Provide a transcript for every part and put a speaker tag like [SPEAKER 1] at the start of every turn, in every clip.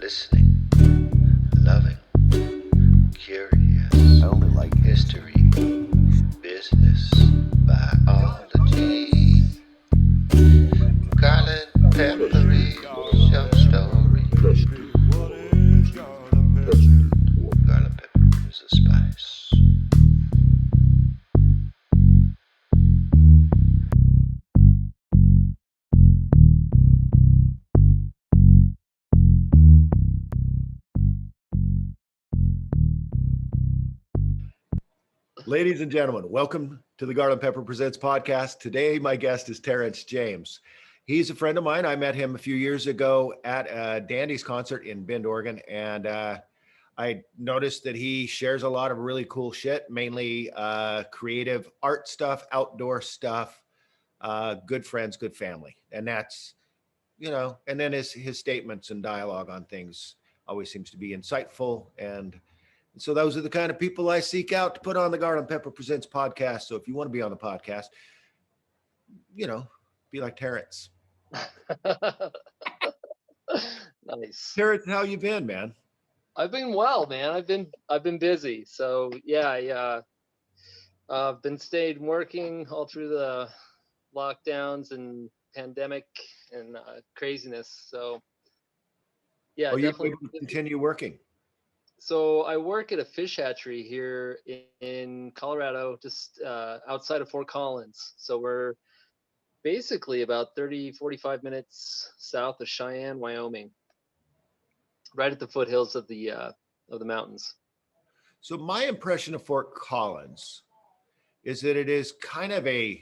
[SPEAKER 1] listening, loving, curious,
[SPEAKER 2] I only like
[SPEAKER 1] history, business, biology, Garland, peppery, some story. Garland pepper is a spice.
[SPEAKER 2] Ladies and gentlemen, welcome to the Garland Pepper Presents podcast. Today, my guest is Terrence James. He's a friend of mine. I met him a few years ago at a Dandy's concert in Bend, Oregon, and I noticed that he shares a lot of really cool shit, mainly creative art stuff, outdoor stuff, good friends, good family. And that's, and then his statements and dialogue on things always seems to be insightful. And so those are the kind of people I seek out to put on the Garland Pepper Presents podcast. So if you want to be on the podcast, be like Terrence.
[SPEAKER 3] Nice.
[SPEAKER 2] Terrence, how you been, man?
[SPEAKER 3] I've been well, man. I've been busy. So yeah, I've been stayed working all through the lockdowns and pandemic and craziness. So yeah,
[SPEAKER 2] Oh, you're
[SPEAKER 3] definitely.
[SPEAKER 2] able to continue working.
[SPEAKER 3] So I work at a fish hatchery here in Colorado, just outside of Fort Collins. So we're basically about 45 minutes south of Cheyenne, Wyoming, right at the foothills of the mountains.
[SPEAKER 2] So my impression of Fort Collins is that it is kind of a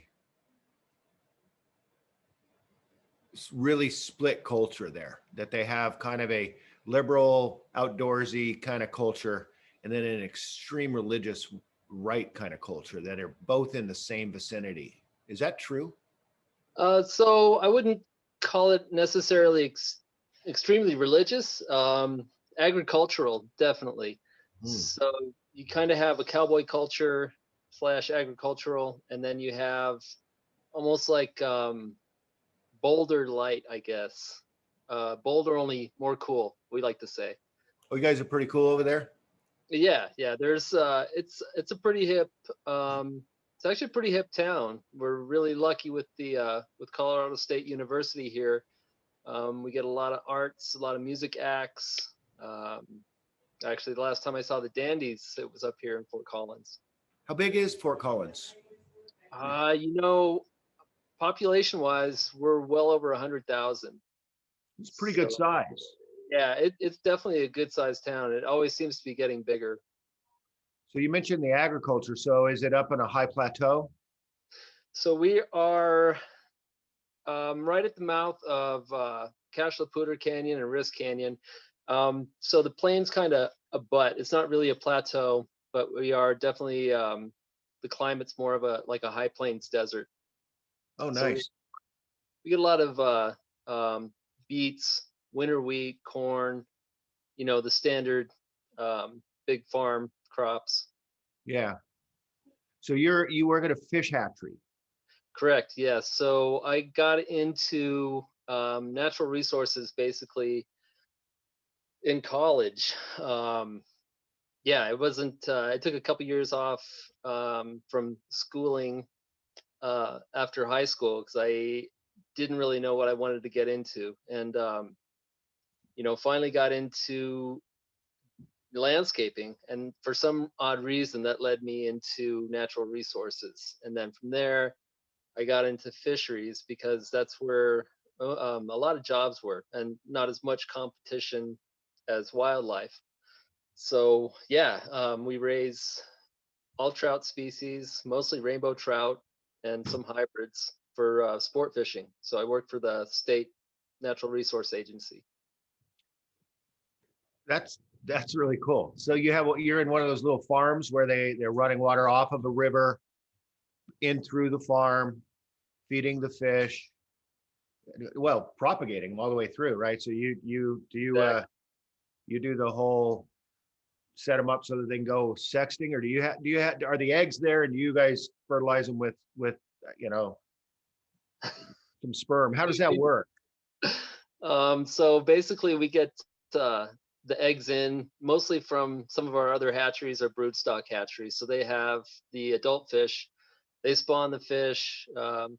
[SPEAKER 2] really split culture there, that they have kind of a liberal, outdoorsy kind of culture, and then an extreme religious right kind of culture that are both in the same vicinity. Is that true?
[SPEAKER 3] So I wouldn't call it necessarily extremely religious. Agricultural, definitely. So you kind of have a cowboy culture / agricultural, and then you have almost like Boulder light, I guess. Boulder only more cool, we like to say.
[SPEAKER 2] Oh, you guys are pretty cool over there.
[SPEAKER 3] Yeah. There's it's a pretty hip. It's actually a pretty hip town. We're really lucky with the with Colorado State University here. We get a lot of arts, a lot of music acts. Actually, the last time I saw the Dandies, it was up here in Fort Collins.
[SPEAKER 2] How big is Fort Collins?
[SPEAKER 3] Population-wise, we're well over 100,000.
[SPEAKER 2] It's pretty good size.
[SPEAKER 3] Yeah, it's definitely a good-sized town. It always seems to be getting bigger.
[SPEAKER 2] So you mentioned the agriculture. So is it up on a high plateau?
[SPEAKER 3] So we are right at the mouth of Cache-la-Poudre Canyon and Risk Canyon. So the plains kind of abut. It's not really a plateau, but we are definitely the climate's more of a high plains desert.
[SPEAKER 2] Oh, nice.
[SPEAKER 3] So we get a lot of beets, winter wheat, corn, the standard big farm crops.
[SPEAKER 2] Yeah. So you work at a fish hatchery.
[SPEAKER 3] Correct. Yes. So I got into natural resources basically in college. It wasn't. I took a couple years off from schooling after high school because I didn't really know what I wanted to get into, and finally got into landscaping, and for some odd reason that led me into natural resources, and then from there I got into fisheries because that's where a lot of jobs were and not as much competition as wildlife. So we raise all trout species, mostly rainbow trout and some hybrids for sport fishing. So I work for the state natural resource agency.
[SPEAKER 2] That's really cool. So you're in one of those little farms where they're running water off of a river in through the farm, feeding the fish, well, propagating them all the way through, right? So you do the whole set them up so that they can go sexting, or do you have are the eggs there and you guys fertilize them with some sperm? How does that work?
[SPEAKER 3] So basically we get the eggs in mostly from some of our other hatcheries are brood stock hatcheries. So they have the adult fish, they spawn the fish,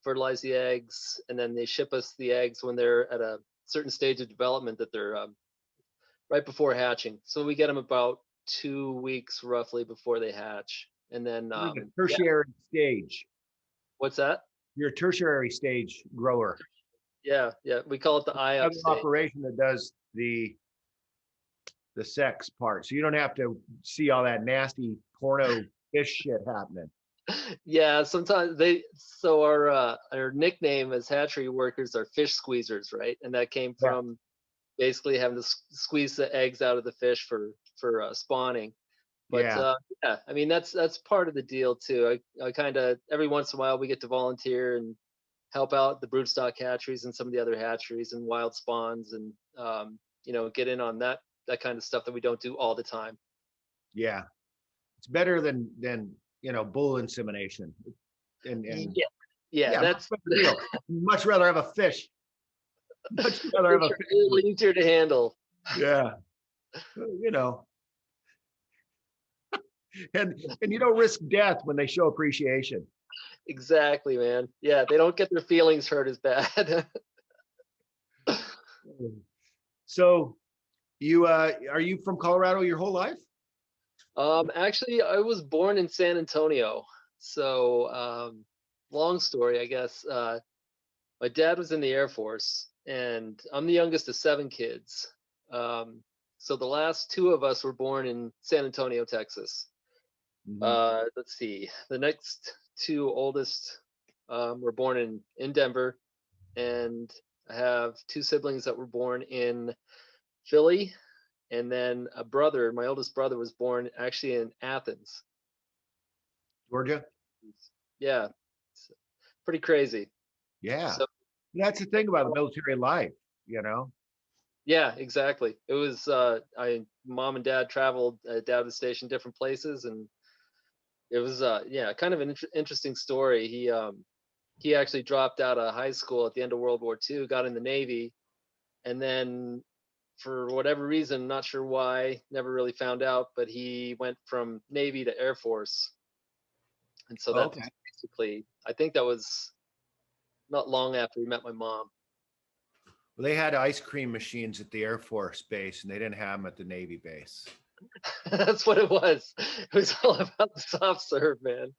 [SPEAKER 3] fertilize the eggs, and then they ship us the eggs when they're at a certain stage of development that they're right before hatching. So we get them about 2 weeks roughly before they hatch. And then,
[SPEAKER 2] You're the
[SPEAKER 3] yeah,
[SPEAKER 2] tertiary stage.
[SPEAKER 3] what's that?
[SPEAKER 2] You're a tertiary stage grower.
[SPEAKER 3] Yeah, yeah, we call it the
[SPEAKER 2] Another
[SPEAKER 3] IUP stage.
[SPEAKER 2] operation that does the sex part. So you don't have to see all that nasty porno fish shit happening.
[SPEAKER 3] Yeah, sometimes so our nickname as hatchery workers are fish squeezers, right? And that came
[SPEAKER 2] Yeah.
[SPEAKER 3] from basically having to squeeze the eggs out of the fish for spawning. But
[SPEAKER 2] Yeah.
[SPEAKER 3] yeah, I mean that's part of the deal too. I kind of every once in a while we get to volunteer and help out the broodstock hatcheries and some of the other hatcheries and wild spawns and get in on that kind of stuff that we don't do all the time.
[SPEAKER 2] Yeah. It's better than bull insemination. And
[SPEAKER 3] Yeah, that's
[SPEAKER 2] much rather have a fish. Much rather have a
[SPEAKER 3] a
[SPEAKER 2] fish.
[SPEAKER 3] little easier to handle.
[SPEAKER 2] Yeah. And you don't risk death when they show appreciation.
[SPEAKER 3] Exactly, man. Yeah, they don't get their feelings hurt as bad.
[SPEAKER 2] So you are you from Colorado your whole life?
[SPEAKER 3] Actually, I was born in San Antonio. So, long story, I guess. My dad was in the Air Force, and I'm the youngest of 7 kids. So the last 2 of us were born in San Antonio, Texas. Let's see. The next 2 oldest were born in Denver, and I have 2 siblings that were born in Philly, and then a brother. My oldest brother was born actually in Athens.
[SPEAKER 2] Georgia?
[SPEAKER 3] Yeah, it's pretty crazy.
[SPEAKER 2] Yeah.
[SPEAKER 3] So
[SPEAKER 2] That's the thing about the military life, you know?
[SPEAKER 3] yeah, exactly. It was mom and dad traveled. Dad was stationed different places, and it was yeah, kind of an interesting story. He actually dropped out of high school at the end of World War II, got in the Navy, and then for whatever reason, not sure why, never really found out, but he went from Navy to Air Force. And so that's
[SPEAKER 2] Okay.
[SPEAKER 3] basically, I think that was not long after he met my mom.
[SPEAKER 2] Well, they had ice cream machines at the Air Force base, and they didn't have them at the Navy base.
[SPEAKER 3] That's what it was. It was all about the soft serve, man.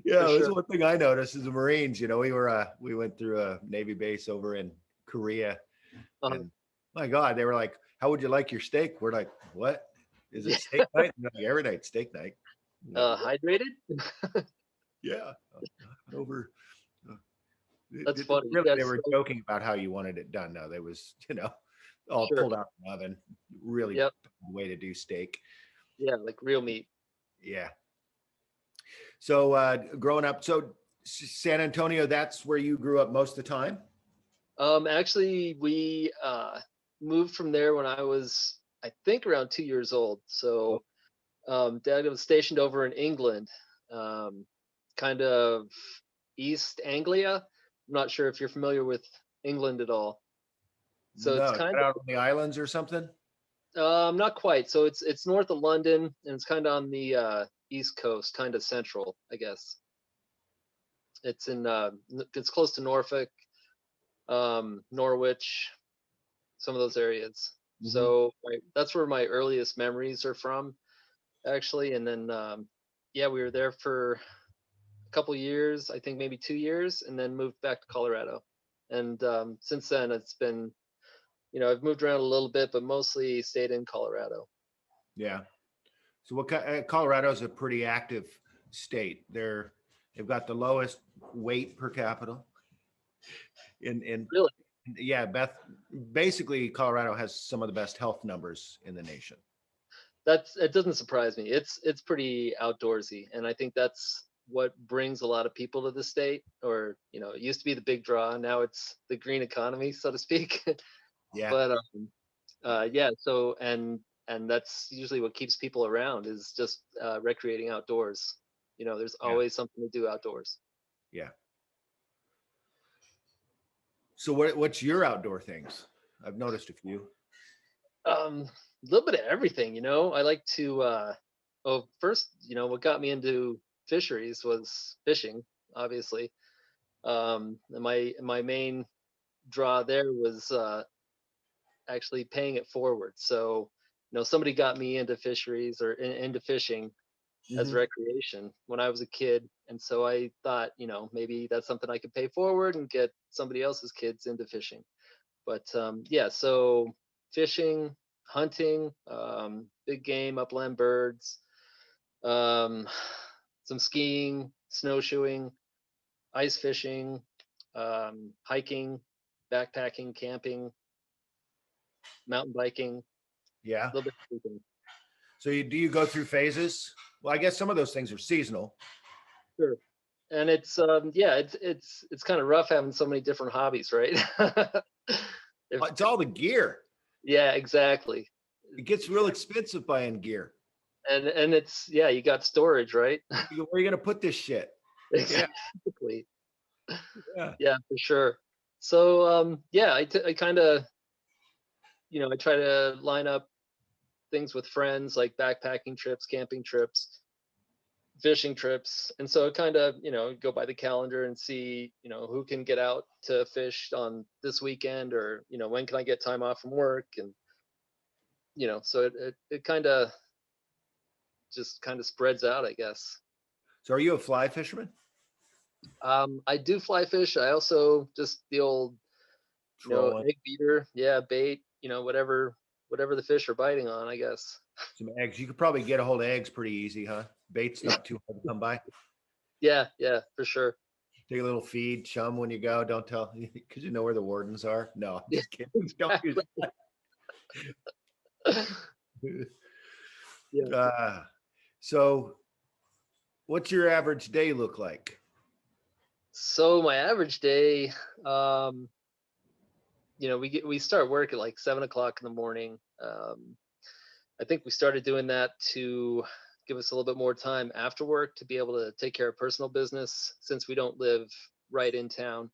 [SPEAKER 2] Yeah,
[SPEAKER 3] For
[SPEAKER 2] that's
[SPEAKER 3] sure.
[SPEAKER 2] one thing I noticed as the Marines. We went through a Navy base over in Korea, and my God, they were like, "How would you like your steak?" We're like, "What? Is it steak night?" And they're like, every night steak night. Like,
[SPEAKER 3] Hydrated?
[SPEAKER 2] yeah, over.
[SPEAKER 3] That's funny.
[SPEAKER 2] Really,
[SPEAKER 3] That's
[SPEAKER 2] they were joking about how you wanted it done. No, they was, all
[SPEAKER 3] Sure.
[SPEAKER 2] pulled out of the oven. Really
[SPEAKER 3] Yep.
[SPEAKER 2] way to do steak.
[SPEAKER 3] Yeah, like real meat.
[SPEAKER 2] Yeah. So growing up, so San Antonio, that's where you grew up most of the time?
[SPEAKER 3] Actually, we moved from there when I was, I think, around 2 years old. So, Dad was stationed over in England, kind of East Anglia. I'm not sure if you're familiar with England at all. So
[SPEAKER 2] No,
[SPEAKER 3] it's
[SPEAKER 2] is
[SPEAKER 3] kind
[SPEAKER 2] that out on the islands or something?
[SPEAKER 3] of not quite. So it's north of London, and it's kind of on the East Coast, kind of central, I guess. It's it's close to Norfolk, Norwich, some of those areas. So that's where my earliest memories are from, actually. And then, yeah, we were there for a couple years, I think maybe 2 years, and then moved back to Colorado. And since then, it's been, I've moved around a little bit, but mostly stayed in Colorado.
[SPEAKER 2] Yeah. So Colorado is a pretty active state. They've got the lowest weight per capita.
[SPEAKER 3] Really?
[SPEAKER 2] Yeah, basically Colorado has some of the best health numbers in the nation.
[SPEAKER 3] It doesn't surprise me. It's pretty outdoorsy, and I think that's what brings a lot of people to the state. Or it used to be the big draw, now it's the green economy, so to speak.
[SPEAKER 2] Yeah.
[SPEAKER 3] But yeah, so and that's usually what keeps people around, is just recreating outdoors. There's always something to do outdoors.
[SPEAKER 2] Yeah. So what's your outdoor things? I've noticed a few.
[SPEAKER 3] A little bit of everything, I like to first, what got me into fisheries was fishing, obviously. And my main draw there was actually paying it forward. So, somebody got me into fisheries or into fishing as
[SPEAKER 2] Hmm.
[SPEAKER 3] recreation when I was a kid. And so I thought, maybe that's something I could pay forward and get somebody else's kids into fishing. But yeah, so fishing, hunting, big game, upland birds, um, some skiing, snowshoeing, ice fishing, hiking, backpacking, camping, mountain biking,
[SPEAKER 2] Yeah.
[SPEAKER 3] a little bit of everything.
[SPEAKER 2] So do you go through phases? Well, I guess some of those things are seasonal.
[SPEAKER 3] Sure. And it's yeah, it's kind of rough having so many different hobbies, right? if,
[SPEAKER 2] It's all the gear.
[SPEAKER 3] yeah, exactly.
[SPEAKER 2] It gets real
[SPEAKER 3] Exactly.
[SPEAKER 2] expensive buying gear.
[SPEAKER 3] And it's yeah, you got storage, right?
[SPEAKER 2] Where are you going to put this shit? Yeah.
[SPEAKER 3] Exactly.
[SPEAKER 2] Yeah.
[SPEAKER 3] Yeah, for sure. So yeah, I kind of I try to line up things with friends like backpacking trips, camping trips, fishing trips, and so kind of go by the calendar and see who can get out to fish on this weekend, or when can I get time off from work, and so it kind of just kind of spreads out, I guess.
[SPEAKER 2] So are you a fly fisherman?
[SPEAKER 3] I do fly fish. I also just the old
[SPEAKER 2] Trolling
[SPEAKER 3] egg beater, yeah, bait, whatever the fish are biting on, I guess.
[SPEAKER 2] some eggs. You could probably get a hold of eggs pretty easy, huh? Bait's not too hard to come by.
[SPEAKER 3] Yeah, yeah, for sure.
[SPEAKER 2] Take a little feed, chum when you go. Don't tell because you know where the wardens are. No, I'm
[SPEAKER 3] Yeah,
[SPEAKER 2] just kidding. Don't use
[SPEAKER 3] exactly.
[SPEAKER 2] it.
[SPEAKER 3] Yeah.
[SPEAKER 2] So what's your average day look like?
[SPEAKER 3] So my average day, um, we start work at like 7 o'clock in the morning. I think we started doing that to give us a little bit more time after work to be able to take care of personal business since we don't live right in town.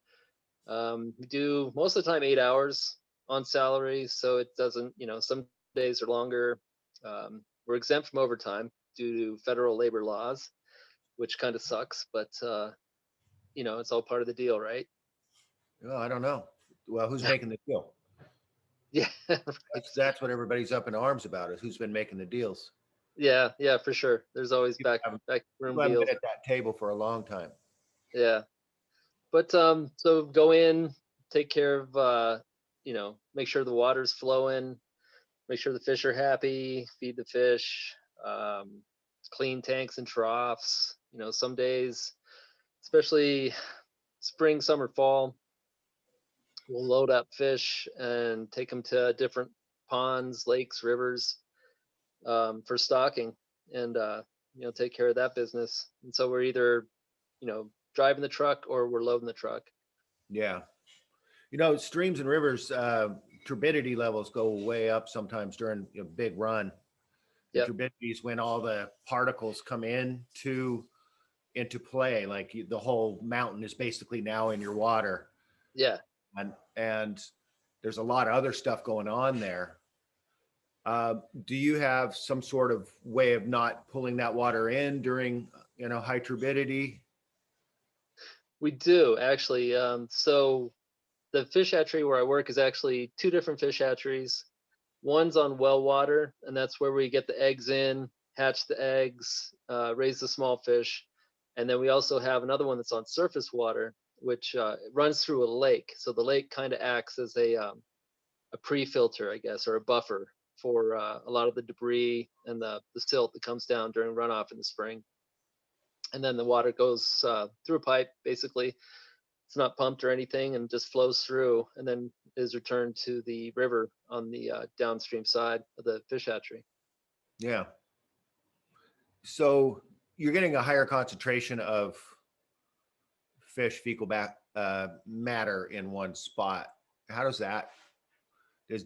[SPEAKER 3] We do most of the time 8 hours on salary, so it doesn't, some days are longer. We're exempt from overtime due to federal labor laws, which kind of sucks, but it's all part of the deal, right?
[SPEAKER 2] Oh, I don't know. Well, who's making the deal?
[SPEAKER 3] Yeah, right.
[SPEAKER 2] That's what everybody's up in arms about is who's been making the deals.
[SPEAKER 3] Yeah, yeah, for sure. There's always back room
[SPEAKER 2] People haven't been
[SPEAKER 3] deals.
[SPEAKER 2] at that table for a long time.
[SPEAKER 3] Yeah. But so go in, take care of make sure the water's flowing, make sure the fish are happy, feed the fish, um, clean tanks and troughs. Some days, especially spring, summer, fall, we'll load up fish and take them to different ponds, lakes, rivers, for stocking, and take care of that business. And so we're either driving the truck or we're loading the truck.
[SPEAKER 2] Yeah. Streams and rivers, turbidity levels go way up sometimes during a big run. And
[SPEAKER 3] Yep.
[SPEAKER 2] turbidity is when all the particles come into play. Like the whole mountain is basically now in your water,
[SPEAKER 3] Yeah.
[SPEAKER 2] and there's a lot of other stuff going on there. Do you have some sort of way of not pulling that water in during high turbidity?
[SPEAKER 3] We do actually. So the fish hatchery where I work is actually two different fish hatcheries. One's on well water, and that's where we get the eggs in, hatch the eggs, raise the small fish. And then we also have another one that's on surface water, which runs through a lake. So the lake kind of acts as a pre-filter, I guess, or a buffer for a lot of the debris and the silt that comes down during runoff in the spring. And then the water goes through a pipe, basically. It's not pumped or anything, and just flows through, and then is returned to the river on the downstream side of the fish hatchery.
[SPEAKER 2] Yeah. So you're getting a higher concentration of fish fecal matter in one spot. How does that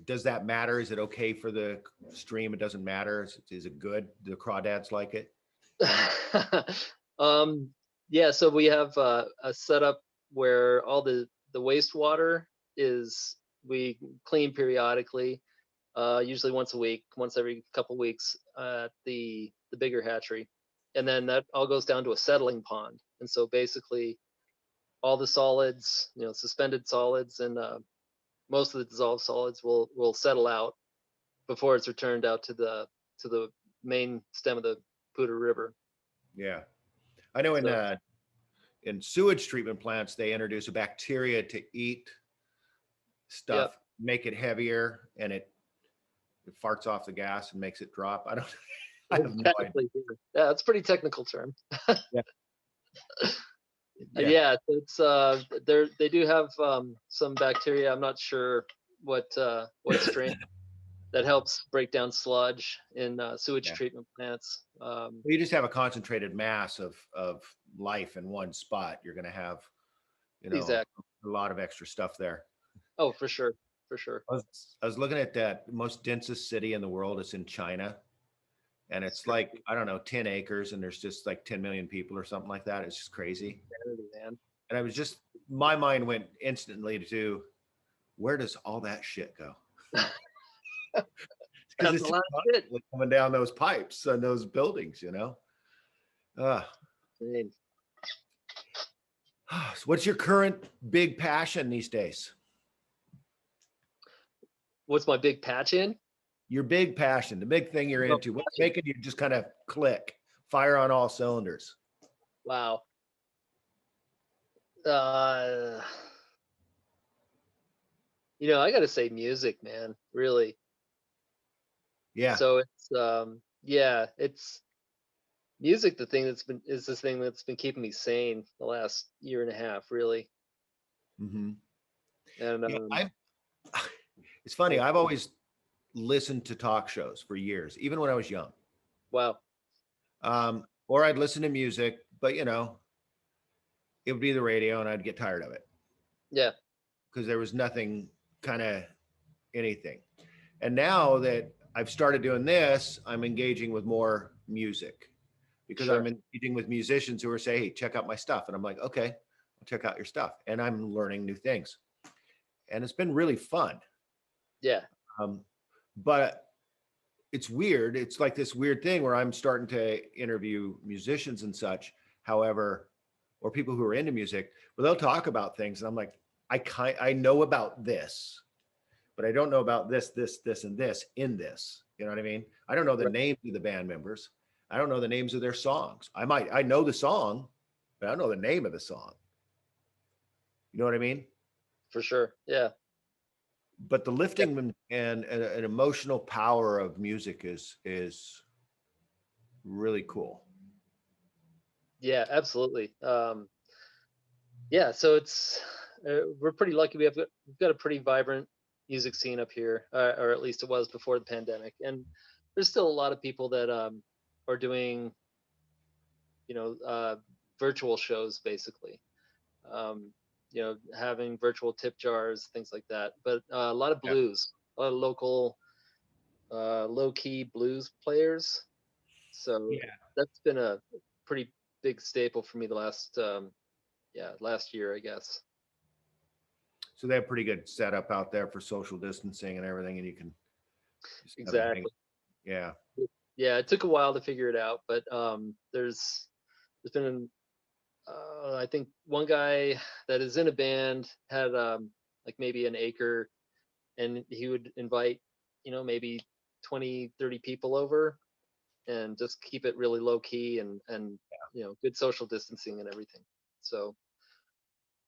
[SPEAKER 2] does that matter? Is it okay for the stream? It doesn't matter. Is it good? Do the crawdads like it?
[SPEAKER 3] um, yeah, so we have a setup where all the wastewater is we clean periodically. usually once a week, once every couple weeks at the bigger hatchery, and then that all goes down to a settling pond. And so basically, all the solids, suspended solids, and most of the dissolved solids will settle out before it's returned out to the main stem of the Poudre River.
[SPEAKER 2] Yeah. I know
[SPEAKER 3] So,
[SPEAKER 2] in sewage treatment plants, they introduce a bacteria to eat
[SPEAKER 3] yep,
[SPEAKER 2] stuff, make it heavier, and it farts off the gas and makes it drop. I don't, I have no idea.
[SPEAKER 3] technically, yeah, that's a pretty technical term.
[SPEAKER 2] Yeah. Yeah.
[SPEAKER 3] Yeah, it's they do have some bacteria. I'm not sure what strain that helps break down sludge in sewage
[SPEAKER 2] Yeah.
[SPEAKER 3] treatment plants.
[SPEAKER 2] You just have a concentrated mass of life in one spot. You're going to have,
[SPEAKER 3] Exactly.
[SPEAKER 2] a lot of extra stuff there.
[SPEAKER 3] Oh, for sure, for sure.
[SPEAKER 2] I was looking at that most densest city in the world. It's in China. And it's like, I don't know, 10 acres, and there's just like 10 million people or something like that. It's just crazy.
[SPEAKER 3] Man.
[SPEAKER 2] And I was just, my mind went instantly to, where does all that shit go? Because
[SPEAKER 3] That's
[SPEAKER 2] it's
[SPEAKER 3] a lot of shit.
[SPEAKER 2] coming down those pipes and those buildings, So what's your current big passion these days?
[SPEAKER 3] What's my big patch in?
[SPEAKER 2] Your big passion, the big thing you're into. What's making you just kind of click, fire on all cylinders?
[SPEAKER 3] Wow. I got to say music, man, really.
[SPEAKER 2] Yeah.
[SPEAKER 3] So it's music. The thing is this thing that's been keeping me sane the last year and a half, really.
[SPEAKER 2] Mm-hmm.
[SPEAKER 3] And
[SPEAKER 2] it's funny. I've always listened to talk shows for years, even when I was young.
[SPEAKER 3] wow.
[SPEAKER 2] Or I'd listen to music, but it would be the radio and I'd get tired of it.
[SPEAKER 3] Yeah.
[SPEAKER 2] Because there was nothing kind of anything. And now that I've started doing this, I'm engaging with more music because
[SPEAKER 3] Sure.
[SPEAKER 2] I'm engaging with musicians who are saying, hey, check out my stuff. And I'm like, okay, I'll check out your stuff. And I'm learning new things. And it's been really fun.
[SPEAKER 3] Yeah.
[SPEAKER 2] But it's weird. It's like this weird thing where I'm starting to interview musicians and such, however, or people who are into music, but they'll talk about things. And I'm like, I know about this, but I don't know about this, and this in this. You know what I mean? I don't know the names of the band members. I don't know the names of their songs. I know the song, but I don't know the name of the song. You know what I mean?
[SPEAKER 3] For sure. Yeah.
[SPEAKER 2] But the lifting and an emotional power of music is really cool.
[SPEAKER 3] Yeah, absolutely. Yeah, so it's we're pretty lucky. We've got a pretty vibrant music scene up here, or at least it was before the pandemic. And there's still a lot of people that are doing, virtual shows, basically. Having virtual tip jars, things like that. But a lot of blues, a lot of local, low-key blues players. So that's been a pretty big staple for me the last year, I guess.
[SPEAKER 2] So they have pretty good setup out there for social distancing and everything, and you can
[SPEAKER 3] Exactly.
[SPEAKER 2] Yeah.
[SPEAKER 3] Yeah, it took a while to figure it out, but there's been I think one guy that is in a band had like maybe an acre, and he would invite maybe 20, 30 people over and just keep it really low key and good social distancing and everything. So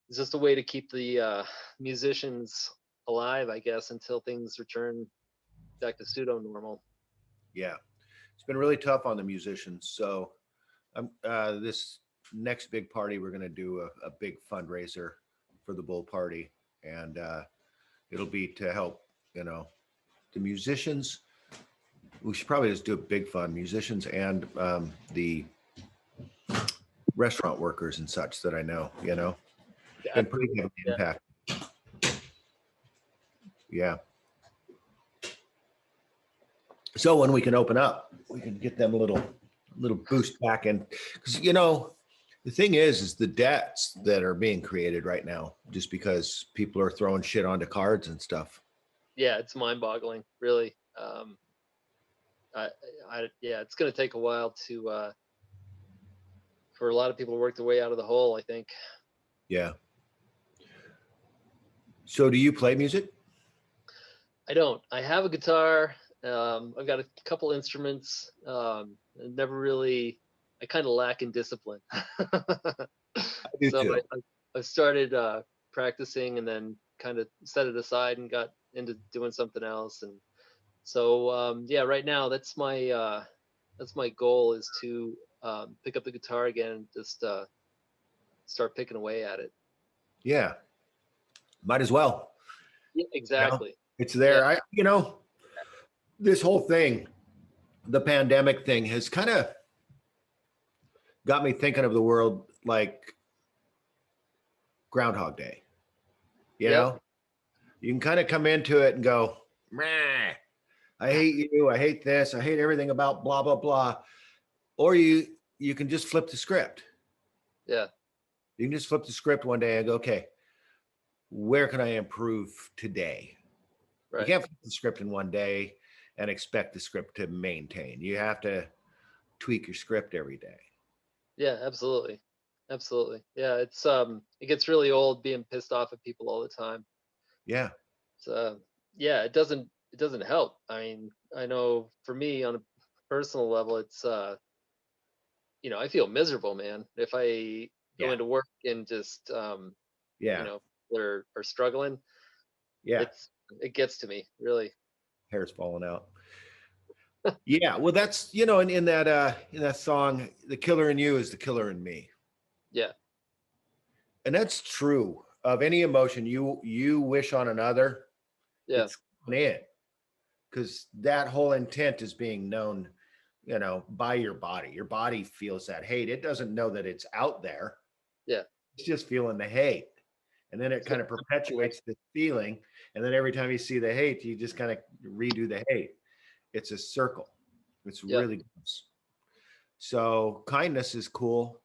[SPEAKER 3] it's just a way to keep the musicians alive, I guess, until things return back to pseudo normal.
[SPEAKER 2] Yeah. It's been really tough on the musicians. So this next big party, we're going to do a big fundraiser for the Bull Party. And it'll be to help, the musicians. We should probably just do a big fund, musicians and the restaurant workers and such that I know, been pretty heavily impacted. Yeah. So when we can open up, we can get them a little boost back in, because the thing is the debts that are being created right now just because people are throwing shit onto cards and stuff.
[SPEAKER 3] yeah, it's mind-boggling, really. Yeah, it's going to take a while to for a lot of people to work their way out of the hole, I think.
[SPEAKER 2] Yeah. So do you play music?
[SPEAKER 3] I don't. I have a guitar. I've got a couple instruments. Never really. I kind of lack in discipline.
[SPEAKER 2] I do
[SPEAKER 3] So
[SPEAKER 2] too.
[SPEAKER 3] I started practicing and then kind of set it aside and got into doing something else. And so yeah, right now that's my goal is to pick up the guitar again and just start picking away at it.
[SPEAKER 2] Yeah. Might as well.
[SPEAKER 3] Yeah,
[SPEAKER 2] You know,
[SPEAKER 3] exactly.
[SPEAKER 2] it's
[SPEAKER 3] Yeah.
[SPEAKER 2] there. This whole thing, the pandemic thing has kind of got me thinking of the world like Groundhog Day. You
[SPEAKER 3] Yep.
[SPEAKER 2] know, you can kind of come into it and go, meh, I hate you. I hate this. I hate everything about blah, blah, blah. Or you can just flip the script.
[SPEAKER 3] Yeah.
[SPEAKER 2] You can just flip the script one day and go, okay, where can I improve today? You
[SPEAKER 3] Right.
[SPEAKER 2] can't flip the script in one day and expect the script to maintain. You have to tweak your script every day.
[SPEAKER 3] Yeah, absolutely. Absolutely. Yeah, it gets really old being pissed off at people all the time.
[SPEAKER 2] Yeah.
[SPEAKER 3] So yeah, it doesn't help. I mean, I know for me on a personal level, it's I feel miserable, man. If I go
[SPEAKER 2] Yeah.
[SPEAKER 3] into work and just
[SPEAKER 2] Yeah.
[SPEAKER 3] are struggling,
[SPEAKER 2] Yeah.
[SPEAKER 3] it gets to me, really.
[SPEAKER 2] Hair's falling out. Yeah. Well, that's, in that song, the killer in you is the killer in me.
[SPEAKER 3] Yeah.
[SPEAKER 2] And that's true of any emotion you wish on another.
[SPEAKER 3] Yeah.
[SPEAKER 2] It's it, because that whole intent is being known, by your body. Your body feels that hate. It doesn't know that it's out there.
[SPEAKER 3] Yeah.
[SPEAKER 2] It's just feeling the hate. And then it
[SPEAKER 3] So,
[SPEAKER 2] kind of perpetuates the feeling. And then every time you see the hate, you just kind of redo the hate. It's a circle. It's
[SPEAKER 3] yeah.
[SPEAKER 2] really gross. So kindness is cool.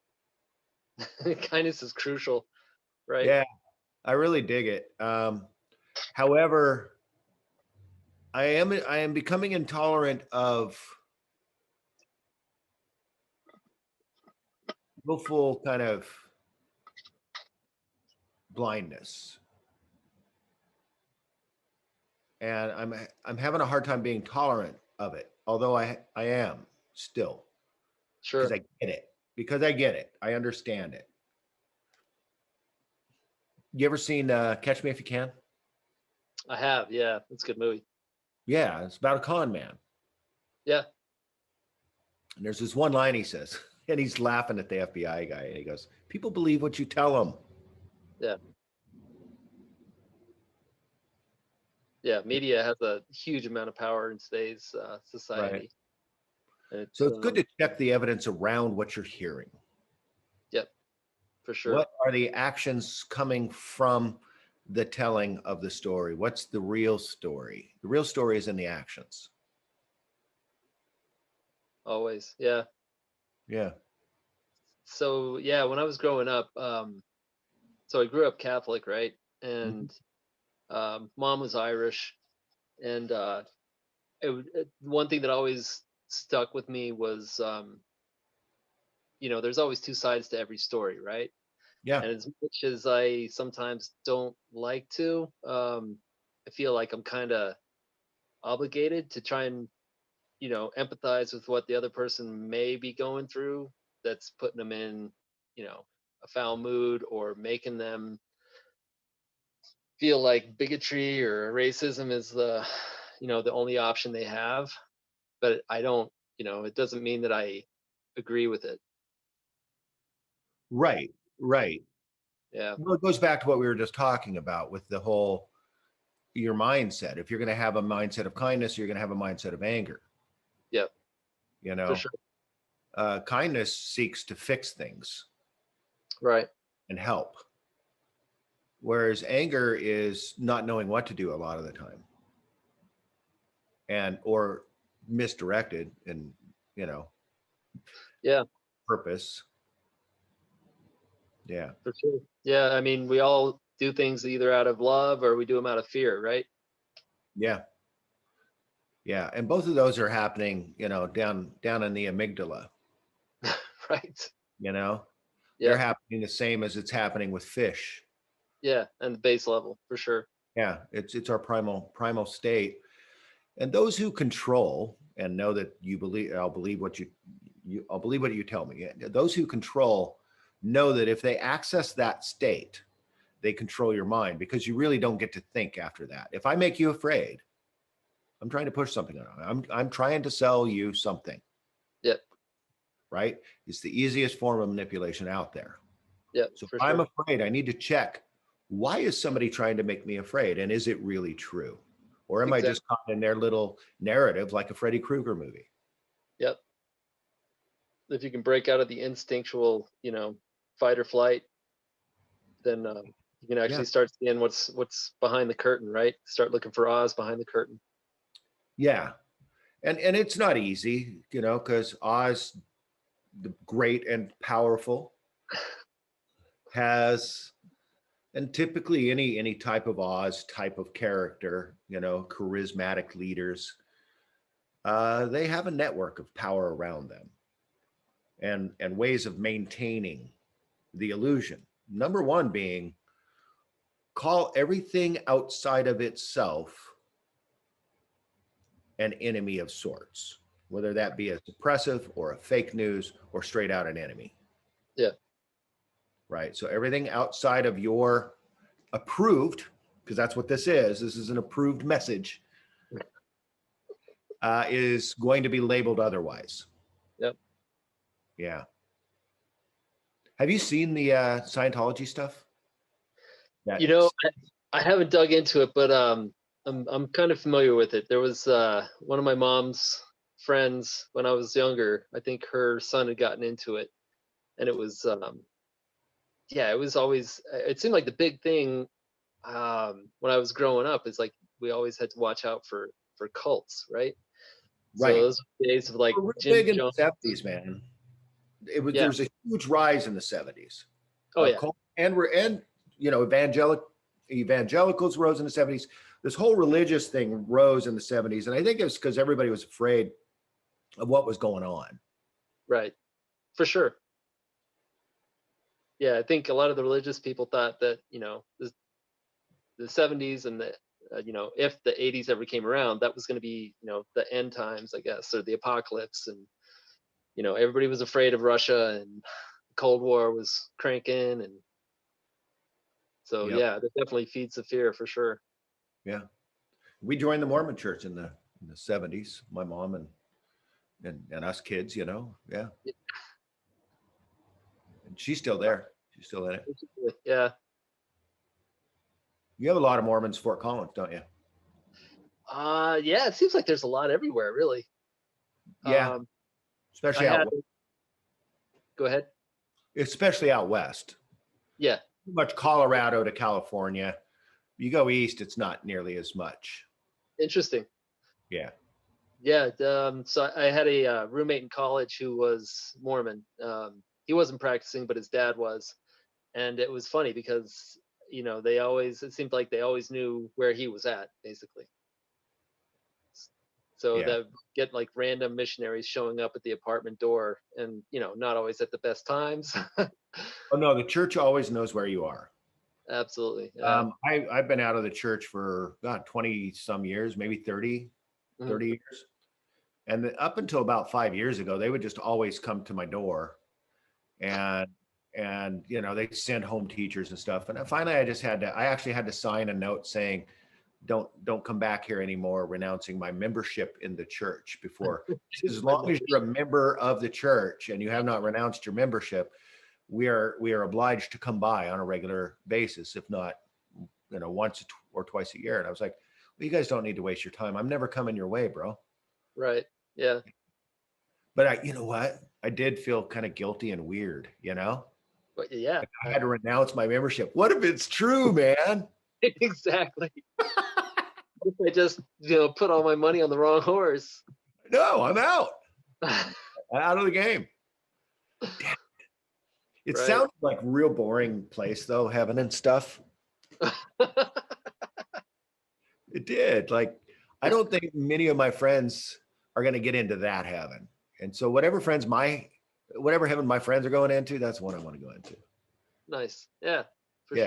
[SPEAKER 3] Kindness is crucial, right?
[SPEAKER 2] Yeah, I really dig it. However, I am becoming intolerant of willful kind of blindness, and I'm having a hard time being tolerant of it. Although I am still, because
[SPEAKER 3] Sure.
[SPEAKER 2] I get it. I understand it. You ever seen Catch Me If You Can?
[SPEAKER 3] I have. Yeah, it's a good movie.
[SPEAKER 2] Yeah, it's about a con man.
[SPEAKER 3] Yeah.
[SPEAKER 2] And there's this one line he says, and he's laughing at the FBI guy, and he goes, "People believe what you tell them."
[SPEAKER 3] Yeah. Yeah. Media has a huge amount of power in today's
[SPEAKER 2] Right.
[SPEAKER 3] society. And
[SPEAKER 2] So
[SPEAKER 3] it's
[SPEAKER 2] it's good to check the evidence around what you're hearing.
[SPEAKER 3] yep, for sure.
[SPEAKER 2] What are the actions coming from the telling of the story? What's the real story? The real story is in the actions.
[SPEAKER 3] Always. Yeah.
[SPEAKER 2] Yeah.
[SPEAKER 3] So yeah, when I was growing up, so I grew up Catholic, right?
[SPEAKER 2] Mhm.
[SPEAKER 3] And mom was Irish, and one thing that always stuck with me was, there's always two sides to every story, right?
[SPEAKER 2] Yeah.
[SPEAKER 3] And as much as I sometimes don't like to, I feel like I'm kind of obligated to try and empathize with what the other person may be going through, that's putting them in a foul mood, or making them feel like bigotry or racism is the only option they have. But I don't, it doesn't mean that I agree with it.
[SPEAKER 2] Right. Right.
[SPEAKER 3] Yeah.
[SPEAKER 2] Well, it goes back to what we were just talking about with the whole your mindset. If you're going to have a mindset of kindness, you're going to have a mindset of anger.
[SPEAKER 3] Yep.
[SPEAKER 2] You
[SPEAKER 3] For
[SPEAKER 2] know,
[SPEAKER 3] sure.
[SPEAKER 2] kindness seeks to fix things
[SPEAKER 3] Right.
[SPEAKER 2] and help, whereas anger is not knowing what to do a lot of the time, and or misdirected and you know
[SPEAKER 3] Yeah.
[SPEAKER 2] purpose. Yeah.
[SPEAKER 3] For sure. Yeah. I mean, we all do things either out of love or we do them out of fear, right?
[SPEAKER 2] Yeah. Yeah. And both of those are happening, down in the amygdala,
[SPEAKER 3] Right.
[SPEAKER 2] you know, they're
[SPEAKER 3] Yep.
[SPEAKER 2] happening the same as it's happening with fish.
[SPEAKER 3] Yeah. And the base level for sure.
[SPEAKER 2] Yeah. It's our primal state. And those who control and know that I'll believe what I'll believe what you tell me. Those who control know that if they access that state, they control your mind because you really don't get to think after that. If I make you afraid, I'm trying to push something on you. I'm trying to sell you something,
[SPEAKER 3] Yep.
[SPEAKER 2] right? It's the easiest form of manipulation out there.
[SPEAKER 3] Yep.
[SPEAKER 2] So if
[SPEAKER 3] For
[SPEAKER 2] I'm
[SPEAKER 3] sure.
[SPEAKER 2] afraid, I need to check, why is somebody trying to make me afraid? And is it really true? Or am I
[SPEAKER 3] Exactly.
[SPEAKER 2] just caught in their little narrative like a Freddy Krueger movie?
[SPEAKER 3] Yep. If you can break out of the instinctual, fight or flight, then you can
[SPEAKER 2] Yeah.
[SPEAKER 3] actually start seeing what's behind the curtain, right? Start looking for Oz behind the curtain.
[SPEAKER 2] Yeah. And it's not easy, because Oz, the great and powerful, has, and typically any type of Oz type of character, charismatic leaders, they have a network of power around them and ways of maintaining the illusion. Number one being, call everything outside of itself an enemy of sorts, whether that be a suppressive or a fake news or straight out an enemy.
[SPEAKER 3] Yeah.
[SPEAKER 2] Right. So everything outside of your approved, because that's what this is an approved message, is going to be labeled otherwise.
[SPEAKER 3] Yep.
[SPEAKER 2] Yeah. Have you seen the Scientology stuff? That
[SPEAKER 3] I haven't dug into it, but I'm kind of familiar with it. There was one of my mom's friends when I was younger. I think her son had gotten into it, and it was yeah, it was always. It seemed like the big thing when I was growing up is like we always had to watch out for cults, right? So
[SPEAKER 2] right.
[SPEAKER 3] those days of like
[SPEAKER 2] We're real
[SPEAKER 3] Jim
[SPEAKER 2] big in
[SPEAKER 3] Jones.
[SPEAKER 2] the 70s, man.
[SPEAKER 3] Yeah.
[SPEAKER 2] There's a huge rise in the 70s
[SPEAKER 3] Oh
[SPEAKER 2] of
[SPEAKER 3] yeah.
[SPEAKER 2] cult, and evangelicals rose in the 70s. This whole religious thing rose in the 70s. And I think it's because everybody was afraid of what was going on.
[SPEAKER 3] Right. For sure. Yeah, I think a lot of the religious people thought that the 70s and the if the 80s ever came around, that was going to be the end times, I guess, or the apocalypse, and everybody was afraid of Russia, and the Cold War was cranking, and so
[SPEAKER 2] Yep.
[SPEAKER 3] yeah, that definitely feeds the fear for sure.
[SPEAKER 2] Yeah. We joined the Mormon church in the 70s, my mom and us kids, Yeah. And she's still there. She's still in it.
[SPEAKER 3] Yeah.
[SPEAKER 2] You have a lot of Mormons, Fort Collins, don't you?
[SPEAKER 3] Yeah, it seems like there's a lot everywhere, really.
[SPEAKER 2] Yeah.
[SPEAKER 3] um I
[SPEAKER 2] Especially
[SPEAKER 3] had
[SPEAKER 2] out
[SPEAKER 3] Go ahead.
[SPEAKER 2] especially out west.
[SPEAKER 3] Yeah.
[SPEAKER 2] Too much Colorado to California. You go east, it's not nearly as much.
[SPEAKER 3] Interesting.
[SPEAKER 2] Yeah.
[SPEAKER 3] Yeah. So I had a roommate in college who was Mormon. He wasn't practicing, but his dad was, and it was funny because it seemed like they always knew where he was at, basically. So
[SPEAKER 2] Yeah.
[SPEAKER 3] that get like random missionaries showing up at the apartment door, and not always at the best times.
[SPEAKER 2] Oh no, the church always knows where you are.
[SPEAKER 3] Absolutely. Yeah.
[SPEAKER 2] I've been out of the church for God, 20 some years, maybe 30,
[SPEAKER 3] Mhm.
[SPEAKER 2] 30 years. And up until about 5 years ago, they would just always come to my door and they send home teachers and stuff. And finally I actually had to sign a note saying, don't come back here anymore, renouncing my membership in the church before. As
[SPEAKER 3] My
[SPEAKER 2] long as you're a member of the church and you have not renounced your membership, we are obliged to come by on a regular basis, if not, once or twice a year. And I was like, well, you guys don't need to waste your time. I'm never coming your way, bro.
[SPEAKER 3] Right. Yeah.
[SPEAKER 2] But you know what? I did feel kind of guilty and weird,
[SPEAKER 3] But yeah.
[SPEAKER 2] I had to renounce my membership. What if it's true, man?
[SPEAKER 3] Exactly. If I just put all my money on the wrong horse.
[SPEAKER 2] No, I'm out. Out of the game. Damn. It
[SPEAKER 3] Right.
[SPEAKER 2] sounded like real boring place though, heaven and stuff. It did. Like I don't think many of my friends are going to get into that heaven. And so whatever heaven my friends are going into, that's what I want to go into.
[SPEAKER 3] Nice. Yeah, for
[SPEAKER 2] Yeah,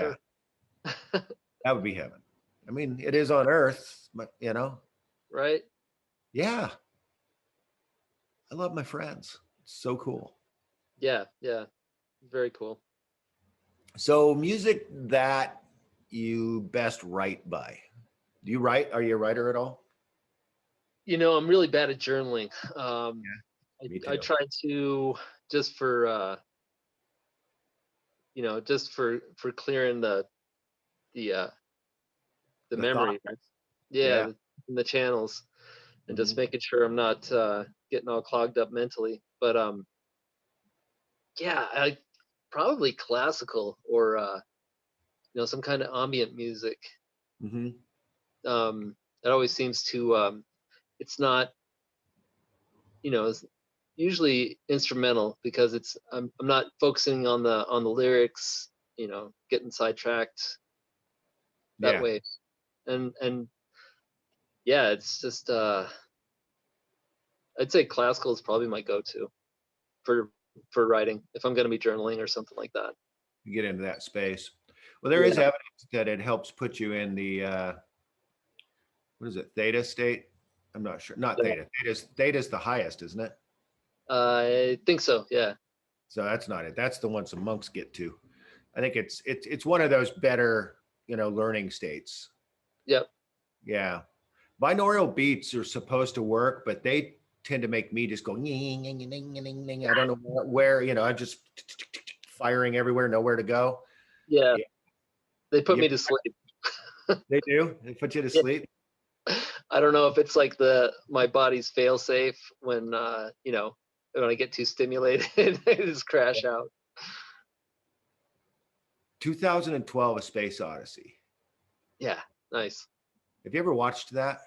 [SPEAKER 3] sure.
[SPEAKER 2] that would be heaven. I mean, it is on earth, but
[SPEAKER 3] Right?
[SPEAKER 2] yeah, I love my friends. It's so cool.
[SPEAKER 3] Yeah, yeah. Very cool.
[SPEAKER 2] So music that you best write by. Do you write? Are you a writer at all?
[SPEAKER 3] I'm really bad at journaling.
[SPEAKER 2] Me
[SPEAKER 3] I
[SPEAKER 2] too.
[SPEAKER 3] try to just for just for clearing the uh the
[SPEAKER 2] The thought.
[SPEAKER 3] memory, right? Yeah,
[SPEAKER 2] Yeah.
[SPEAKER 3] the channels, and just
[SPEAKER 2] Mhm.
[SPEAKER 3] making sure I'm not getting all clogged up mentally. But yeah, I probably classical or some kind of ambient music.
[SPEAKER 2] Mhm.
[SPEAKER 3] That always seems to it's not it's usually instrumental because I'm not focusing on the lyrics, getting sidetracked that
[SPEAKER 2] Yeah.
[SPEAKER 3] way. And yeah, it's just I'd say classical is probably my go-to for for writing if I'm going to be journaling or something like that.
[SPEAKER 2] You get into that space. Well, there is
[SPEAKER 3] Yeah.
[SPEAKER 2] evidence that it helps put you in the what is it, theta state? I'm not sure. Not
[SPEAKER 3] Yeah.
[SPEAKER 2] theta. Theta's the highest, isn't it?
[SPEAKER 3] I think so. Yeah.
[SPEAKER 2] So that's not it. That's the one some monks get to. I think it's one of those better, learning states.
[SPEAKER 3] Yep.
[SPEAKER 2] Yeah. Binaural beats are supposed to work, but they tend to make me just go ning, ning, ning, ning, ning. I don't know where, I'm just firing everywhere, nowhere to go.
[SPEAKER 3] Yeah.
[SPEAKER 2] Yeah.
[SPEAKER 3] They put
[SPEAKER 2] You,
[SPEAKER 3] me to sleep.
[SPEAKER 2] they do. They put you to
[SPEAKER 3] Yeah.
[SPEAKER 2] sleep.
[SPEAKER 3] I don't know if it's like my body's fail safe when I get too stimulated, I just crash out.
[SPEAKER 2] 2012: A Space Odyssey.
[SPEAKER 3] Yeah. Nice.
[SPEAKER 2] Have you ever watched that?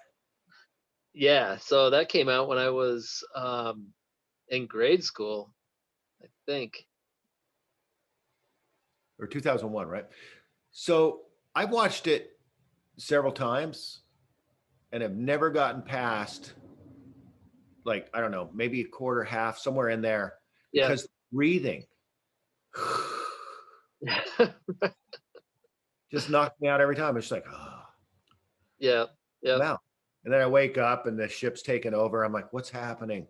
[SPEAKER 3] Yeah. So that came out when I was in grade school, I think.
[SPEAKER 2] Or 2001, right? So I've watched it several times and have never gotten past, like, I don't know, maybe a quarter, half, somewhere in there,
[SPEAKER 3] Yeah.
[SPEAKER 2] because breathing just knocks me out every time. It's like, oh,
[SPEAKER 3] Yeah.
[SPEAKER 2] I'm
[SPEAKER 3] Yep.
[SPEAKER 2] out. And then I wake up and the ship's taken over. I'm like, what's happening?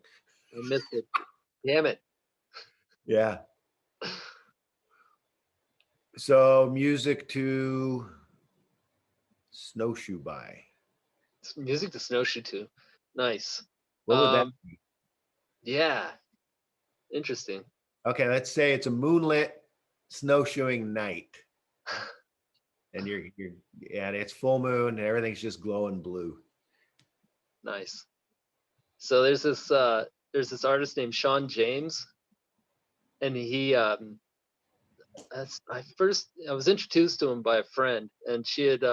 [SPEAKER 3] I missed it. Damn it.
[SPEAKER 2] Yeah. So music to snowshoe by.
[SPEAKER 3] It's music to snowshoe to. Nice.
[SPEAKER 2] What would that
[SPEAKER 3] Um,
[SPEAKER 2] be?
[SPEAKER 3] yeah. Interesting.
[SPEAKER 2] Okay, let's say it's a moonlit snowshoeing night. And and it's full moon and everything's just glowing blue.
[SPEAKER 3] Nice. So there's this artist named Sean James, and I was introduced to him by a friend, and she had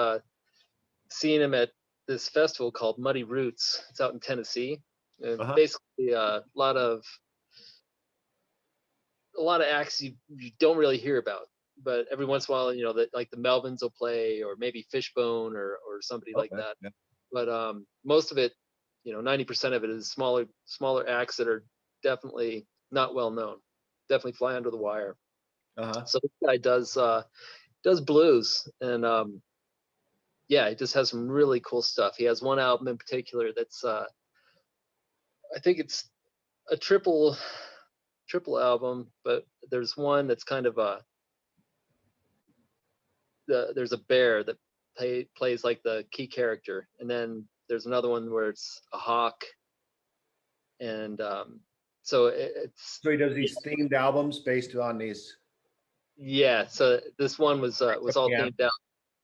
[SPEAKER 3] seen him at this festival called Muddy Roots. It's out in Tennessee, and
[SPEAKER 2] Uh-huh.
[SPEAKER 3] basically a lot of acts you don't really hear about, but every once in a while, that like the Melvins will play, or maybe Fishbone or somebody like
[SPEAKER 2] Okay.
[SPEAKER 3] that.
[SPEAKER 2] Yeah.
[SPEAKER 3] But most of it, 90% of it is smaller acts that are definitely not well known, definitely fly under the wire.
[SPEAKER 2] Uh-huh.
[SPEAKER 3] So this guy does blues, and yeah, he just has some really cool stuff. He has one album in particular that's I think it's a triple album, but there's one that's kind of there's a bear that plays like the key character, and then there's another one where it's a hawk, and so it's
[SPEAKER 2] So he does these themed albums based on these.
[SPEAKER 3] yeah. So this one was all
[SPEAKER 2] Yeah.
[SPEAKER 3] themed out,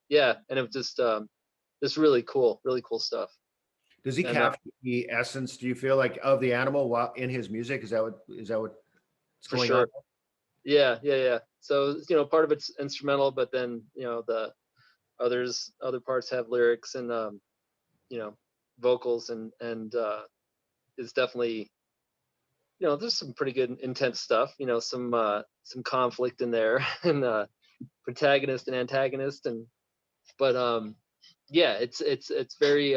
[SPEAKER 3] yeah, and it was just really cool stuff,
[SPEAKER 2] Does he
[SPEAKER 3] and
[SPEAKER 2] capture the essence, do you feel like, of the animal while in his music? Is that what's
[SPEAKER 3] for
[SPEAKER 2] going on?
[SPEAKER 3] sure, yeah, yeah, yeah. So part of it's instrumental, but then the other parts have lyrics and you know vocals, and is definitely there's some pretty good intense stuff, some conflict in there and protagonist and antagonist, and but yeah, it's very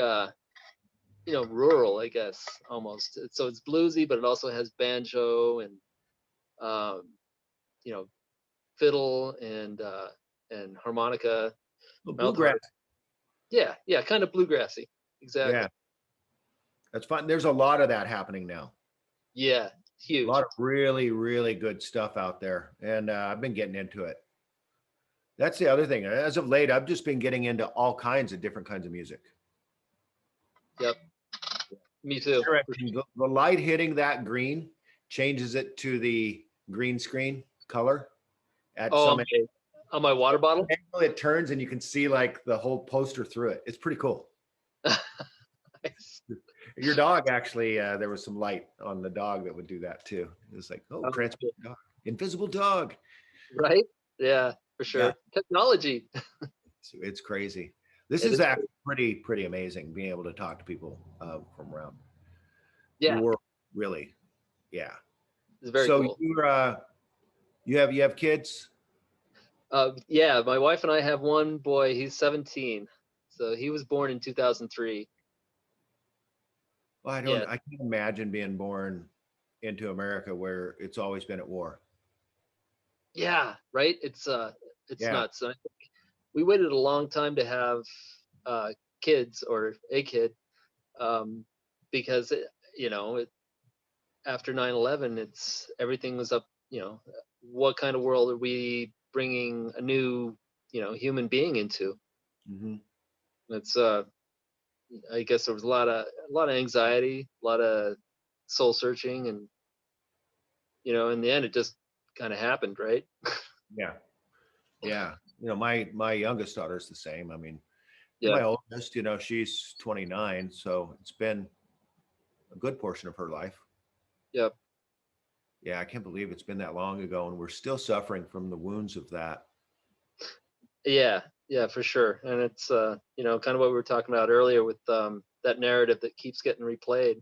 [SPEAKER 3] rural, I guess, almost. So it's bluesy, but it also has banjo and um, you know, fiddle and harmonica,
[SPEAKER 2] Well,
[SPEAKER 3] mouth
[SPEAKER 2] bluegrass.
[SPEAKER 3] harp. Yeah, yeah, kind of bluegrassy.
[SPEAKER 2] Yeah,
[SPEAKER 3] Exactly.
[SPEAKER 2] that's fun. There's a lot of that happening now.
[SPEAKER 3] Yeah,
[SPEAKER 2] A
[SPEAKER 3] huge.
[SPEAKER 2] lot of really, really good stuff out there, and I've been getting into it. That's the other thing. As of late, I've just been getting into all kinds of different kinds of music.
[SPEAKER 3] Yep, me too.
[SPEAKER 2] Interesting. The light hitting that green changes it to the green screen color at
[SPEAKER 3] Oh,
[SPEAKER 2] some
[SPEAKER 3] on my water bottle.
[SPEAKER 2] angle. It turns and you can see like the whole poster through it. It's pretty cool.
[SPEAKER 3] Nice.
[SPEAKER 2] Your dog actually, there was some light on the dog that would do that too. It was like, oh,
[SPEAKER 3] Oh,
[SPEAKER 2] transparent dog, invisible dog.
[SPEAKER 3] right? Yeah, for
[SPEAKER 2] Yeah,
[SPEAKER 3] sure. Technology.
[SPEAKER 2] it's crazy. This
[SPEAKER 3] It
[SPEAKER 2] is
[SPEAKER 3] is.
[SPEAKER 2] actually pretty amazing being able to talk to people from around the
[SPEAKER 3] Yeah,
[SPEAKER 2] world. Really, yeah.
[SPEAKER 3] it's very
[SPEAKER 2] So
[SPEAKER 3] cool.
[SPEAKER 2] you have kids?
[SPEAKER 3] Yeah, my wife and I have one boy. He's 17, so he was born in 2003.
[SPEAKER 2] Well,
[SPEAKER 3] Yeah,
[SPEAKER 2] I can't imagine being born into America where it's always been at war.
[SPEAKER 3] yeah, right. It's
[SPEAKER 2] Yeah.
[SPEAKER 3] nuts. And I think we waited a long time to have uh, kids or a kid, um, because after 9/11, it's everything was up. What kind of world are we bringing a new, human being into?
[SPEAKER 2] Hmm.
[SPEAKER 3] It's I guess there was a lot of anxiety, a lot of soul searching, and in the end, it just kind of happened, right?
[SPEAKER 2] Yeah. Yeah. My youngest daughter's the same. I mean, and my
[SPEAKER 3] Yep,
[SPEAKER 2] oldest, she's 29, so it's been a good portion of her life.
[SPEAKER 3] yep,
[SPEAKER 2] Yeah, I can't believe it's been that long ago, and we're still suffering from the wounds of that.
[SPEAKER 3] yeah, yeah, for sure. And it's kind of what we were talking about earlier with that narrative that keeps getting replayed.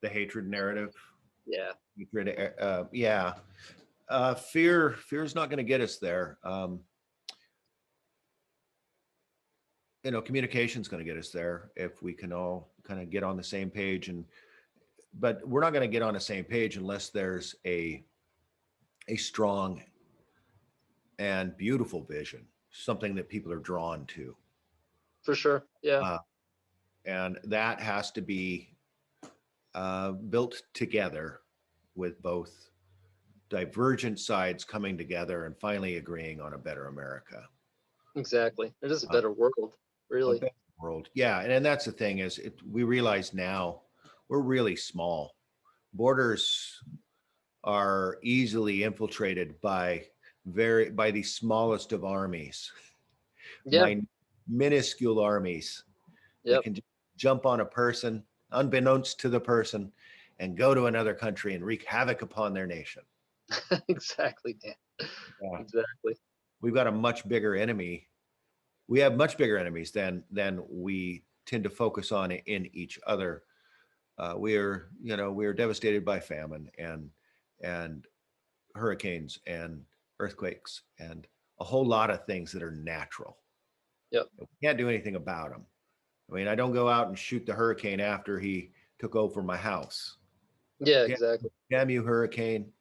[SPEAKER 2] The hatred narrative.
[SPEAKER 3] Yeah,
[SPEAKER 2] Hatred, yeah. Fear is not going to get us there. Communication is going to get us there if we can all kind of get on the same page, but we're not going to get on the same page unless there's a strong and beautiful vision, something that people are drawn to.
[SPEAKER 3] for sure. Yeah,
[SPEAKER 2] Uh, and that has to be built together with both divergent sides coming together and finally agreeing on a better America,
[SPEAKER 3] exactly. It is a
[SPEAKER 2] uh,
[SPEAKER 3] better world,
[SPEAKER 2] a
[SPEAKER 3] really.
[SPEAKER 2] better world. Yeah, and that's the thing is, we realize now we're really small. Borders are easily infiltrated by the smallest of armies,
[SPEAKER 3] Yeah,
[SPEAKER 2] minuscule armies that
[SPEAKER 3] yep,
[SPEAKER 2] can just jump on a person unbeknownst to the person and go to another country and wreak havoc upon their nation.
[SPEAKER 3] exactly, Dan.
[SPEAKER 2] Yeah.
[SPEAKER 3] Exactly.
[SPEAKER 2] We've got a much bigger enemy. We have much bigger enemies than we tend to focus on in each other. We are devastated by famine and hurricanes and earthquakes and a whole lot of things that are natural.
[SPEAKER 3] Yep.
[SPEAKER 2] We can't do anything about them. I mean, I don't go out and shoot the hurricane after he took over my house.
[SPEAKER 3] Yeah,
[SPEAKER 2] Damn,
[SPEAKER 3] exactly.
[SPEAKER 2] damn you, hurricane.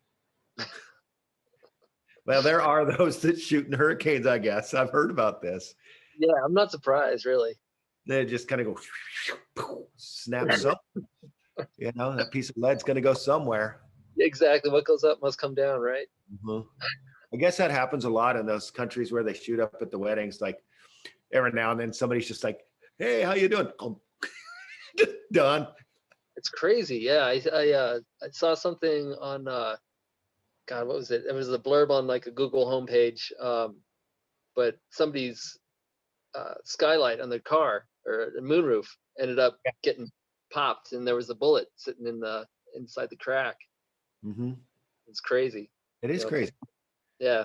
[SPEAKER 2] Well, there are those that shoot in hurricanes, I guess. I've heard about this.
[SPEAKER 3] Yeah, I'm not surprised, really.
[SPEAKER 2] They just kind of go snap some. That piece of lead's going to go somewhere.
[SPEAKER 3] Exactly. What goes up must come down, right?
[SPEAKER 2] Mhm. I guess that happens a lot in those countries where they shoot up at the weddings. Like every now and then, somebody's just like, "Hey, how you doing?" Just done.
[SPEAKER 3] It's crazy. Yeah, I saw something on God, what was it? It was a blurb on like a Google homepage, but somebody's skylight on their car or the moonroof ended up getting popped, and there was a bullet sitting inside the crack.
[SPEAKER 2] Mm-hmm.
[SPEAKER 3] It's crazy.
[SPEAKER 2] It is
[SPEAKER 3] It's,
[SPEAKER 2] crazy.
[SPEAKER 3] yeah.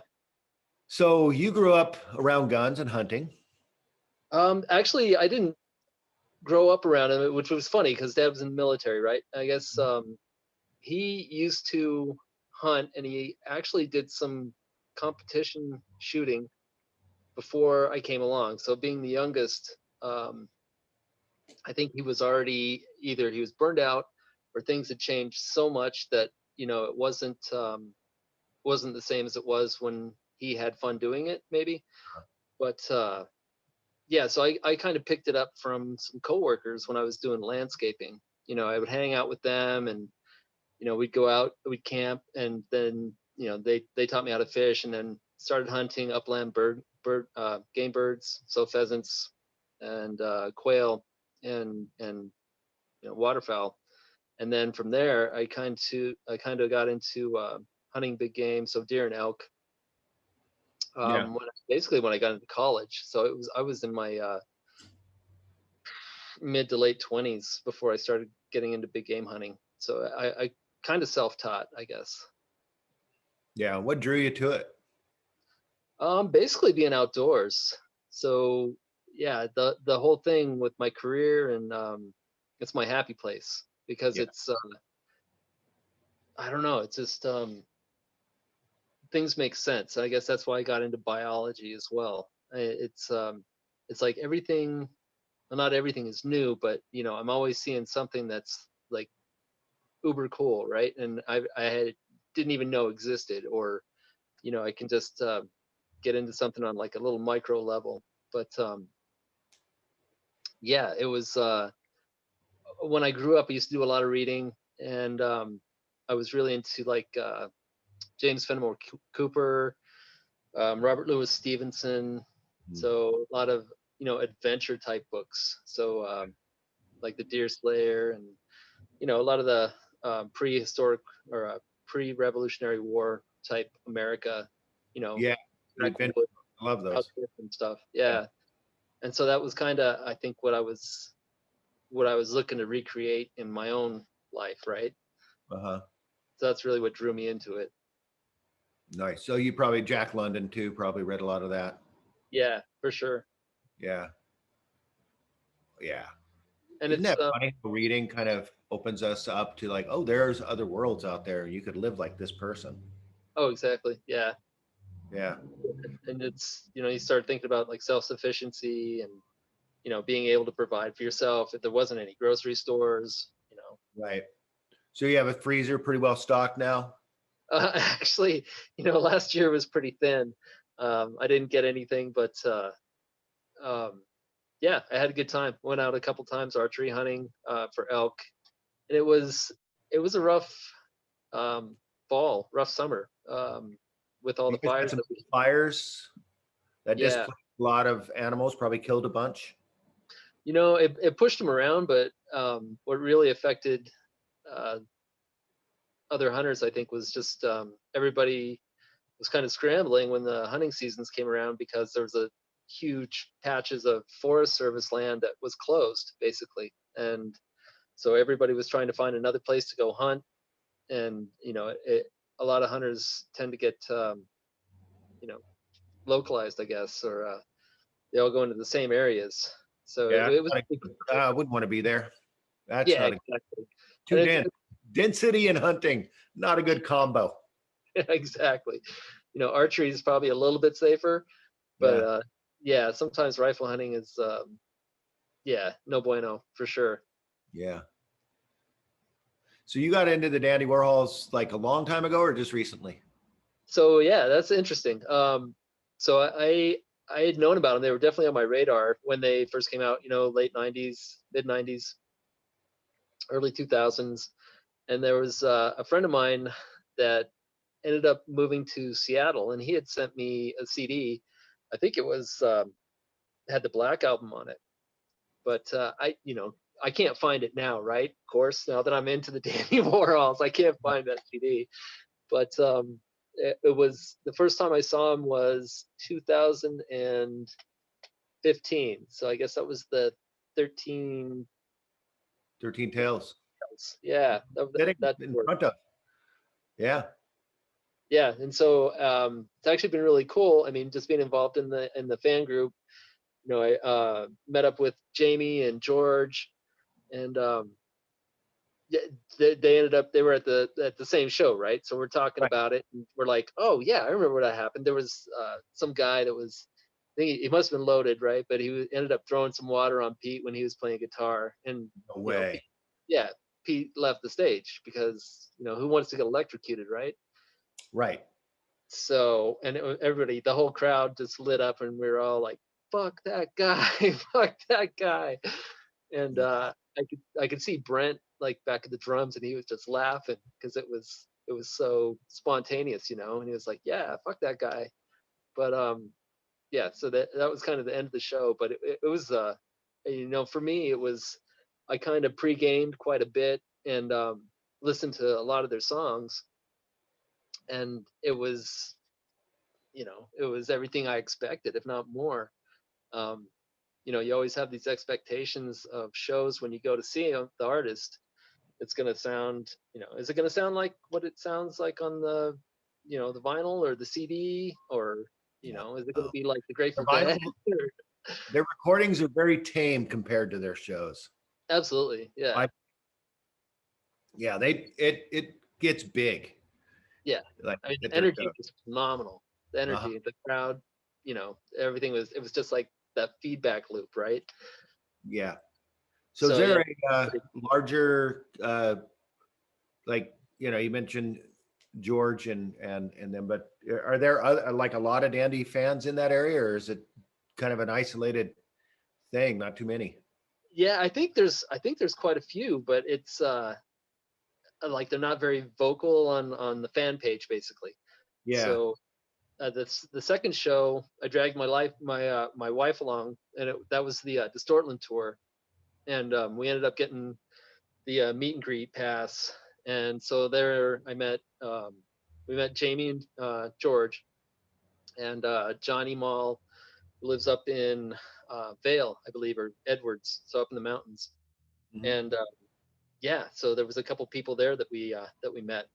[SPEAKER 2] So you grew up around guns and hunting.
[SPEAKER 3] Actually, I didn't grow up around him, which was funny because Dad was in the military, right? I guess he used to hunt, and he actually did some competition shooting before I came along. So being the youngest, I think he was already either he was burned out or things had changed so much that, it wasn't the same as it was when he had fun doing it, maybe. But yeah, so I kind of picked it up from some coworkers when I was doing landscaping. I would hang out with them, and we'd go out, we'd camp, and then they taught me how to fish, and then started hunting upland game birds, so pheasants and quail and waterfowl. And then from there, I kind of got into hunting big game, so deer and elk.
[SPEAKER 2] Yeah.
[SPEAKER 3] Basically when I got into college, so I was in my mid to late 20s before I started getting into big game hunting. So I kind of self-taught, I guess.
[SPEAKER 2] Yeah. What drew you to it?
[SPEAKER 3] Basically being outdoors. So yeah, the whole thing with my career, and it's my happy place because
[SPEAKER 2] Yeah.
[SPEAKER 3] it's I don't know, it's just things make sense. I guess that's why I got into biology as well. It's like everything, well, not everything is new, but I'm always seeing something that's like uber cool, right? And didn't even know existed, or I can just get into something on like a little micro level. But yeah, it was when I grew up, I used to do a lot of reading, and I was really into like James Fenimore Cooper, Robert Louis Stevenson. So a lot of adventure type books. So like the Deer Slayer, and a lot of the prehistoric or pre-Revolutionary War type America.
[SPEAKER 2] Yeah. Adventure.
[SPEAKER 3] Backwoods
[SPEAKER 2] I love those.
[SPEAKER 3] and stuff.
[SPEAKER 2] Yeah.
[SPEAKER 3] Yeah, and so that was kind of, I think, what I was looking to recreate in my own life, right?
[SPEAKER 2] Uh-huh.
[SPEAKER 3] So that's really what drew me into it.
[SPEAKER 2] Nice. So you probably Jack London too, probably read a lot of that.
[SPEAKER 3] Yeah, for sure.
[SPEAKER 2] Yeah. Yeah.
[SPEAKER 3] And
[SPEAKER 2] Isn't
[SPEAKER 3] it's
[SPEAKER 2] that funny? Reading kind of opens us up to like, oh, there's other worlds out there. You could live like this person.
[SPEAKER 3] oh, exactly, yeah.
[SPEAKER 2] Yeah.
[SPEAKER 3] And it's you start thinking about like self-sufficiency, and being able to provide for yourself if there wasn't any grocery stores.
[SPEAKER 2] Right. So you have a freezer pretty well stocked now?
[SPEAKER 3] Actually, last year was pretty thin. I didn't get anything, but um, yeah, I had a good time. Went out a couple times archery hunting for elk, and it was a rough fall, rough summer, with all
[SPEAKER 2] You
[SPEAKER 3] the
[SPEAKER 2] guys had
[SPEAKER 3] fires
[SPEAKER 2] some
[SPEAKER 3] that we.
[SPEAKER 2] fires that
[SPEAKER 3] Yeah,
[SPEAKER 2] displaced a lot of animals, probably killed a bunch.
[SPEAKER 3] it pushed them around, but what really affected uh, other hunters, I think, was just everybody was kind of scrambling when the hunting seasons came around, because there was a huge patches of Forest Service land that was closed basically, and so everybody was trying to find another place to go hunt. And a lot of hunters tend to get you know localized, I guess, or they all go into the same areas. So
[SPEAKER 2] Yeah.
[SPEAKER 3] it was
[SPEAKER 2] I wouldn't want to be there. That's
[SPEAKER 3] yeah,
[SPEAKER 2] not a
[SPEAKER 3] exactly.
[SPEAKER 2] too
[SPEAKER 3] And
[SPEAKER 2] dense. Density and hunting, not a good combo.
[SPEAKER 3] exactly. Archery is probably a little bit safer, but
[SPEAKER 2] Yeah.
[SPEAKER 3] yeah, sometimes rifle hunting is yeah, no bueno for sure.
[SPEAKER 2] Yeah. So you got into the Dandy Warhols like a long time ago or just recently?
[SPEAKER 3] So yeah, that's interesting. So I had known about them. They were definitely on my radar when they first came out. Late '90s, mid '90s, early 2000s. And there was a friend of mine that ended up moving to Seattle, and he had sent me a CD. I think it was had the Black album on it, but I can't find it now, right? Of course, now that I'm into the Dandy Warhols, I can't find that CD. But it was the first time I saw him was 2015. So I guess that was the 13.
[SPEAKER 2] 13 Tales.
[SPEAKER 3] Yeah,
[SPEAKER 2] Sitting
[SPEAKER 3] that
[SPEAKER 2] in
[SPEAKER 3] tour.
[SPEAKER 2] front of. Yeah.
[SPEAKER 3] Yeah, and so it's actually been really cool. I mean, just being involved in the fan group. I met up with Jamie and George, and yeah, they were at the same show, right? So we're talking
[SPEAKER 2] Right.
[SPEAKER 3] about it, and we're like, oh yeah, I remember what happened. There was some guy that was think he must have been loaded, right? But ended up throwing some water on Pete when he was playing guitar, and
[SPEAKER 2] No
[SPEAKER 3] you know,
[SPEAKER 2] way.
[SPEAKER 3] yeah, Pete left the stage because who wants to get electrocuted, right?
[SPEAKER 2] Right.
[SPEAKER 3] So, and everybody, the whole crowd just lit up, and we were all like, "Fuck that guy, fuck that guy," and
[SPEAKER 2] Yeah.
[SPEAKER 3] I could see Brent like back at the drums, and he was just laughing because it was so spontaneous, and he was like, "Yeah, fuck that guy," but yeah, so that was kind of the end of the show, but it was for me it was, I kind of pre-gamed quite a bit and listened to a lot of their songs, and it was everything I expected, if not more. um you always have these expectations of shows when you go to see the artist. It's going to sound, is it going to sound like what it sounds like on the vinyl or the CD, or
[SPEAKER 2] Yeah.
[SPEAKER 3] is it going to be like the
[SPEAKER 2] Their
[SPEAKER 3] Grateful Dead?
[SPEAKER 2] vinyl, their recordings are very tame compared to their shows.
[SPEAKER 3] Absolutely, yeah,
[SPEAKER 2] I Yeah, it gets big.
[SPEAKER 3] yeah.
[SPEAKER 2] Like
[SPEAKER 3] I mean,
[SPEAKER 2] at
[SPEAKER 3] the
[SPEAKER 2] their
[SPEAKER 3] energy
[SPEAKER 2] shows.
[SPEAKER 3] was phenomenal. The
[SPEAKER 2] Uh-huh.
[SPEAKER 3] energy, the crowd, everything it was just like that feedback loop, right?
[SPEAKER 2] Yeah. So is
[SPEAKER 3] So yeah,
[SPEAKER 2] there a larger like you mentioned George and them, but are there other, like a lot of Dandy fans in that area, or is it kind of an isolated thing? Not too many.
[SPEAKER 3] yeah. I think there's quite a few, but it's like they're not very vocal on the fan page, basically.
[SPEAKER 2] Yeah.
[SPEAKER 3] So the second show, I dragged my wife along, and that was the Distortland tour, and we ended up getting the meet and greet pass, and so there we met Jamie and George, and Johnny Mall, who lives up in Vale, I believe, or Edwards, so up in the mountains,
[SPEAKER 2] Mhm.
[SPEAKER 3] and yeah, so there was a couple people there that we met,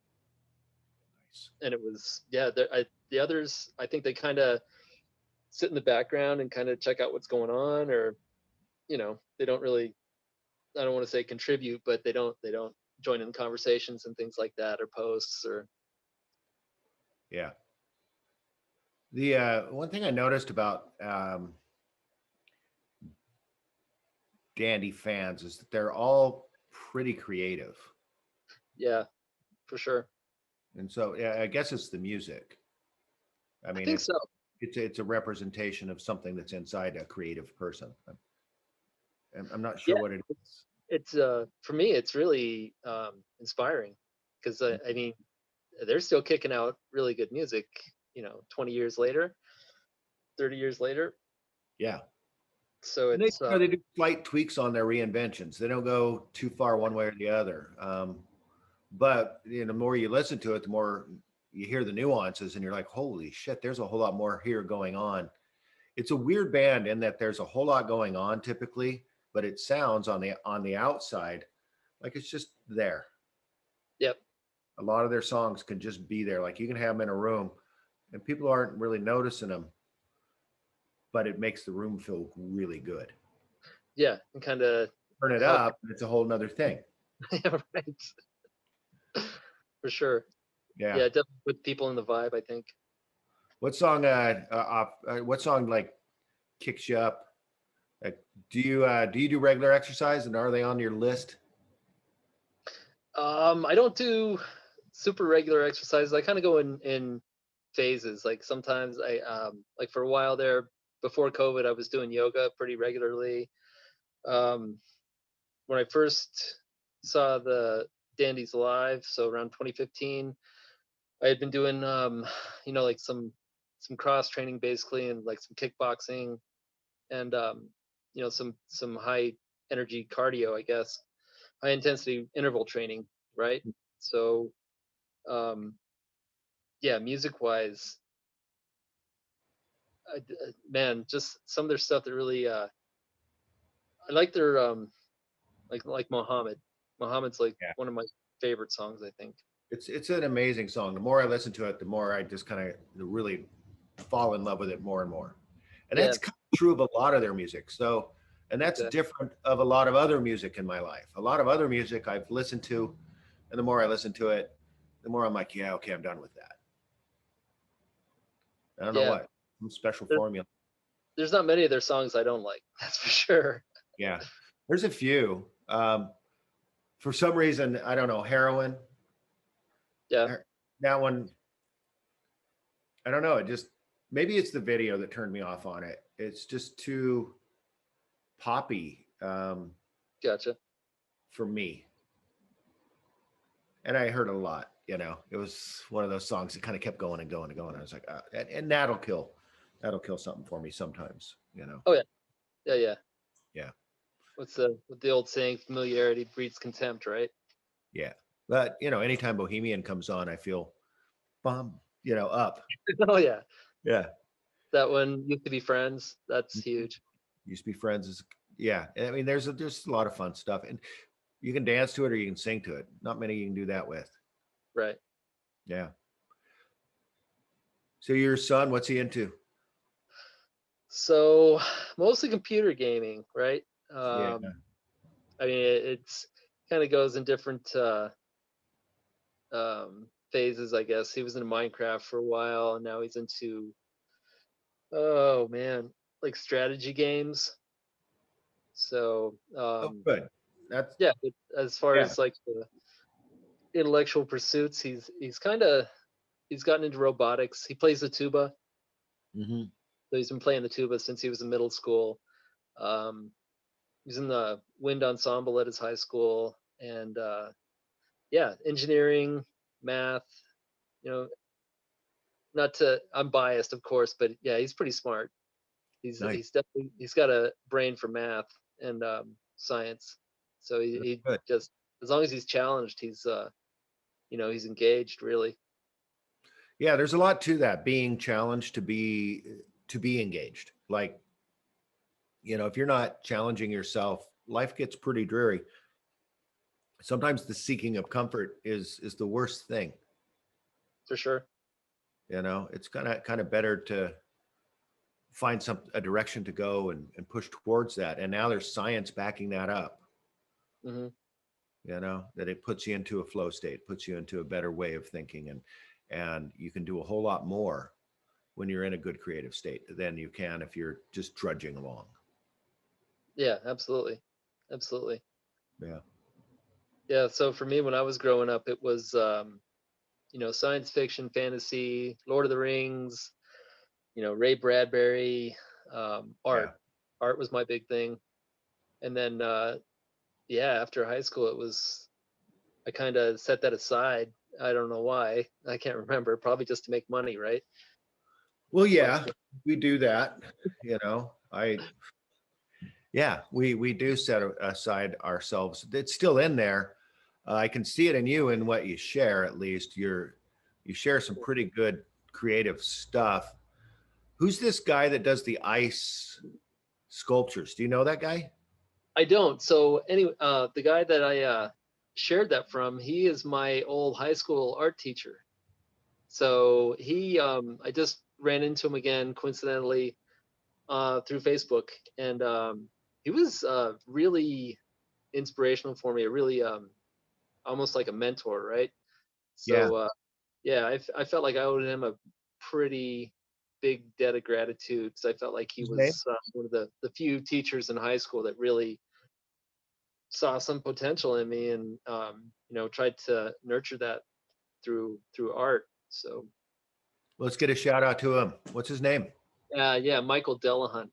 [SPEAKER 2] Nice.
[SPEAKER 3] and it was, yeah. The others, I think they kind of sit in the background and kind of check out what's going on, or they don't really, I don't want to say contribute, but they don't join in conversations and things like that, or posts, or
[SPEAKER 2] Yeah. The one thing I noticed about Dandy fans is that they're all pretty creative,
[SPEAKER 3] yeah, for sure.
[SPEAKER 2] and so yeah, I guess it's the music. I
[SPEAKER 3] I
[SPEAKER 2] mean,
[SPEAKER 3] think so.
[SPEAKER 2] it's a representation of something that's inside a creative person. I'm not sure
[SPEAKER 3] Yeah,
[SPEAKER 2] what it is.
[SPEAKER 3] it's for me it's really inspiring, because I mean, they're still kicking out really good music, 20 years later, 30 years later.
[SPEAKER 2] Yeah.
[SPEAKER 3] So
[SPEAKER 2] And they,
[SPEAKER 3] it's
[SPEAKER 2] they do slight tweaks on their reinventions. They don't go too far one way or the other. But the more you listen to it, the more you hear the nuances, and you're like, "Holy shit!" There's a whole lot more here going on. It's a weird band in that there's a whole lot going on typically, but it sounds on the outside like it's just there.
[SPEAKER 3] yep,
[SPEAKER 2] A lot of their songs can just be there. Like you can have them in a room, and people aren't really noticing them, but it makes the room feel really good.
[SPEAKER 3] yeah, and kind of
[SPEAKER 2] Turn it
[SPEAKER 3] help.
[SPEAKER 2] up, and it's a whole nother thing.
[SPEAKER 3] Yeah, right. For sure.
[SPEAKER 2] Yeah.
[SPEAKER 3] Yeah, definitely put people in the vibe, I think.
[SPEAKER 2] What song like kicks you up? Like, do you do regular exercise, and are they on your list?
[SPEAKER 3] I don't do super regular exercises. I kind of go in phases. Like sometimes like for a while there before COVID, I was doing yoga pretty regularly. Um, when I first saw the Dandies live, so around 2015, I had been doing like some cross training basically, and like some kickboxing, and some high energy cardio, I guess, high intensity interval training, right? So um yeah, music wise, man, just some of their stuff that really I like their like Muhammad's like
[SPEAKER 2] Yeah.
[SPEAKER 3] one of my favorite songs, I think.
[SPEAKER 2] It's an amazing song. The more I listen to it, the more I just kind of really fall in love with it more and more. And
[SPEAKER 3] Yeah,
[SPEAKER 2] that's kind of true of a lot of their music. So, and that's
[SPEAKER 3] exactly.
[SPEAKER 2] different of a lot of other music in my life. A lot of other music I've listened to, and the more I listen to it, the more I'm like, yeah, okay, I'm done with that. I don't know
[SPEAKER 3] Yeah,
[SPEAKER 2] what, some special
[SPEAKER 3] there,
[SPEAKER 2] formula.
[SPEAKER 3] there's not many of their songs I don't like. That's for sure.
[SPEAKER 2] Yeah, there's a few. For some reason, I don't know, Heroin.
[SPEAKER 3] Yeah,
[SPEAKER 2] That one, I don't know. It just maybe it's the video that turned me off on it. It's just too poppy
[SPEAKER 3] gotcha.
[SPEAKER 2] for me. And I heard it a lot. It was one of those songs that kind of kept going and going and going. I was like, and that'll kill something for me sometimes.
[SPEAKER 3] Oh yeah, yeah, yeah.
[SPEAKER 2] Yeah,
[SPEAKER 3] What's the old saying? Familiarity breeds contempt, right?
[SPEAKER 2] yeah. But anytime Bohemian comes on, I feel bum, up.
[SPEAKER 3] Oh yeah,
[SPEAKER 2] Yeah,
[SPEAKER 3] that one used to be friends. That's huge.
[SPEAKER 2] used to be friends. Yeah. I mean, there's a lot of fun stuff, and you can dance to it or you can sing to it. Not many you can do that with.
[SPEAKER 3] Right.
[SPEAKER 2] Yeah. So your son, what's he into?
[SPEAKER 3] So mostly computer gaming, right?
[SPEAKER 2] Yeah.
[SPEAKER 3] I mean, it's kind of goes in different phases, I guess. He was in Minecraft for a while, and now he's into, oh man, like strategy games. So
[SPEAKER 2] Oh, good. That's
[SPEAKER 3] yeah, but as far
[SPEAKER 2] yeah.
[SPEAKER 3] as like the intellectual pursuits, he's gotten into robotics. He plays the tuba,
[SPEAKER 2] Hmm.
[SPEAKER 3] so he's been playing the tuba since he was in middle school. Um, he's in the wind ensemble at his high school, and yeah, engineering, math. You know, not to I'm biased, of course, but yeah, he's pretty smart.
[SPEAKER 2] Nice.
[SPEAKER 3] He's definitely he's got a brain for math and science. So he
[SPEAKER 2] Good.
[SPEAKER 3] just as long as he's challenged, he's engaged really.
[SPEAKER 2] Yeah, there's a lot to that, being challenged to be engaged. Like, if you're not challenging yourself, life gets pretty dreary. Sometimes the seeking of comfort is the worst thing.
[SPEAKER 3] For sure.
[SPEAKER 2] It's kind of better to find a direction to go and push towards that. And now there's science backing that up,
[SPEAKER 3] Hmm.
[SPEAKER 2] that it puts you into a flow state, puts you into a better way of thinking, and you can do a whole lot more when you're in a good creative state than you can if you're just drudging along.
[SPEAKER 3] Yeah, absolutely, absolutely.
[SPEAKER 2] Yeah.
[SPEAKER 3] Yeah. So for me, when I was growing up, it was science fiction, fantasy, Lord of the Rings, Ray Bradbury,
[SPEAKER 2] Yeah.
[SPEAKER 3] art. Art was my big thing. And then yeah, after high school, I kind of set that aside. I don't know why. I can't remember. Probably just to make money, right?
[SPEAKER 2] Well,
[SPEAKER 3] But
[SPEAKER 2] yeah, we do that. Yeah, we do set aside ourselves. It's still in there. I can see it in you and what you share. At least you share some pretty good creative stuff. Who's this guy that does the ice sculptures? Do you know that guy?
[SPEAKER 3] I don't. So anyway, the guy that I shared that from, he is my old high school art teacher. So I just ran into him again coincidentally through Facebook, and he was really inspirational for me. Really, almost like a mentor, right?
[SPEAKER 2] Yeah.
[SPEAKER 3] So yeah, I felt like I owed him a pretty big debt of gratitude because I felt like he
[SPEAKER 2] His name?
[SPEAKER 3] was one of the few teachers in high school that really saw some potential in me and tried to nurture that through art. So
[SPEAKER 2] Let's get a shout out to him. What's his name?
[SPEAKER 3] yeah, Michael Delahunt,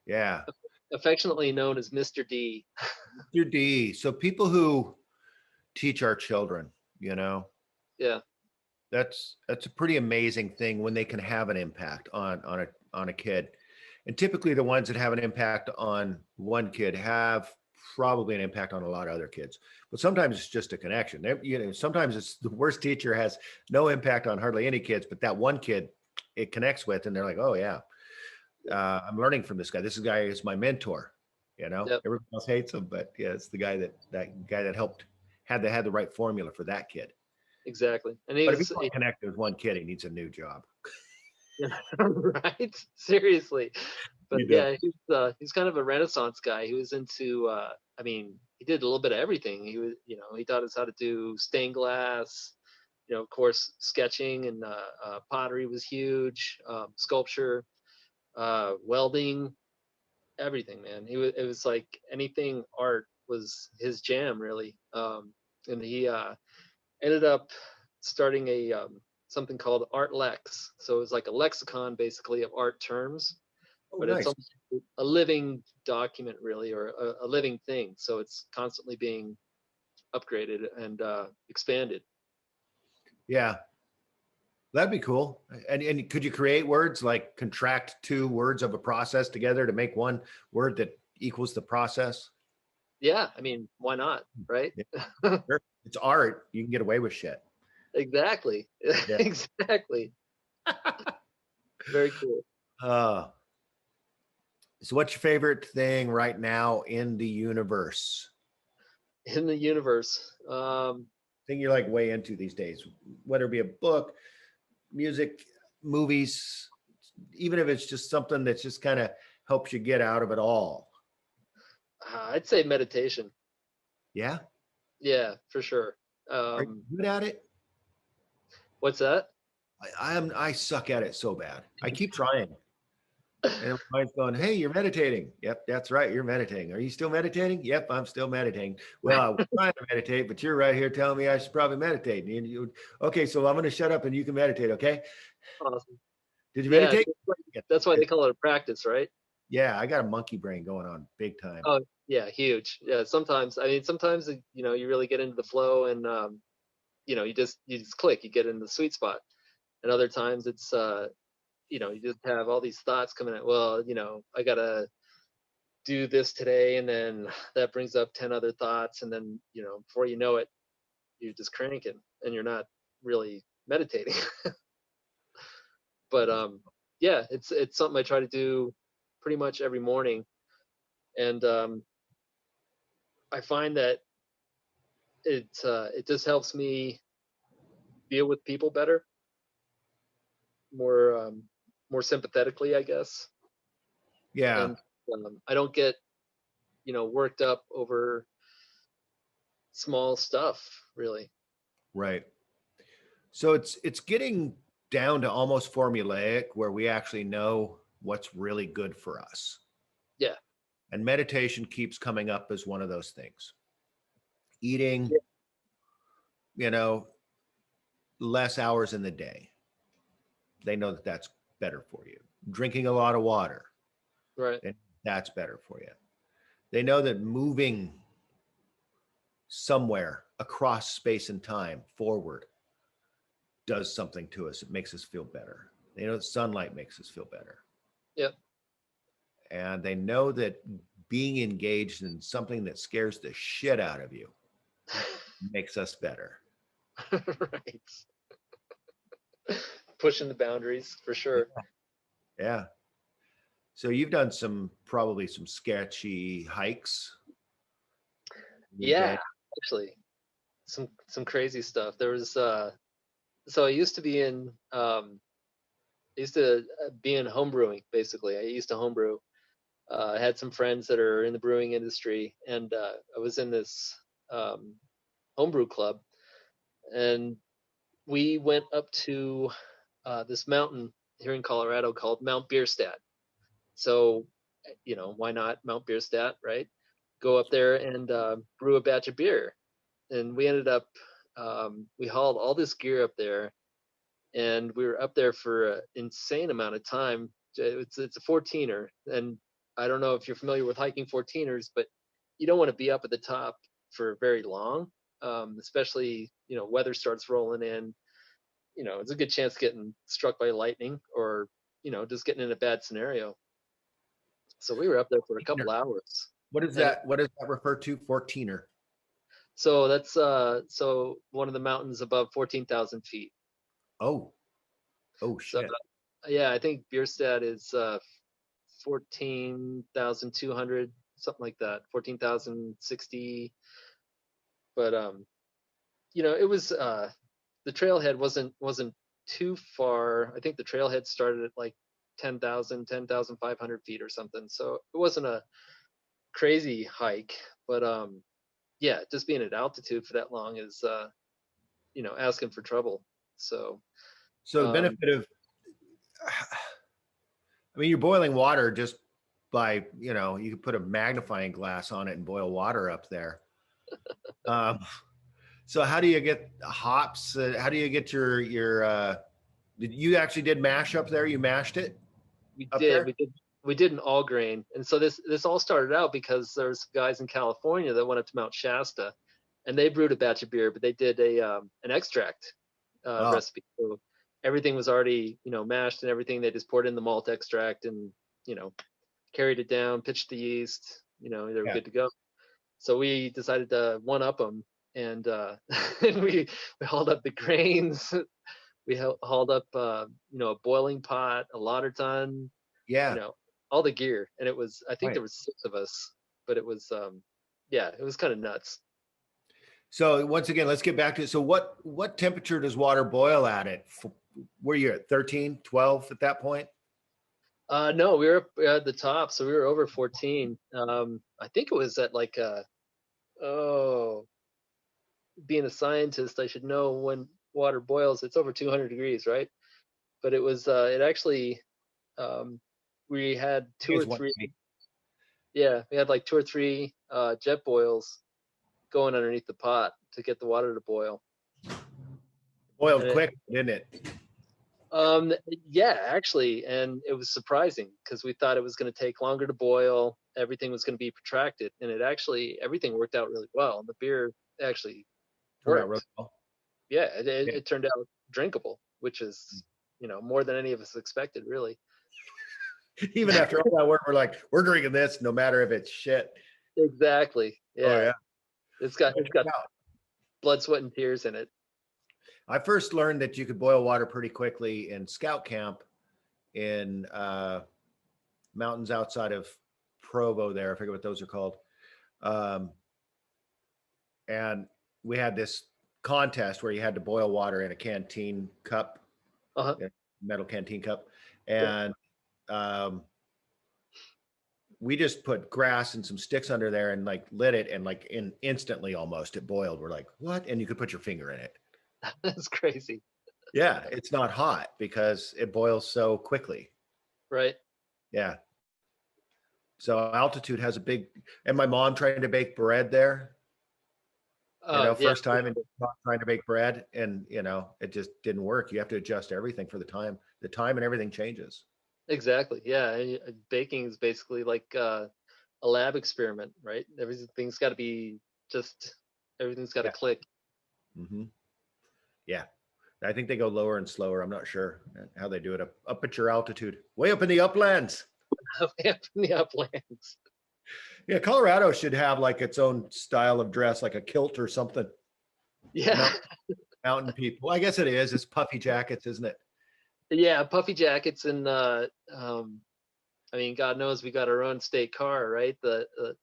[SPEAKER 2] Yeah.
[SPEAKER 3] affectionately known as Mr. D.
[SPEAKER 2] Mr. D. So people who teach our children, you know,
[SPEAKER 3] Yeah,
[SPEAKER 2] that's a pretty amazing thing when they can have an impact on a kid. And typically the ones that have an impact on one kid have probably an impact on a lot of other kids. But sometimes it's just a connection. Sometimes it's the worst teacher has no impact on hardly any kids, but that one kid it connects with, and they're like, oh yeah, I'm learning from this guy. This guy is my mentor.
[SPEAKER 3] yep,
[SPEAKER 2] Everyone else hates him, but yeah, it's the guy that helped had the right formula for that kid.
[SPEAKER 3] exactly. And he
[SPEAKER 2] But if
[SPEAKER 3] was
[SPEAKER 2] he's not connected with one kid, he needs a new job.
[SPEAKER 3] yeah, right, seriously. But
[SPEAKER 2] You do.
[SPEAKER 3] yeah, he's kind of a Renaissance guy. He was into I mean, he did a little bit of everything. He was, he taught us how to do stained glass. Of course, sketching and pottery was huge. Sculpture. welding, everything, man. It was like anything art was his jam, really. And he ended up starting a something called Art Lex. So it was like a lexicon, basically, of art terms,
[SPEAKER 2] Oh,
[SPEAKER 3] but it's
[SPEAKER 2] nice.
[SPEAKER 3] almost a living document, really, or a living thing. So it's constantly being upgraded and expanded.
[SPEAKER 2] Yeah, that'd be cool. And could you create words like contract two words of a process together to make one word that equals the process?
[SPEAKER 3] Yeah, I mean, why not, right?
[SPEAKER 2] Yeah, sure. It's art. You can get away with shit.
[SPEAKER 3] Exactly.
[SPEAKER 2] Yeah.
[SPEAKER 3] Exactly. Very cool.
[SPEAKER 2] Uh, so what's your favorite thing right now in the universe?
[SPEAKER 3] In the universe.
[SPEAKER 2] Thing you're like way into these days, whether it be a book, music, movies, even if it's just something that just kind of helps you get out of it all.
[SPEAKER 3] I'd say meditation.
[SPEAKER 2] Yeah.
[SPEAKER 3] Yeah, for sure.
[SPEAKER 2] Are you good at it?
[SPEAKER 3] What's that?
[SPEAKER 2] I suck at it so bad. I keep trying. And my mind's going, hey, you're meditating. Yep, that's right. You're meditating. Are you still meditating? Yep, I'm still meditating. Well, I was trying to meditate, but you're right here telling me I should probably meditate. And okay, so I'm going to shut up and you can meditate. Okay.
[SPEAKER 3] Awesome.
[SPEAKER 2] Did you
[SPEAKER 3] Yeah,
[SPEAKER 2] meditate?
[SPEAKER 3] that's why they call it a practice, right?
[SPEAKER 2] Yeah, I got a monkey brain going on big time.
[SPEAKER 3] Oh, yeah, huge. Yeah, sometimes, I mean, sometimes, you really get into the flow and, you just click, you get in the sweet spot. And other times it's, you just have all these thoughts coming out. Well, I gotta do this today, and then that brings up 10 other thoughts, and then, before you know it, you're just cranking and you're not really meditating. But yeah, it's something I try to do pretty much every morning. And I find that it just helps me deal with people better, more sympathetically, I guess.
[SPEAKER 2] Yeah,
[SPEAKER 3] And I don't get worked up over small stuff, really.
[SPEAKER 2] right. So it's getting down to almost formulaic where we actually know what's really good for us.
[SPEAKER 3] Yeah.
[SPEAKER 2] And meditation keeps coming up as one of those things. Eating,
[SPEAKER 3] Yeah.
[SPEAKER 2] you know, less hours in the day. They know that that's better for you. Drinking a lot of water,
[SPEAKER 3] Right.
[SPEAKER 2] and that's better for you. They know that moving somewhere across space and time forward does something to us. It makes us feel better. They know that sunlight makes us feel better.
[SPEAKER 3] Yep.
[SPEAKER 2] And they know that being engaged in something that scares the shit out of you makes us better.
[SPEAKER 3] Right. Pushing the boundaries for sure.
[SPEAKER 2] Yeah. So you've done probably some sketchy hikes in your
[SPEAKER 3] Yeah,
[SPEAKER 2] day.
[SPEAKER 3] actually, some crazy stuff. There was so I used to be in homebrewing, basically. I used to homebrew. I had some friends that are in the brewing industry, and I was in this um, homebrew club, and we went up to this mountain here in Colorado called Mount Bierstadt. So, why not Mount Bierstadt, right? Go up there and brew a batch of beer. And we ended up, we hauled all this gear up there, and we were up there for an insane amount of time. It's a 14er, and I don't know if you're familiar with hiking 14ers, but you don't want to be up at the top for very long, especially weather starts rolling in. It's a good chance getting struck by lightning or just getting in a bad scenario. So we were up there for a couple hours.
[SPEAKER 2] What is
[SPEAKER 3] And
[SPEAKER 2] that? What does that refer to? 14er.
[SPEAKER 3] so that's one of the mountains above 14,000 feet.
[SPEAKER 2] Oh, oh
[SPEAKER 3] So
[SPEAKER 2] shit.
[SPEAKER 3] yeah, I think Bierstadt is 14,200, something like that, 14,060. But it was the trailhead wasn't too far. I think the trailhead started at like 10,500 feet or something. So it wasn't a crazy hike, but yeah, just being at altitude for that long is asking for trouble. So
[SPEAKER 2] So the
[SPEAKER 3] um,
[SPEAKER 2] benefit of, I mean, you're boiling water just by, you could put a magnifying glass on it and boil water up there. Um, so how do you get hops? How do you get did you actually did mash up there? You mashed it
[SPEAKER 3] We
[SPEAKER 2] up
[SPEAKER 3] did,
[SPEAKER 2] there?
[SPEAKER 3] we did, we did an all grain, and so this all started out because there's guys in California that went up to Mount Shasta, and they brewed a batch of beer, but they did an extract
[SPEAKER 2] Oh,
[SPEAKER 3] recipe. So everything was already mashed and everything. They just poured in the malt extract and you know carried it down, pitched the yeast. They were
[SPEAKER 2] yeah.
[SPEAKER 3] good to go. So we decided to one up them, and and we hauled up the grains. We hauled up a boiling pot, a lauter tun, you
[SPEAKER 2] Yeah.
[SPEAKER 3] know, all the gear. And it was, I think
[SPEAKER 2] Right.
[SPEAKER 3] there was 6 of us, but it was yeah, it was kind of nuts.
[SPEAKER 2] So once again, let's get back to it. So what temperature does water boil at? Were you at 13, 12 at that point?
[SPEAKER 3] No, we were at the top, so we were over 14. I think it was at like oh, being a scientist, I should know when water boils. It's over 200 degrees, right? But it was it actually um we had two
[SPEAKER 2] Here's
[SPEAKER 3] or
[SPEAKER 2] one.
[SPEAKER 3] three yeah, we had like 2 or 3 jet boils going underneath the pot to get the water to boil.
[SPEAKER 2] Boiled
[SPEAKER 3] And it,
[SPEAKER 2] quick, didn't it?
[SPEAKER 3] um, yeah, actually, and it was surprising because we thought it was going to take longer to boil. Everything was going to be protracted, and everything worked out really well. And the beer actually
[SPEAKER 2] Turned out really
[SPEAKER 3] worked.
[SPEAKER 2] well.
[SPEAKER 3] Yeah, it, it,
[SPEAKER 2] Yeah.
[SPEAKER 3] it turned out drinkable, which is more than any of us expected, really.
[SPEAKER 2] Even after all that work, we're like, we're drinking this no matter if it's shit.
[SPEAKER 3] Exactly.
[SPEAKER 2] Oh
[SPEAKER 3] Yeah,
[SPEAKER 2] yeah.
[SPEAKER 3] it's got
[SPEAKER 2] Yeah.
[SPEAKER 3] blood, sweat, and tears in it.
[SPEAKER 2] I first learned that you could boil water pretty quickly in scout camp in mountains outside of Provo there. I forget what those are called. Um, and we had this contest where you had to boil water in a canteen cup,
[SPEAKER 3] Uh-huh.
[SPEAKER 2] a metal canteen cup.
[SPEAKER 3] Yeah.
[SPEAKER 2] And um, we just put grass and some sticks under there and like lit it, and like instantly almost it boiled. We're like, what? And you could put your finger in it.
[SPEAKER 3] That's crazy.
[SPEAKER 2] Yeah, it's not hot because it boils so quickly.
[SPEAKER 3] Right.
[SPEAKER 2] Yeah. So altitude has a big, and my mom trying to bake bread there,
[SPEAKER 3] Yeah,
[SPEAKER 2] first time and trying to bake bread, and it just didn't work. You have to adjust everything for the time and everything changes.
[SPEAKER 3] exactly. Yeah, baking is basically like a lab experiment, right? Everything's got to be just everything's got to
[SPEAKER 2] Yeah.
[SPEAKER 3] click.
[SPEAKER 2] Hmm. Yeah. I think they go lower and slower. I'm not sure how they do it up at your altitude, way up in the uplands.
[SPEAKER 3] Up in the uplands.
[SPEAKER 2] Yeah, Colorado should have like its own style of dress, like a kilt or something.
[SPEAKER 3] Yeah,
[SPEAKER 2] Mountain people. I guess it is. It's puffy jackets, isn't it?
[SPEAKER 3] yeah, puffy jackets and I mean, God knows we got our own state car, right? The
[SPEAKER 2] The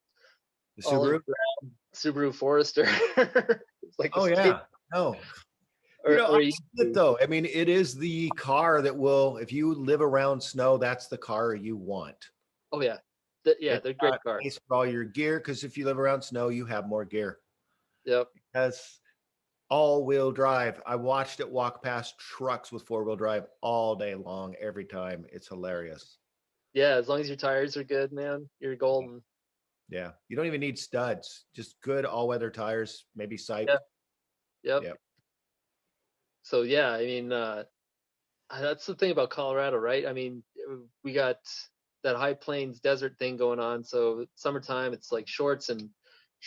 [SPEAKER 3] olive
[SPEAKER 2] Subaru.
[SPEAKER 3] brown Subaru Forester. It's like a
[SPEAKER 2] Oh
[SPEAKER 3] state,
[SPEAKER 2] yeah. No.
[SPEAKER 3] or
[SPEAKER 2] I
[SPEAKER 3] you,
[SPEAKER 2] get it though. I mean, it is the car that will, if you live around snow, that's the car you want.
[SPEAKER 3] oh yeah, yeah,
[SPEAKER 2] It's
[SPEAKER 3] they're great
[SPEAKER 2] got
[SPEAKER 3] cars.
[SPEAKER 2] space for all your gear, because if you live around snow, you have more gear.
[SPEAKER 3] Yep.
[SPEAKER 2] That's all-wheel drive. I watched it walk past trucks with four-wheel drive all day long, every time. It's hilarious.
[SPEAKER 3] Yeah, as long as your tires are good, man, you're golden.
[SPEAKER 2] Yeah. You don't even need studs, just good all-weather tires, maybe sight.
[SPEAKER 3] Yeah. Yep.
[SPEAKER 2] Yep.
[SPEAKER 3] So yeah, I mean, that's the thing about Colorado, right? I mean, we got that high plains desert thing going on. So summertime, it's like shorts and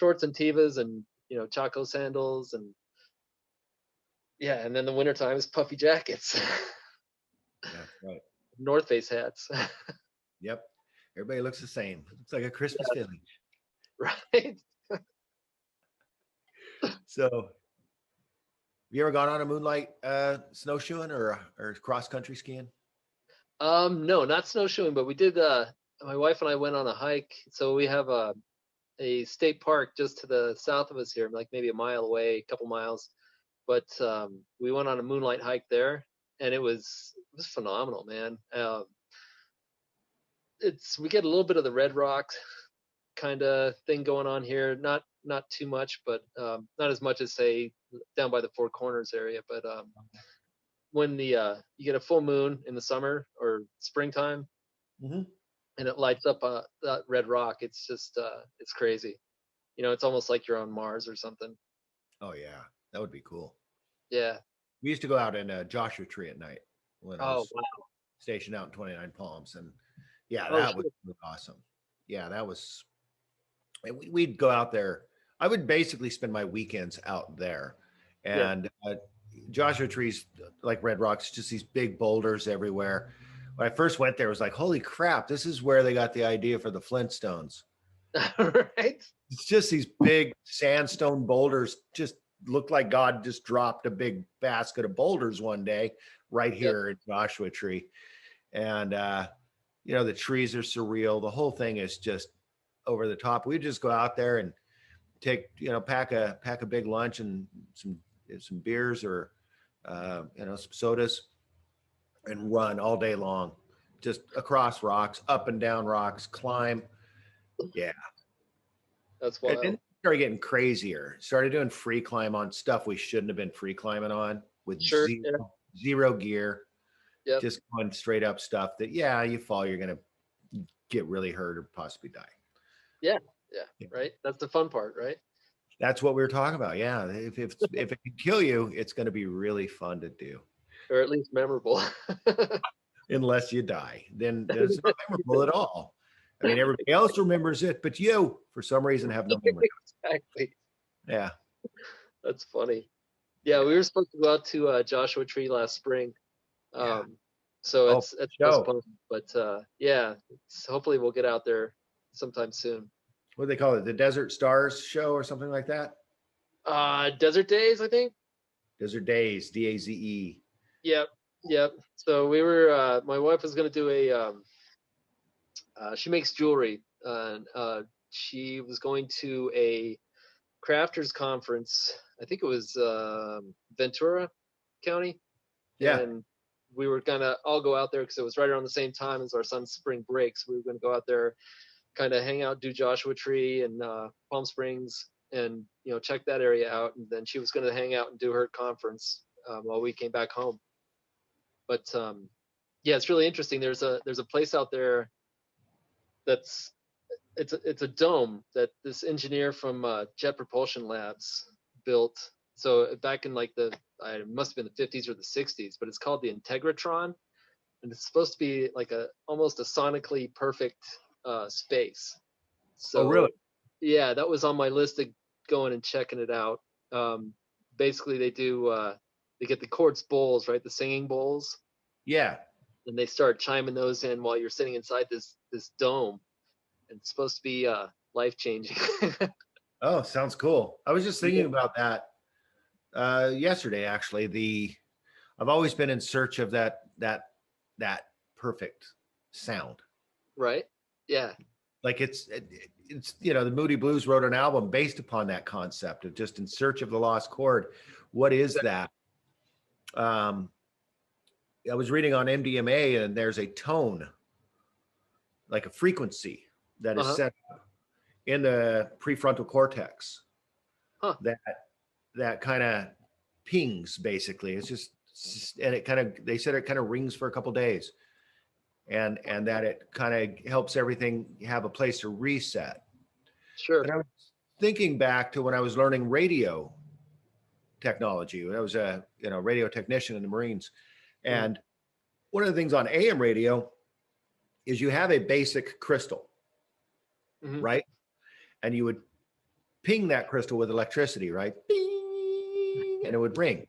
[SPEAKER 3] tivas and Chaco sandals and yeah, and then the wintertime is puffy jackets,
[SPEAKER 2] Yeah. Right.
[SPEAKER 3] North Face hats,
[SPEAKER 2] Yep. Everybody looks the same. Looks like a Christmas village.
[SPEAKER 3] right?
[SPEAKER 2] So, have you ever gone on a moonlight snowshoeing or cross country skiing?
[SPEAKER 3] No, not snowshoeing, but we did. My wife and I went on a hike. So we have a state park just to the south of us here, like maybe a mile away, a couple miles. But we went on a moonlight hike there, and it was phenomenal, man. We get a little bit of the red rock kind of thing going on here, not too much, but not as much as say down by the Four Corners area. But when you get a full moon in the summer or springtime,
[SPEAKER 2] Hmm.
[SPEAKER 3] and it lights up that red rock. It's just it's crazy. It's almost like you're on Mars or something.
[SPEAKER 2] Oh yeah, that would be cool.
[SPEAKER 3] Yeah.
[SPEAKER 2] We used to go out in a Joshua Tree at night when I
[SPEAKER 3] Oh
[SPEAKER 2] was
[SPEAKER 3] wow.
[SPEAKER 2] stationed out in 29 Palms, and yeah,
[SPEAKER 3] Oh
[SPEAKER 2] that was
[SPEAKER 3] shit.
[SPEAKER 2] awesome. Yeah, that was. We'd go out there. I would basically spend my weekends out there,
[SPEAKER 3] Yeah.
[SPEAKER 2] and Joshua Trees, like red rocks, just these big boulders everywhere. When I first went there, it was like, holy crap, this is where they got the idea for the Flintstones.
[SPEAKER 3] Right.
[SPEAKER 2] It's just these big sandstone boulders, just looked like God just dropped a big basket of boulders one day right
[SPEAKER 3] Yep.
[SPEAKER 2] here at Joshua Tree. And the trees are surreal. The whole thing is just over the top. We just go out there and pack a big lunch and some beers or some sodas and run all day long, just across rocks, up and down rocks, climb. Yeah.
[SPEAKER 3] That's
[SPEAKER 2] And then
[SPEAKER 3] wild.
[SPEAKER 2] started getting crazier. Started doing free climb on stuff we shouldn't have been free climbing on with
[SPEAKER 3] Sure. Yeah.
[SPEAKER 2] zero gear,
[SPEAKER 3] Yep.
[SPEAKER 2] just going straight up stuff that, yeah, you fall, you're going to get really hurt or possibly die.
[SPEAKER 3] Yeah. Yeah.
[SPEAKER 2] Yeah.
[SPEAKER 3] Right. That's the fun part, right?
[SPEAKER 2] That's what we were talking about. Yeah. If it can kill you, it's going to be really fun to do.
[SPEAKER 3] Or at least memorable.
[SPEAKER 2] Unless you die, then it's not memorable at all. I mean, everybody else remembers it, but you, for some reason, have no memory.
[SPEAKER 3] Exactly.
[SPEAKER 2] Yeah.
[SPEAKER 3] That's funny. Yeah, we were supposed to go out to Joshua Tree last spring.
[SPEAKER 2] Yeah.
[SPEAKER 3] So
[SPEAKER 2] Oh,
[SPEAKER 3] it's
[SPEAKER 2] show.
[SPEAKER 3] postponed, but yeah, hopefully we'll get out there sometime soon.
[SPEAKER 2] What do they call it? The Desert Stars show or something like that?
[SPEAKER 3] Desert Days, I think.
[SPEAKER 2] Desert Days, DAZE.
[SPEAKER 3] Yep, yep. So we were. My wife was gonna do a. She makes jewelry, and she was going to a crafters conference. I think it was Ventura County,
[SPEAKER 2] Yeah.
[SPEAKER 3] and we were gonna all go out there because it was right around the same time as our son's spring break. So we were gonna go out there, kind of hang out, do Joshua Tree and Palm Springs, and check that area out. And then she was gonna hang out and do her conference while we came back home. But yeah, it's really interesting. There's a place out there that's it's a dome that this engineer from Jet Propulsion Labs built. So back in like it must have been the 50s or the 60s, but it's called the Integratron, and it's supposed to be like almost a sonically perfect space.
[SPEAKER 2] Oh,
[SPEAKER 3] So
[SPEAKER 2] really?
[SPEAKER 3] yeah, that was on my list of going and checking it out. Basically, they get the quartz bowls, right, the singing bowls,
[SPEAKER 2] Yeah.
[SPEAKER 3] and they start chiming those in while you're sitting inside this dome, and it's supposed to be life changing.
[SPEAKER 2] Oh, sounds cool. I was just thinking
[SPEAKER 3] Yeah.
[SPEAKER 2] about that yesterday, actually. I've always been in search of that perfect sound.
[SPEAKER 3] Right? Yeah.
[SPEAKER 2] Like it's the Moody Blues wrote an album based upon that concept of just in search of the lost chord. What is that? Um, I was reading on MDMA, and there's a tone, like a frequency that is
[SPEAKER 3] Uh-huh.
[SPEAKER 2] set in the prefrontal cortex
[SPEAKER 3] Huh.
[SPEAKER 2] that kind of pings. Basically, and it kind of, they said it kind of rings for a couple days, and that it kind of helps everything have a place to reset.
[SPEAKER 3] Sure.
[SPEAKER 2] And I was thinking back to when I was learning radio technology. When I was a radio technician in the Marines,
[SPEAKER 3] Mhm.
[SPEAKER 2] and one of the things on AM radio is you have a basic crystal,
[SPEAKER 3] Mhm.
[SPEAKER 2] right? And you would ping that crystal with electricity, right? Bing, and it would ring.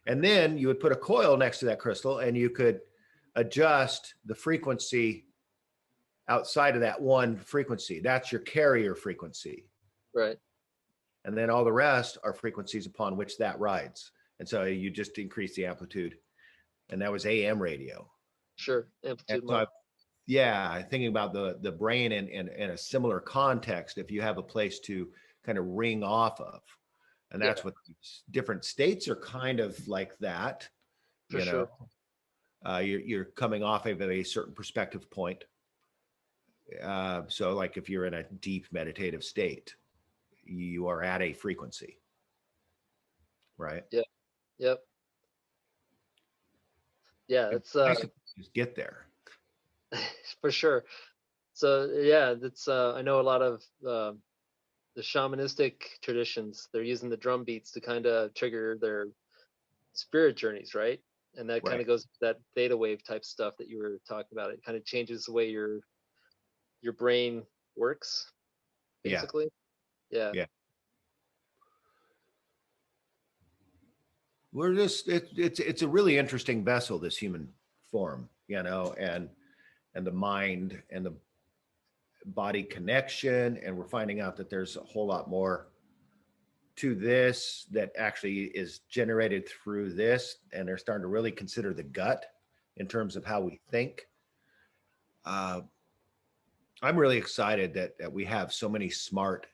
[SPEAKER 2] And then you would put a coil next to that crystal, and you could adjust the frequency outside of that one frequency. That's your carrier frequency.
[SPEAKER 3] Right.
[SPEAKER 2] And then all the rest are frequencies upon which that rides. And so you just increase the amplitude. And that was AM radio.
[SPEAKER 3] Sure.
[SPEAKER 2] And
[SPEAKER 3] Amplitude
[SPEAKER 2] so
[SPEAKER 3] model.
[SPEAKER 2] thinking about the brain in a similar context, if you have a place to kind of ring off of. And
[SPEAKER 3] Yeah,
[SPEAKER 2] that's what these different states are kind of like that.
[SPEAKER 3] for sure.
[SPEAKER 2] You're coming off of a certain perspective point. So like if you're in a deep meditative state, you are at a frequency, right?
[SPEAKER 3] Yeah. Yep. Yeah,
[SPEAKER 2] It'd
[SPEAKER 3] it's
[SPEAKER 2] be nice if you just get there.
[SPEAKER 3] For sure. So yeah, that's I know a lot of the shamanistic traditions. They're using the drum beats to kind of trigger their spirit journeys, right? And that kind
[SPEAKER 2] Right.
[SPEAKER 3] of goes to that theta wave type stuff that you were talking about. It kind of changes the way your brain works,
[SPEAKER 2] Yeah.
[SPEAKER 3] basically. Yeah.
[SPEAKER 2] Yeah. We're just it's a really interesting vessel, this human form, and the mind and the body connection, and we're finding out that there's a whole lot more to this that actually is generated through this, and they're starting to really consider the gut in terms of how we think. uh, I'm really excited that we have so many smart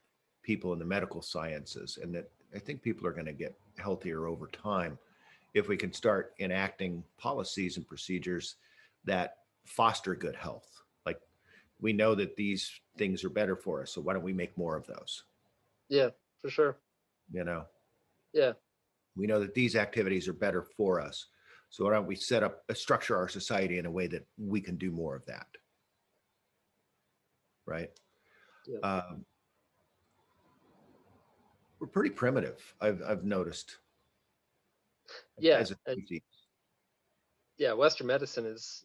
[SPEAKER 2] people in the medical sciences, and that I think people are going to get healthier over time if we can start enacting policies and procedures that foster good health. Like, we know that these things are better for us, so why don't we make more of those?
[SPEAKER 3] Yeah, for sure.
[SPEAKER 2] You know,
[SPEAKER 3] Yeah.
[SPEAKER 2] we know that these activities are better for us, so why don't we set up structure our society in a way that we can do more of that, right?
[SPEAKER 3] Yeah.
[SPEAKER 2] um, we're pretty primitive. I've noticed
[SPEAKER 3] Yeah.
[SPEAKER 2] as a
[SPEAKER 3] And
[SPEAKER 2] species.
[SPEAKER 3] yeah, Western medicine is,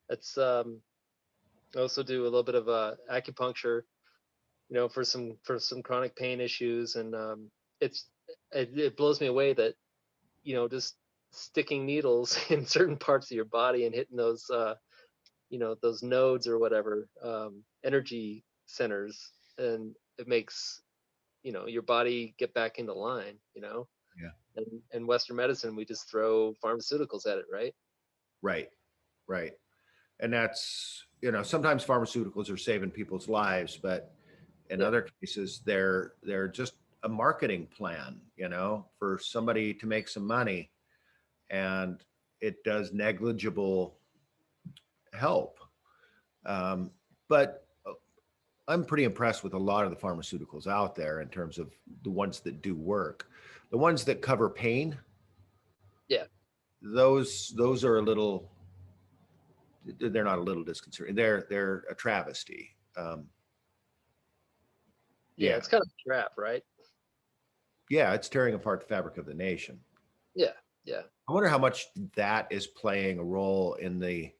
[SPEAKER 3] it's I also do a little bit of acupuncture, for some chronic pain issues, and it's it blows me away that just sticking needles in certain parts of your body and hitting those nodes or whatever, energy centers, and it makes your body get back into line.
[SPEAKER 2] Yeah.
[SPEAKER 3] And in Western medicine, we just throw pharmaceuticals at it, right?
[SPEAKER 2] Right. Right. And that's, sometimes pharmaceuticals are saving people's lives, but in
[SPEAKER 3] Yeah.
[SPEAKER 2] other cases they're just a marketing plan, for somebody to make some money, and it does negligible help. um, but I'm pretty impressed with a lot of the pharmaceuticals out there in terms of the ones that do work. The ones that cover pain,
[SPEAKER 3] Yeah.
[SPEAKER 2] those are a little, they're not a little disconcerting, they're a travesty.
[SPEAKER 3] Yeah.
[SPEAKER 2] Yeah.
[SPEAKER 3] It's kind of a trap, right?
[SPEAKER 2] Yeah, it's tearing apart the fabric of the nation.
[SPEAKER 3] Yeah. Yeah.
[SPEAKER 2] I wonder how much that is playing a role in the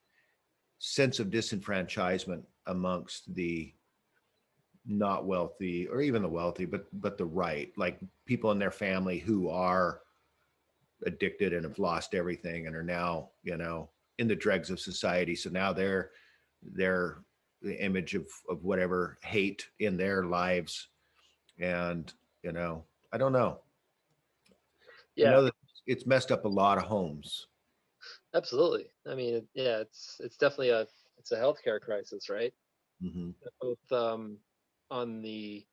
[SPEAKER 2] sense of disenfranchisement amongst the not wealthy, or even the wealthy, but the right, like people in their family who are addicted and have lost everything and are now, in the dregs of society. So now they're the image of whatever hate in their lives. And, I don't know. I
[SPEAKER 3] Yeah.
[SPEAKER 2] know that it's messed up a lot of homes.
[SPEAKER 3] Absolutely. I mean, yeah, it's definitely it's a healthcare crisis, right?
[SPEAKER 2] Hmm.
[SPEAKER 3] Both on the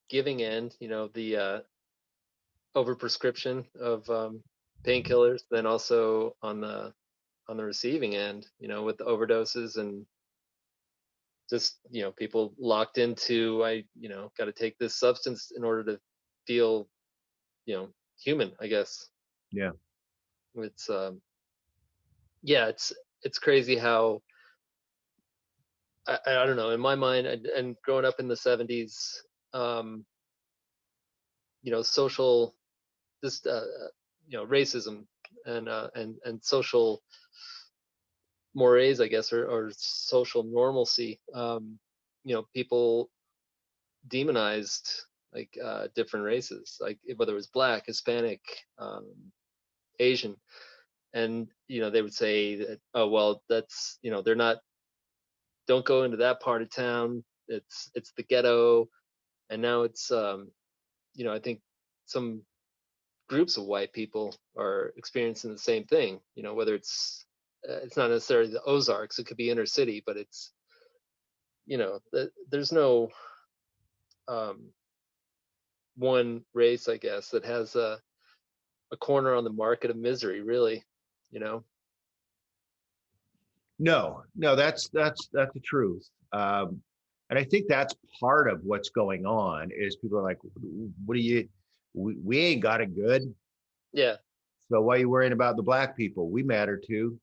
[SPEAKER 3] giving end, the overprescription of painkillers, then also on the receiving end, with the overdoses and just people locked into, got to take this substance in order to feel human, I guess.
[SPEAKER 2] Yeah.
[SPEAKER 3] It's yeah, it's crazy how I don't know, in my mind, and growing up in the 70s, um social, just racism and social mores, I guess, or social normalcy. People demonized like different races, like whether it was black, Hispanic, um, Asian, and they would say that, oh well, that's they're not, don't go into that part of town. It's the ghetto, and now it's I think some groups of white people are experiencing the same thing. Whether it's not necessarily the Ozarks, it could be inner city, but it's there's no um, one race, I guess, that has a corner on the market of misery, really. You know?
[SPEAKER 2] No, that's the truth. And I think that's part of what's going on is people are like, what do you, we ain't got it good.
[SPEAKER 3] Yeah,
[SPEAKER 2] So why are you worrying about the black people? We matter too.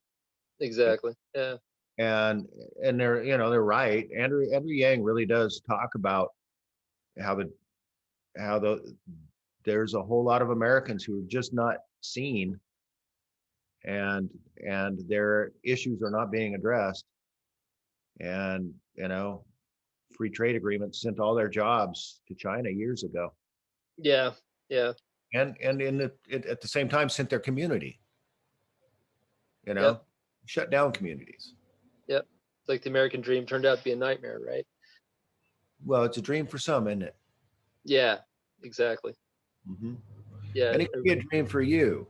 [SPEAKER 3] exactly. Yeah,
[SPEAKER 2] and they're right. Andrew Yang really does talk about how the there's a whole lot of Americans who are just not seen, and their issues are not being addressed. And free trade agreements sent all their jobs to China years ago,
[SPEAKER 3] Yeah, yeah,
[SPEAKER 2] and at the same time sent their community,
[SPEAKER 3] yep,
[SPEAKER 2] shut down communities.
[SPEAKER 3] yep. It's like the American dream turned out to be a nightmare, right?
[SPEAKER 2] Well, it's a dream for some, isn't it?
[SPEAKER 3] Yeah, exactly.
[SPEAKER 2] Hmm.
[SPEAKER 3] Yeah,
[SPEAKER 2] And it could be a dream for you.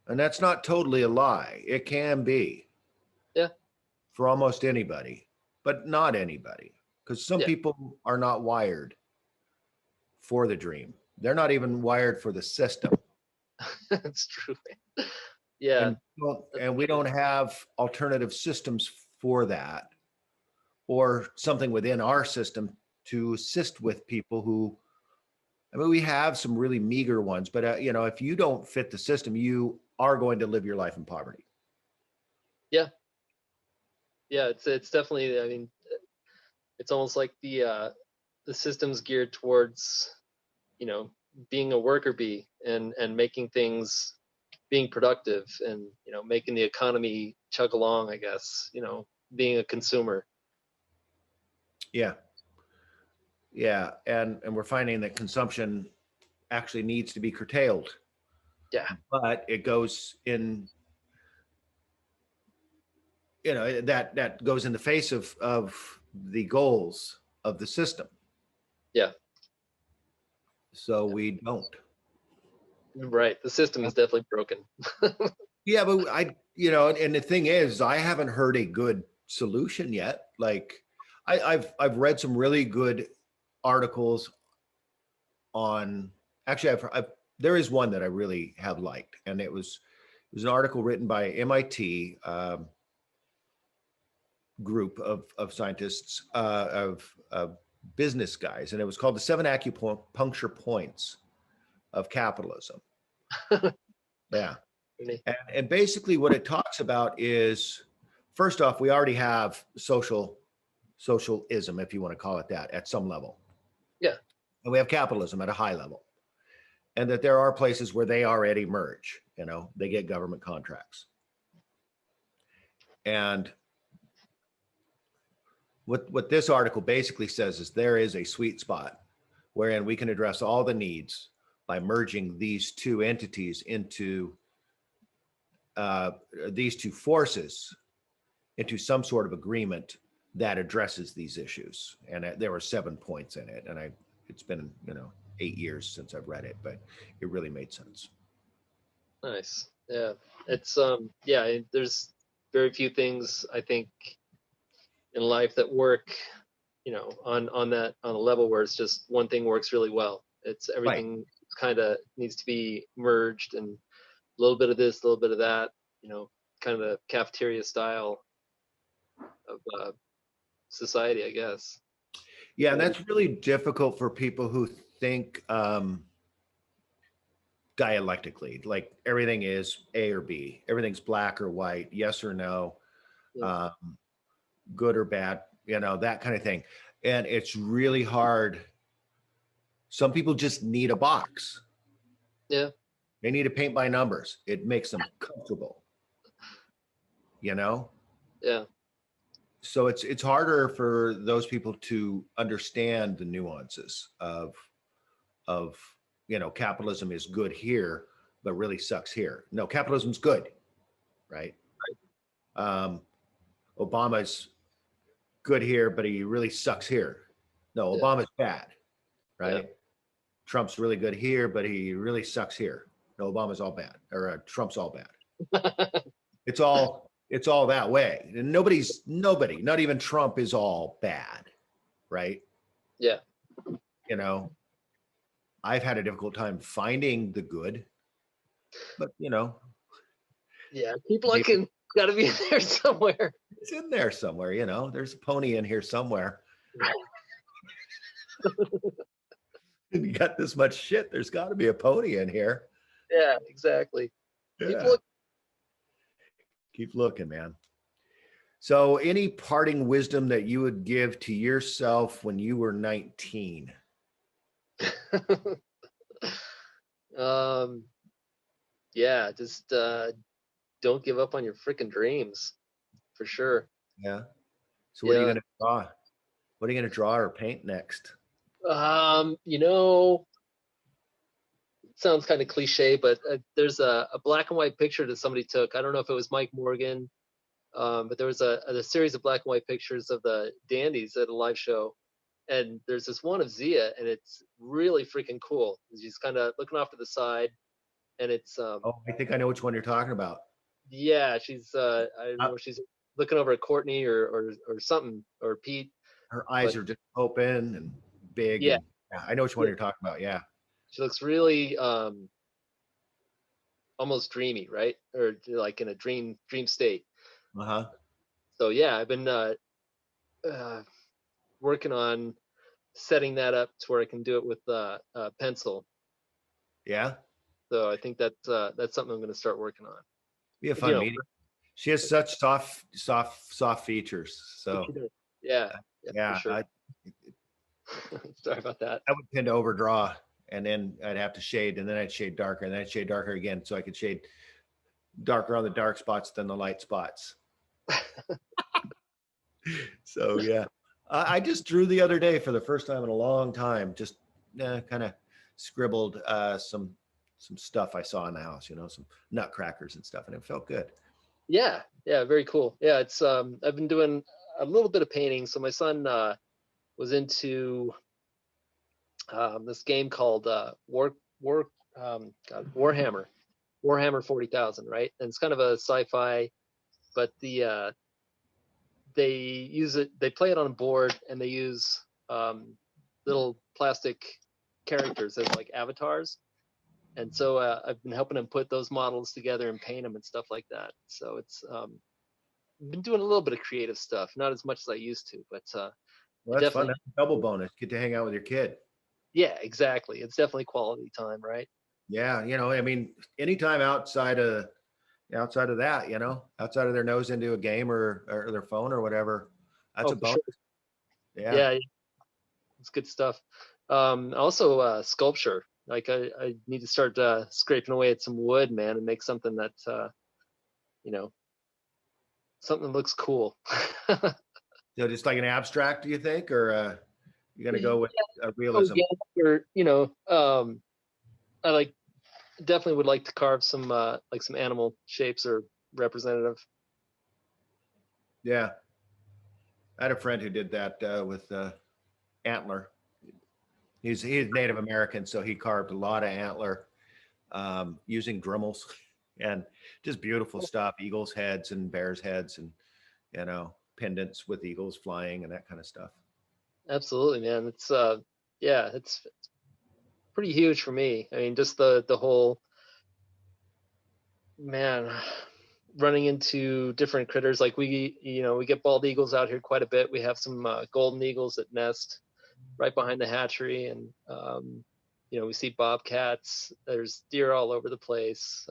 [SPEAKER 2] And that's not totally a lie. It can be
[SPEAKER 3] yeah,
[SPEAKER 2] for almost anybody, but not anybody, because some
[SPEAKER 3] yeah.
[SPEAKER 2] people are not wired for the dream. They're not even wired for the system.
[SPEAKER 3] That's true. Yeah,
[SPEAKER 2] And we don't have alternative systems for that, or something within our system to assist with people who, I mean, we have some really meager ones, but if you don't fit the system, you are going to live your life in poverty.
[SPEAKER 3] yeah, yeah. It's definitely. I mean, it's almost like the system's geared towards, you know, being a worker bee and making things, being productive, and making the economy chug along. I guess being a consumer.
[SPEAKER 2] Yeah. Yeah. And we're finding that consumption actually needs to be curtailed,
[SPEAKER 3] Yeah,
[SPEAKER 2] but it goes in, that goes in the face of the goals of the system.
[SPEAKER 3] yeah,
[SPEAKER 2] So we don't.
[SPEAKER 3] right. The system is definitely broken.
[SPEAKER 2] Yeah, but and the thing is, I haven't heard a good solution yet. Like, I've read some really good articles on. Actually, there is one that I really have liked, and it was an article written by MIT group of scientists, of business guys, and it was called the Seven Acupuncture Points of Capitalism. Yeah. And basically what it talks about is, first off, we already have socialism, if you want to call it that, at some level.
[SPEAKER 3] Yeah,
[SPEAKER 2] And we have capitalism at a high level. And that there are places where they already merge, they get government contracts. And what this article basically says is there is a sweet spot wherein we can address all the needs by merging these two entities into these two forces into some sort of agreement that addresses these issues. And there were 7 points in it. And it's been, 8 years since I've read it, but it really made sense.
[SPEAKER 3] nice. Yeah, it's yeah. There's very few things I think in life that work, on a level where it's just one thing works really well. It's
[SPEAKER 2] Right.
[SPEAKER 3] everything kind of needs to be merged, and a little bit of this, a little bit of that, kind of the cafeteria style of society, I guess.
[SPEAKER 2] Yeah. And that's really difficult for people who think dialectically, like everything is A or B, everything's black or white, yes or no,
[SPEAKER 3] Yeah.
[SPEAKER 2] good or bad, that kind of thing. And it's really hard. Some people just need a box.
[SPEAKER 3] Yeah.
[SPEAKER 2] They need to paint by numbers. It makes them comfortable, you know?
[SPEAKER 3] Yeah.
[SPEAKER 2] So it's harder for those people to understand the nuances of capitalism is good here, but really sucks here. No, capitalism's good, right? Um, Obama's good here, but he really sucks here. No,
[SPEAKER 3] Yeah.
[SPEAKER 2] Obama's bad,
[SPEAKER 3] Yeah.
[SPEAKER 2] right? Trump's really good here, but he really sucks here. No, Obama's all bad, or Trump's all bad. It's all that way. And nobody, not even Trump is all bad, right?
[SPEAKER 3] Yeah.
[SPEAKER 2] I've had a difficult time finding the good, but
[SPEAKER 3] Yeah. People
[SPEAKER 2] maybe
[SPEAKER 3] can gotta be in there somewhere.
[SPEAKER 2] it's in there somewhere. There's a pony in here somewhere. You got this much shit. There's got to be a pony in here.
[SPEAKER 3] Yeah, exactly.
[SPEAKER 2] Yeah.
[SPEAKER 3] People
[SPEAKER 2] Keep looking, man. So, any parting wisdom that you would give to yourself when you were 19?
[SPEAKER 3] um, yeah, just don't give up on your freaking dreams, for sure.
[SPEAKER 2] Yeah. So, what are you
[SPEAKER 3] Yeah.
[SPEAKER 2] going to draw? What are you going to draw or paint next?
[SPEAKER 3] You know, it sounds kind of cliche, but there's a black and white picture that somebody took. I don't know if it was Mike Morgan, but there was a series of black and white pictures of the dandies at a live show. And there's this one of Zia, and it's really freaking cool. She's kind of looking off to the side, and it's
[SPEAKER 2] Oh, I think I know which one you're talking about.
[SPEAKER 3] yeah, she's I don't
[SPEAKER 2] Uh,
[SPEAKER 3] know, she's looking over at Courtney or something, or Pete,
[SPEAKER 2] Her eyes
[SPEAKER 3] but
[SPEAKER 2] are just open and big,
[SPEAKER 3] yeah,
[SPEAKER 2] and yeah, I know which one
[SPEAKER 3] yeah,
[SPEAKER 2] you're talking about. Yeah.
[SPEAKER 3] she looks really almost dreamy, right? Or like in a dream state.
[SPEAKER 2] Uh huh.
[SPEAKER 3] So yeah, I've been uh, working on setting that up to where I can do it with pencil.
[SPEAKER 2] Yeah.
[SPEAKER 3] So I think that's something I'm going to start working on.
[SPEAKER 2] Be a
[SPEAKER 3] You
[SPEAKER 2] fun
[SPEAKER 3] know,
[SPEAKER 2] meeting. She has such soft features. So
[SPEAKER 3] yeah, yeah, for
[SPEAKER 2] yeah,
[SPEAKER 3] sure. Sorry about that.
[SPEAKER 2] I would tend to overdraw, and then I'd have to shade, and then I'd shade darker, and then I'd shade darker again, so I could shade darker on the dark spots than the light spots. So yeah, I just drew the other day for the first time in a long time. Just kind of scribbled some stuff I saw in the house, some nutcrackers and stuff, and it felt good.
[SPEAKER 3] Yeah, yeah, very cool. Yeah, it's I've been doing a little bit of painting. So my son was into this game called Warhammer 40,000, right? And it's kind of a sci-fi, but they play it on a board, and they use little plastic characters as like avatars. And so I've been helping him put those models together and paint them and stuff like that. So it's been doing a little bit of creative stuff, not as much as I used to, but
[SPEAKER 2] Well,
[SPEAKER 3] it
[SPEAKER 2] that's fun.
[SPEAKER 3] definitely,
[SPEAKER 2] That's a double bonus. Get to hang out with your kid.
[SPEAKER 3] yeah, exactly. It's definitely quality time, right?
[SPEAKER 2] Yeah, I mean, anytime outside of that, outside of their nose into a game or their phone or whatever, that's
[SPEAKER 3] Oh,
[SPEAKER 2] a
[SPEAKER 3] for
[SPEAKER 2] bonus.
[SPEAKER 3] sure.
[SPEAKER 2] Yeah.
[SPEAKER 3] Yeah, it's good stuff. Also, sculpture. Like I need to start scraping away at some wood, man, and make something that you know, something that looks cool.
[SPEAKER 2] So just like an abstract, do you think, or you're gonna go with realism?
[SPEAKER 3] Organic, or I like definitely would like to carve some like some animal shapes or representative.
[SPEAKER 2] Yeah, I had a friend who did that with antler. He's Native American, so he carved a lot of antler using Dremels and just beautiful stuff, eagles' heads and bears' heads, and pendants with eagles flying and that kind of stuff.
[SPEAKER 3] Absolutely, man. It's yeah, it's pretty huge for me. I mean, just the whole, man, running into different critters. Like we get bald eagles out here quite a bit. We have some golden eagles that nest right behind the hatchery, and we see bobcats. There's deer all over the place.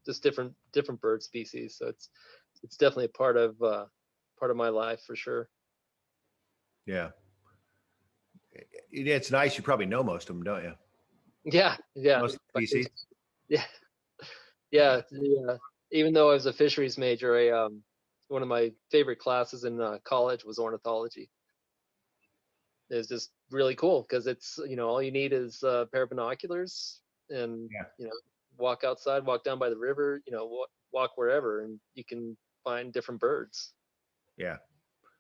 [SPEAKER 3] Just different bird species. So it's definitely a part of my life for sure.
[SPEAKER 2] Yeah, it's nice. You probably know most of them, don't you?
[SPEAKER 3] Yeah, yeah,
[SPEAKER 2] Most of the species.
[SPEAKER 3] yeah,
[SPEAKER 2] Yeah,
[SPEAKER 3] yeah, yeah. Even though I was a fisheries major, one of my favorite classes in college was ornithology. It's just really cool because it's all you need is a pair of binoculars, and
[SPEAKER 2] yeah,
[SPEAKER 3] walk outside, walk down by the river, walk wherever, and you can find different birds.
[SPEAKER 2] yeah.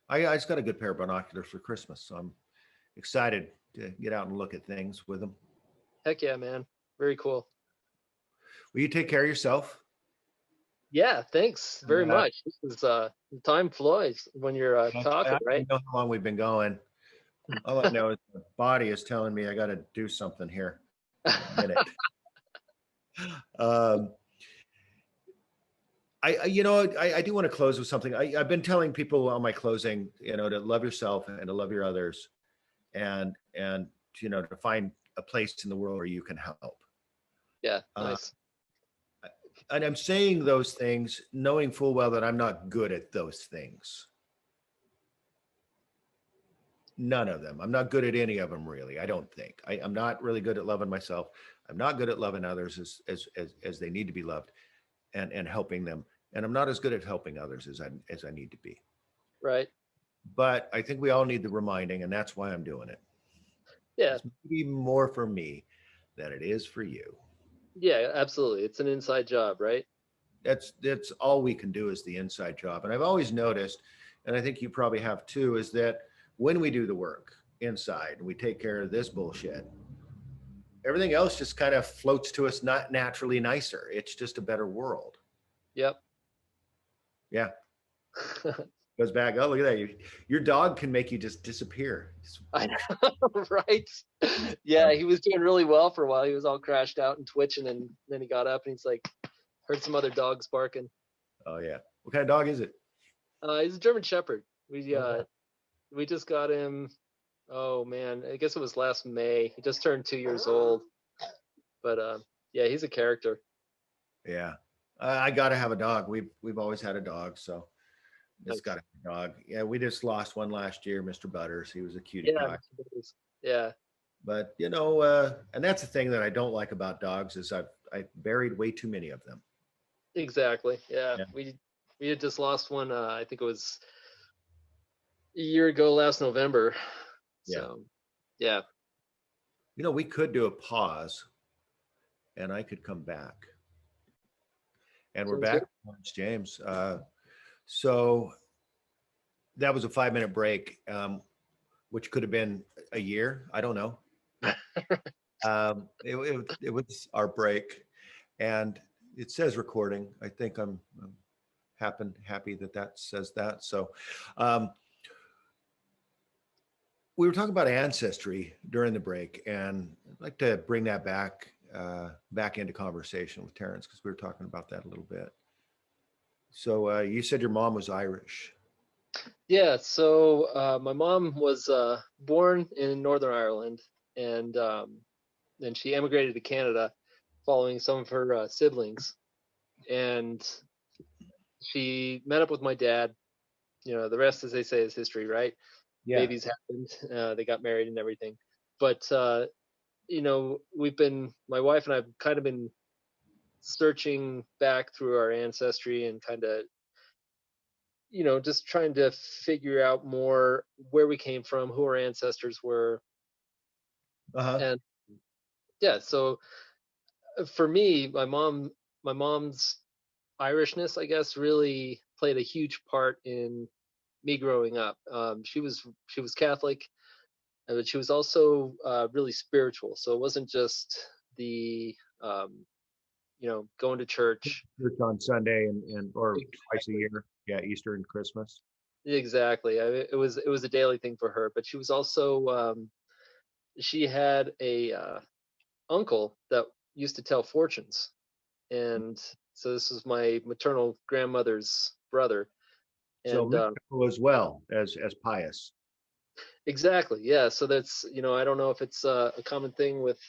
[SPEAKER 2] I just got a good pair of binoculars for Christmas, so I'm excited to get out and look at things with them.
[SPEAKER 3] Heck yeah, man. Very cool.
[SPEAKER 2] Will you take care of yourself?
[SPEAKER 3] Yeah, thanks very
[SPEAKER 2] Uh,
[SPEAKER 3] much. This is time flies when you're
[SPEAKER 2] I
[SPEAKER 3] talking, right?
[SPEAKER 2] don't know how long we've been going. All I know is the body is telling me I got to do something here in a minute. Um, I do want to close with something. I've been telling people on my closing, to love yourself and to love your others, and to find a place in the world where you can help.
[SPEAKER 3] Yeah,
[SPEAKER 2] Uh,
[SPEAKER 3] nice.
[SPEAKER 2] and I'm saying those things knowing full well that I'm not good at those things. None of them. I'm not good at any of them, really. I don't think. I'm not really good at loving myself. I'm not good at loving others as they need to be loved, and helping them. And I'm not as good at helping others as I need to be.
[SPEAKER 3] Right.
[SPEAKER 2] But I think we all need the reminding, and that's why I'm doing it.
[SPEAKER 3] Yeah.
[SPEAKER 2] It's maybe more for me than it is for you.
[SPEAKER 3] Yeah, absolutely. It's an inside job, right?
[SPEAKER 2] That's all we can do is the inside job. And I've always noticed, and I think you probably have too, is that when we do the work inside and we take care of this bullshit, everything else just kind of floats to us not naturally nicer. It's just a better world.
[SPEAKER 3] Yep.
[SPEAKER 2] Yeah. Goes back. Oh, look at that. Your dog can make you just disappear.
[SPEAKER 3] I know, right? Yeah, he was doing really well for a while. He was all crashed out and twitching, and then he got up and he's like, heard some other dogs barking.
[SPEAKER 2] Oh yeah. What kind of dog is it?
[SPEAKER 3] He's a German Shepherd. We
[SPEAKER 2] Oh,
[SPEAKER 3] we just got him. Oh man, I guess it was last May. He just turned 2 years old. But yeah, he's a character.
[SPEAKER 2] yeah. I got to have a dog. We've always had a dog, so it's
[SPEAKER 3] Nice.
[SPEAKER 2] got a dog. Yeah, we just lost one last year, Mr. Butters. He was a cutie
[SPEAKER 3] Yeah,
[SPEAKER 2] pie.
[SPEAKER 3] yeah,
[SPEAKER 2] But and that's the thing that I don't like about dogs is I buried way too many of them.
[SPEAKER 3] exactly. Yeah,
[SPEAKER 2] Yeah.
[SPEAKER 3] we had just lost one. I think it was a year ago, last November.
[SPEAKER 2] Yeah.
[SPEAKER 3] So yeah,
[SPEAKER 2] We could do a pause and I could come back. And we're
[SPEAKER 3] sounds good.
[SPEAKER 2] back, James. So that was a 5-minute break, which could have been a year. I don't know. It was our break, and it says recording. I think I'm happy that says that. So we were talking about ancestry during the break, and I'd like to bring that back into conversation with Terrence because we were talking about that a little bit. So you said your mom was Irish.
[SPEAKER 3] Yeah, so my mom was born in Northern Ireland, and then she emigrated to Canada following some of her siblings. And she met up with my dad. The rest, as they say, is history, right?
[SPEAKER 2] Yeah.
[SPEAKER 3] Babies happened, they got married and everything. But my wife and I've kind of been searching back through our ancestry and kind of just trying to figure out more where we came from, who our ancestors were.
[SPEAKER 2] Uh-huh.
[SPEAKER 3] And yeah, so for me, my mom's Irishness, I guess, really played a huge part in me growing up. She was Catholic, but she was also really spiritual. So it wasn't just the going to church.
[SPEAKER 2] Church on Sunday and or twice a
[SPEAKER 3] Exactly.
[SPEAKER 2] year. Yeah, Easter and Christmas.
[SPEAKER 3] Exactly. It was a daily thing for her, but she was also she had a uncle that used to tell fortunes, and so this was my maternal grandmother's brother.
[SPEAKER 2] So
[SPEAKER 3] And
[SPEAKER 2] mystical as well as pious.
[SPEAKER 3] exactly, yeah. So that's I don't know if it's a common thing with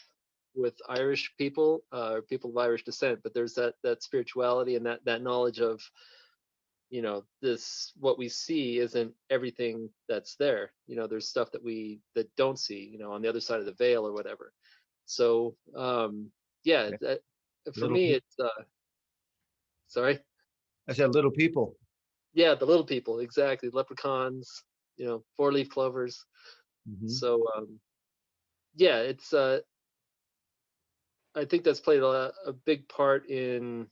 [SPEAKER 3] Irish people or people of Irish descent, but there's that spirituality and that knowledge of this what we see isn't everything that's there. There's stuff that don't see on the other side of the veil or whatever. So yeah,
[SPEAKER 2] Okay.
[SPEAKER 3] for
[SPEAKER 2] Little
[SPEAKER 3] me
[SPEAKER 2] people.
[SPEAKER 3] it's sorry.
[SPEAKER 2] I said little people.
[SPEAKER 3] Yeah, the little people, exactly. Leprechauns, four-leaf clovers.
[SPEAKER 2] Mm-hmm.
[SPEAKER 3] So yeah, it's I think that's played a big part in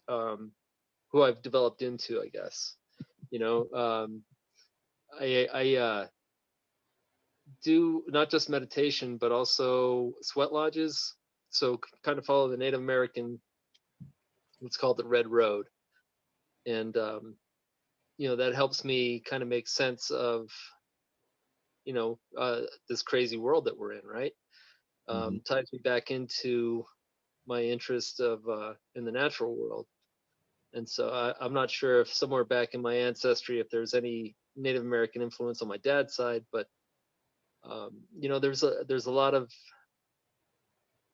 [SPEAKER 3] who I've developed into, I guess. I do not just meditation, but also sweat lodges. So kind of follow the Native American, what's called the Red Road. And, that helps me kind of make sense of, this crazy world that we're in, right?
[SPEAKER 2] Mm-hmm.
[SPEAKER 3] Ties me back into my interest of in the natural world. And so I'm not sure if somewhere back in my ancestry, if there's any Native American influence on my dad's side, but there's a lot of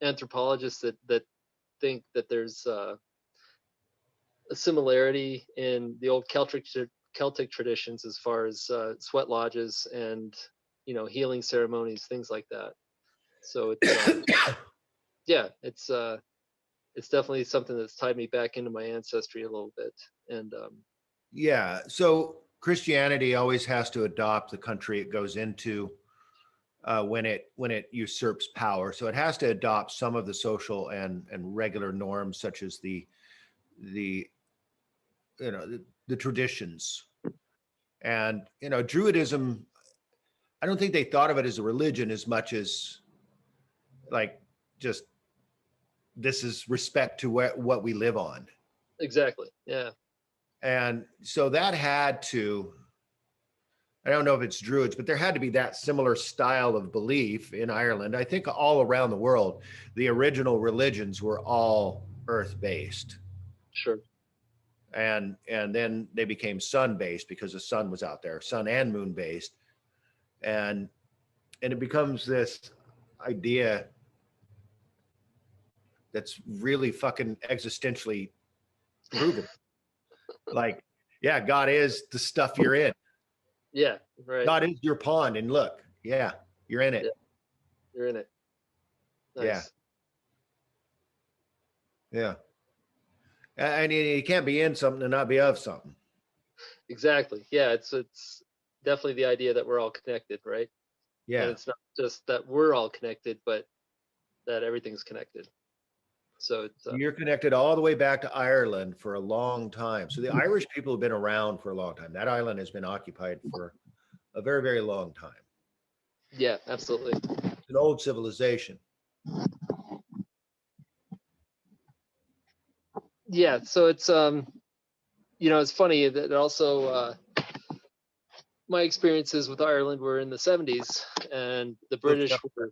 [SPEAKER 3] anthropologists that think that there's a similarity in the old Celtic traditions as far as sweat lodges and healing ceremonies, things like that. So it's yeah, it's definitely something that's tied me back into my ancestry a little bit. And
[SPEAKER 2] Yeah. So Christianity always has to adopt the country it goes into when it usurps power. So it has to adopt some of the social and regular norms, such as the the traditions. And Druidism, I don't think they thought of it as a religion as much as like just this is respect to what we live on.
[SPEAKER 3] exactly, yeah.
[SPEAKER 2] And so that had to, I don't know if it's Druids, but there had to be that similar style of belief in Ireland. I think all around the world, the original religions were all earth-based.
[SPEAKER 3] Sure.
[SPEAKER 2] And then they became sun-based because the sun was out there, sun and moon-based. And it becomes this idea that's really fucking existentially proven. Like, yeah, God is the stuff you're in.
[SPEAKER 3] Yeah, right.
[SPEAKER 2] God is your pond, and look, yeah, you're in it.
[SPEAKER 3] Yeah, you're in it. Nice.
[SPEAKER 2] Yeah. And you can't be in something and not be of something.
[SPEAKER 3] Exactly. Yeah, it's definitely the idea that we're all connected, right?
[SPEAKER 2] Yeah.
[SPEAKER 3] And it's not just that we're all connected, but that everything's connected. So it's
[SPEAKER 2] You're connected all the way back to Ireland for a long time. So the Irish people have been around for a long time. That island has been occupied for a very, very long time.
[SPEAKER 3] yeah, absolutely.
[SPEAKER 2] It's an old civilization.
[SPEAKER 3] Yeah, so it's it's funny that also my experiences with Ireland were in the 70s, and the British were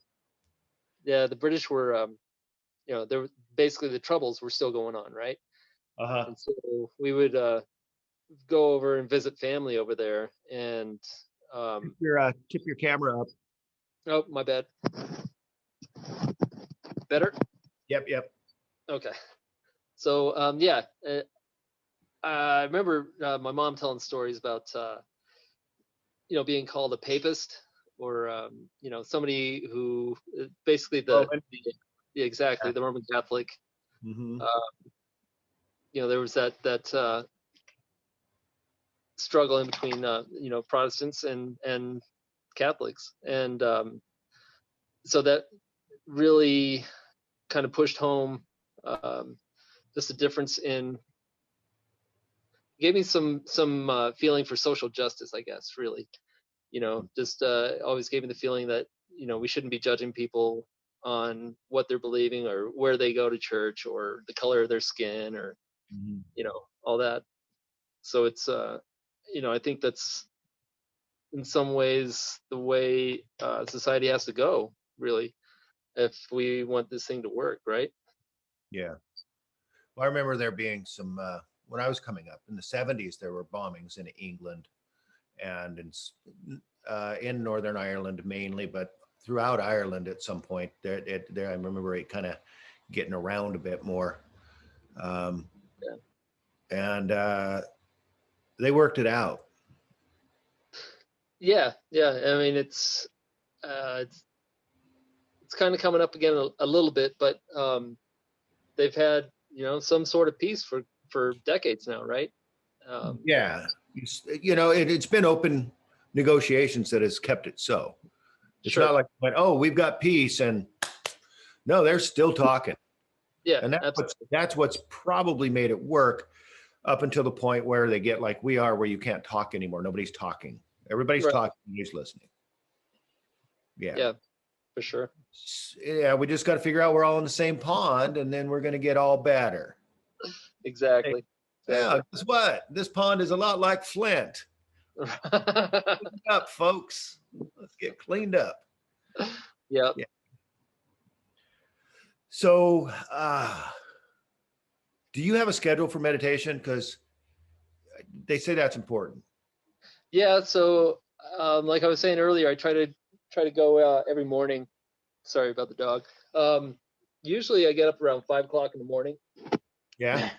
[SPEAKER 3] there were basically the Troubles were still going on, right?
[SPEAKER 2] Uh-huh.
[SPEAKER 3] And so we would go over and visit family over there, and
[SPEAKER 2] tip your camera up.
[SPEAKER 3] oh, my bad. Better?
[SPEAKER 2] Yep.
[SPEAKER 3] Okay. So I remember my mom telling stories about being called a papist, or somebody who basically exactly the Roman Catholic.
[SPEAKER 2] Mm-hmm.
[SPEAKER 3] There was that struggle in between Protestants and Catholics, and so that really kind of pushed home just a difference gave me some feeling for social justice, I guess. Really, just always gave me the feeling that we shouldn't be judging people on what they're believing or where they go to church or the color of their skin or all that. So it's I think that's in some ways the way society has to go, really, if we want this thing to work, right?
[SPEAKER 2] Yeah. Well, I remember there being some when I was coming up in the 70s, there were bombings in England and in Northern Ireland mainly, but throughout Ireland at some point. There I remember it kind of getting around a bit more. And they worked it out.
[SPEAKER 3] Yeah. I mean, it's kind of coming up again a little bit, but they've had some sort of peace for decades now, right?
[SPEAKER 2] Yeah, it's been open negotiations that has kept it so. It's
[SPEAKER 3] Sure.
[SPEAKER 2] not like we've got peace, and no, they're still talking.
[SPEAKER 3] Yeah,
[SPEAKER 2] and that's what's probably made it work up until the point where they get like we are, where you can't talk anymore. Nobody's talking. Everybody's talking. Nobody's listening.
[SPEAKER 3] Yeah, for sure.
[SPEAKER 2] Yeah, we just got to figure out we're all in the same pond, and then we're going to get all better.
[SPEAKER 3] Exactly.
[SPEAKER 2] Yeah, guess what? This pond is a lot like Flint. Up, folks. Let's get cleaned up.
[SPEAKER 3] Yeah.
[SPEAKER 2] So, do you have a schedule for meditation? Because they say that's important.
[SPEAKER 3] Yeah. So, like I was saying earlier, I try to go every morning. Sorry about the dog. Usually, I get up around 5 o'clock in the morning.
[SPEAKER 2] Yeah.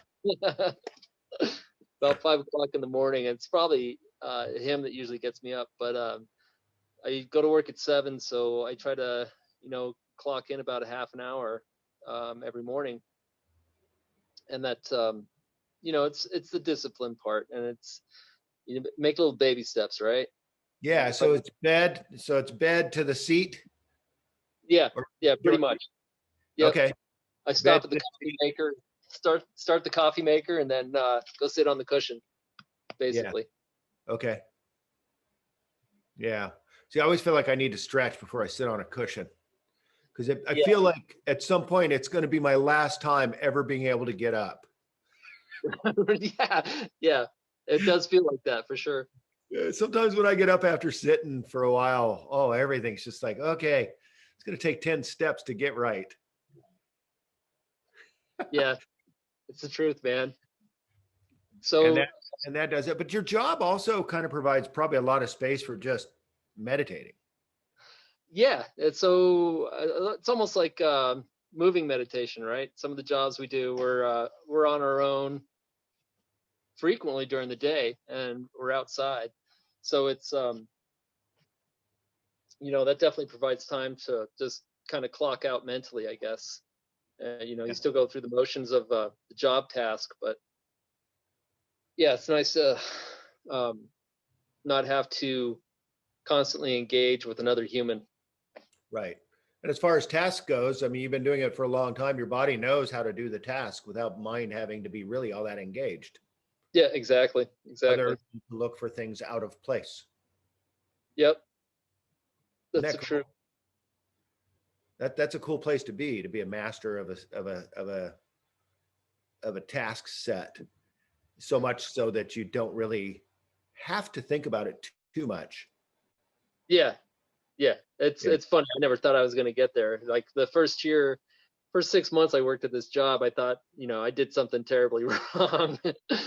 [SPEAKER 3] about 5 o'clock in the morning. It's probably him that usually gets me up, but I go to work at 7, so I try to, clock in about a half an hour every morning, and that, it's the discipline part, and it's make little baby steps, right?
[SPEAKER 2] Yeah.
[SPEAKER 3] If I,
[SPEAKER 2] So it's bed. So it's bed to the seat.
[SPEAKER 3] yeah,
[SPEAKER 2] Or,
[SPEAKER 3] yeah, pretty much. Yep.
[SPEAKER 2] okay.
[SPEAKER 3] I
[SPEAKER 2] Bed
[SPEAKER 3] stop at
[SPEAKER 2] to
[SPEAKER 3] the
[SPEAKER 2] the
[SPEAKER 3] coffee
[SPEAKER 2] seat.
[SPEAKER 3] maker, start the coffee maker, and then go sit on the cushion,
[SPEAKER 2] Yeah.
[SPEAKER 3] basically.
[SPEAKER 2] Okay. Yeah. See, I always feel like I need to stretch before I sit on a cushion because I
[SPEAKER 3] Yeah,
[SPEAKER 2] feel like at some point it's going to be my last time ever being able to get up.
[SPEAKER 3] yeah, yeah. It does feel like that for sure.
[SPEAKER 2] Sometimes when I get up after sitting for a while, oh, everything's just like, okay, it's going to take 10 steps to get right.
[SPEAKER 3] Yeah, it's the truth, man.
[SPEAKER 2] And
[SPEAKER 3] So
[SPEAKER 2] that does it. But your job also kind of provides probably a lot of space for just meditating.
[SPEAKER 3] yeah, it's almost like moving meditation, right? Some of the jobs we do, we're on our own frequently during the day, and we're outside. So it's that definitely provides time to just kind of clock out mentally, I guess. You
[SPEAKER 2] Yeah.
[SPEAKER 3] still go through the motions of the job task, but yeah, it's nice to um, not have to constantly engage with another human.
[SPEAKER 2] Right. And as far as task goes, I mean, you've been doing it for a long time. Your body knows how to do the task without mind having to be really all that engaged,
[SPEAKER 3] Yeah, exactly,
[SPEAKER 2] other
[SPEAKER 3] exactly.
[SPEAKER 2] than to look for things out of place.
[SPEAKER 3] Yep,
[SPEAKER 2] Isn't
[SPEAKER 3] that's
[SPEAKER 2] that
[SPEAKER 3] the truth.
[SPEAKER 2] cool? That's a cool place to be a master of a task set. So much so that you don't really have to think about it too much.
[SPEAKER 3] Yeah, yeah. It's
[SPEAKER 2] Yeah.
[SPEAKER 3] it's funny. I never thought I was going to get there. Like the first year, first 6 months I worked at this job, I thought, I did something terribly wrong.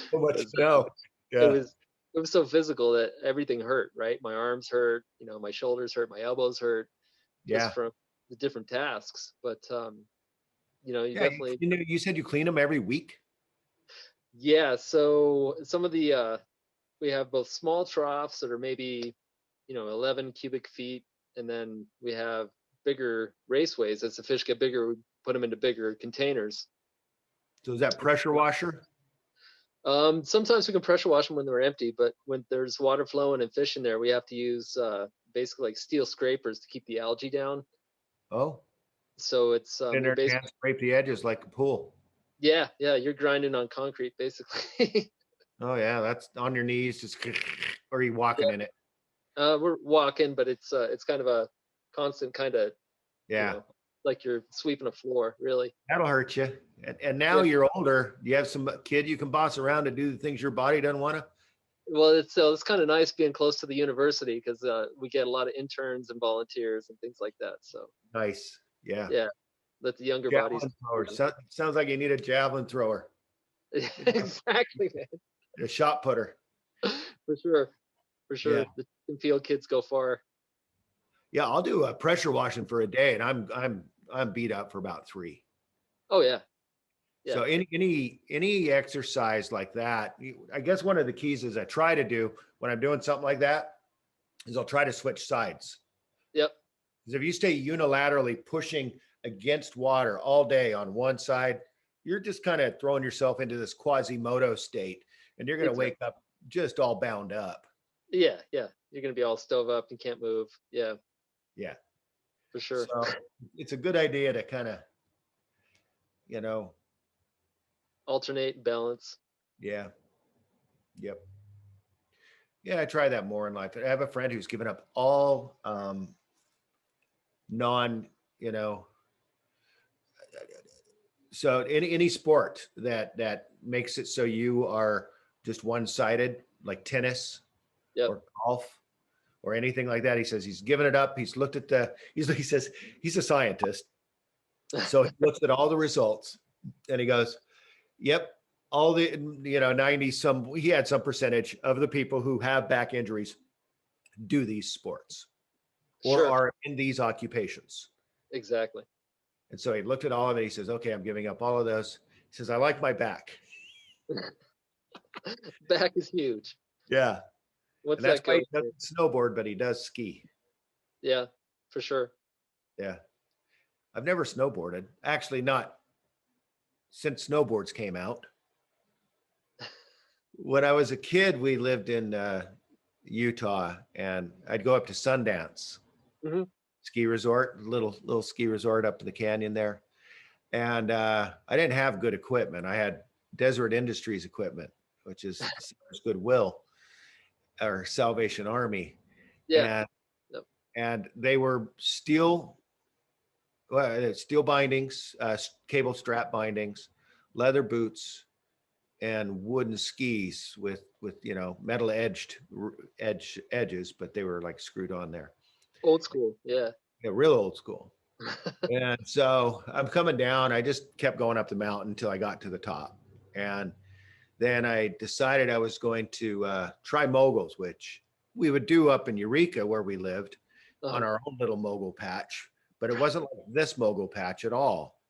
[SPEAKER 2] So much to
[SPEAKER 3] 'Cause
[SPEAKER 2] know.
[SPEAKER 3] it
[SPEAKER 2] Yeah.
[SPEAKER 3] was it was so physical that everything hurt, right? My arms hurt, my shoulders hurt, my elbows hurt, just
[SPEAKER 2] Yeah.
[SPEAKER 3] from the different tasks. But you
[SPEAKER 2] Yeah.
[SPEAKER 3] definitely,
[SPEAKER 2] You said you clean them every week.
[SPEAKER 3] yeah. So some of the we have both small troughs that are maybe 11 cubic feet, and then we have bigger raceways. As the fish get bigger, we put them into bigger containers.
[SPEAKER 2] So is that pressure washer?
[SPEAKER 3] Sometimes we can pressure wash them when they're empty, but when there's water flowing and fish in there, we have to use basically like steel scrapers to keep the algae down.
[SPEAKER 2] Oh,
[SPEAKER 3] So it's
[SPEAKER 2] in
[SPEAKER 3] you're
[SPEAKER 2] there
[SPEAKER 3] basically,
[SPEAKER 2] and scrape the edges like a pool.
[SPEAKER 3] yeah, yeah, you're grinding on concrete basically.
[SPEAKER 2] Oh yeah, that's on your knees, just or are you walking
[SPEAKER 3] Yeah,
[SPEAKER 2] in it?
[SPEAKER 3] we're walking, but it's kind of a constant kind of, you
[SPEAKER 2] Yeah,
[SPEAKER 3] know like you're sweeping a floor, really.
[SPEAKER 2] that'll hurt you. And now
[SPEAKER 3] Yeah.
[SPEAKER 2] you're older. You have some kid you can boss around to do the things your body doesn't want to.
[SPEAKER 3] Well, it's kind of nice being close to the university because we get a lot of interns and volunteers and things like that. So
[SPEAKER 2] Nice. Yeah.
[SPEAKER 3] yeah, let the younger bodies.
[SPEAKER 2] Javelin thrower. Sounds like you need a javelin thrower,
[SPEAKER 3] Exactly, man.
[SPEAKER 2] a shot putter.
[SPEAKER 3] For sure, for
[SPEAKER 2] Yeah.
[SPEAKER 3] sure. The field kids go far.
[SPEAKER 2] Yeah. I'll do a pressure washing for a day, and I'm beat up for about 3.
[SPEAKER 3] Oh yeah, yeah,
[SPEAKER 2] So any exercise like that, I guess one of the keys is I try to do when I'm doing something like that is I'll try to switch sides.
[SPEAKER 3] yep,
[SPEAKER 2] Because if you stay unilaterally pushing against water all day on one side, you're just kind of throwing yourself into this Quasimodo state, and you're going to
[SPEAKER 3] exactly.
[SPEAKER 2] wake up just all bound up.
[SPEAKER 3] Yeah, yeah. You're gonna be all stove up and can't move. Yeah,
[SPEAKER 2] Yeah.
[SPEAKER 3] for sure.
[SPEAKER 2] So it's a good idea to kind of, you know,
[SPEAKER 3] Alternate and balance.
[SPEAKER 2] yeah, yep. Yeah, I try that more in life. I have a friend who's given up all non, you know, so any sport that makes it so you are just one-sided, like tennis
[SPEAKER 3] Yep.
[SPEAKER 2] or golf or anything like that. He says he's given it up. He's looked at he says he's a scientist. So he looks at all the results and he goes, yep, all the 90 some he had some percentage of the people who have back injuries do these sports or
[SPEAKER 3] Sure.
[SPEAKER 2] are in these occupations.
[SPEAKER 3] Exactly.
[SPEAKER 2] And so he looked at all of it. He says, okay, I'm giving up all of those. He says, I like my back.
[SPEAKER 3] Back is huge.
[SPEAKER 2] Yeah.
[SPEAKER 3] Once
[SPEAKER 2] And that's
[SPEAKER 3] that
[SPEAKER 2] why
[SPEAKER 3] goes,
[SPEAKER 2] he doesn't snowboard, but he does ski.
[SPEAKER 3] yeah, for sure.
[SPEAKER 2] Yeah. I've never snowboarded. Actually, not since snowboards came out. When I was a kid, we lived in Utah, and I'd go up to Sundance
[SPEAKER 3] Hmm.
[SPEAKER 2] ski resort, little ski resort up in the canyon there. And I didn't have good equipment. I had Desert Industries equipment, which is Goodwill or Salvation Army,
[SPEAKER 3] Yeah.
[SPEAKER 2] and
[SPEAKER 3] Yep.
[SPEAKER 2] they were steel, well, steel bindings, cable strap bindings, leather boots, and wooden skis with metal edges, but they were like screwed on there.
[SPEAKER 3] Old school. Yeah.
[SPEAKER 2] Yeah, real old school. And so I'm coming down. I just kept going up the mountain until I got to the top, and then I decided I was going to try moguls, which we would do up in Eureka where we lived on
[SPEAKER 3] Uh-huh.
[SPEAKER 2] our own little mogul patch, but it wasn't like this mogul patch at all.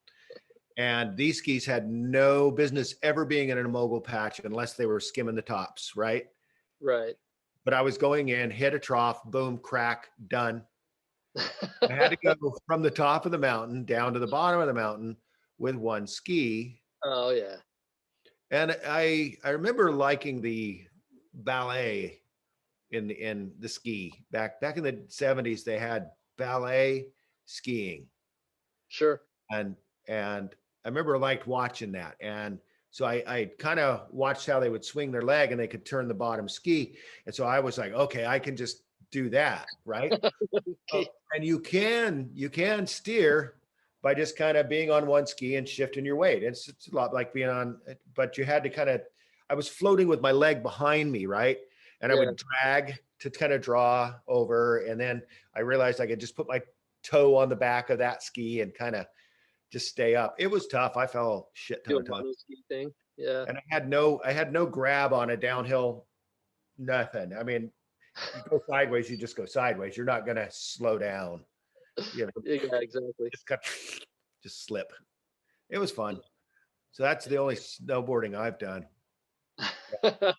[SPEAKER 2] And these skis had no business ever being in a mogul patch unless they were skimming the tops, right?
[SPEAKER 3] Right.
[SPEAKER 2] But I was going in, hit a trough, boom, crack, done. I had to go from the top of the mountain down to the bottom of the mountain with one ski.
[SPEAKER 3] Oh yeah.
[SPEAKER 2] And I remember liking the ballet in the ski. Back in the 70s, they had ballet skiing.
[SPEAKER 3] Sure.
[SPEAKER 2] And I remember I liked watching that. And so I kind of watched how they would swing their leg and they could turn the bottom ski. And so I was like, okay, I can just do that, right?
[SPEAKER 3] Okay.
[SPEAKER 2] And you can steer by just kind of being on one ski and shifting your weight. It's a lot like being on, but you had to kind of, I was floating with my leg behind me, right? And I
[SPEAKER 3] Yeah.
[SPEAKER 2] would drag to kind of draw over. And then I realized I could just put my toe on the back of that ski and kind of just stay up. It was tough. I fell a shit ton
[SPEAKER 3] Do a
[SPEAKER 2] of times.
[SPEAKER 3] mono ski thing. Yeah.
[SPEAKER 2] And I had no grab on a downhill, nothing. I mean, you go sideways, you just go sideways. You're not gonna slow down. You know,
[SPEAKER 3] Yeah, exactly.
[SPEAKER 2] just cut, just slip. It was fun. So that's the only snowboarding I've done. Back,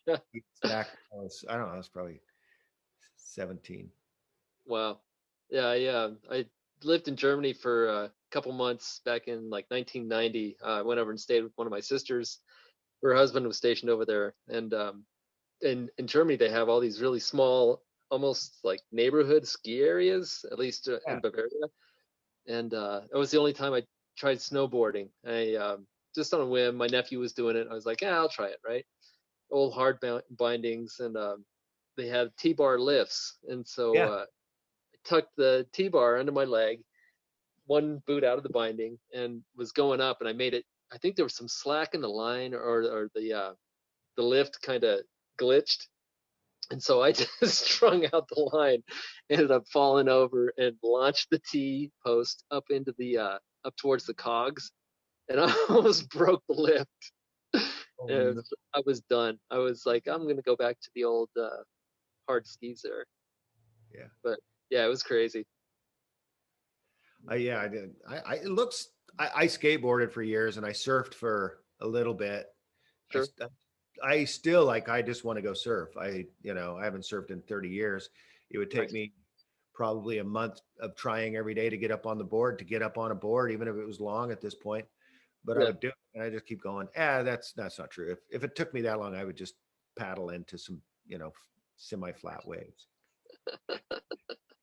[SPEAKER 2] I don't know, I was probably 17.
[SPEAKER 3] Wow. Yeah, yeah. I lived in Germany for a couple months back in like 1990. I went over and stayed with one of my sisters. Her husband was stationed over there, and in Germany they have all these really small, almost like neighborhood ski areas, at least
[SPEAKER 2] Yeah,
[SPEAKER 3] in Bavaria. And it was the only time I tried snowboarding. I just on a whim, my nephew was doing it. I was like, yeah, I'll try it. Right, old hard bindings, and they had T-bar lifts, and so
[SPEAKER 2] yeah.
[SPEAKER 3] I tucked the T-bar under my leg, one boot out of the binding, and was going up, and I made it. I think there was some slack in the line, or the lift kind of glitched, and so I just strung out the line, ended up falling over and launched the T post up into the up towards the cogs, and I almost broke the lift.
[SPEAKER 2] Oh,
[SPEAKER 3] And
[SPEAKER 2] no.
[SPEAKER 3] I was done. I was like, I'm gonna go back to the old hard skis there.
[SPEAKER 2] Yeah.
[SPEAKER 3] But yeah, it was crazy.
[SPEAKER 2] Yeah, I did. It looks, I skateboarded for years and I surfed for a little bit. I,
[SPEAKER 3] Sure.
[SPEAKER 2] I still like, I just want to go surf. I haven't surfed in 30 years. It would take
[SPEAKER 3] Nice.
[SPEAKER 2] me probably a month of trying every day to get up on the board, to get up on a board, even if it was long at this point. But I
[SPEAKER 3] Yeah.
[SPEAKER 2] would do it and I just keep going. That's not true. If it took me that long, I would just paddle into some, semi-flat waves.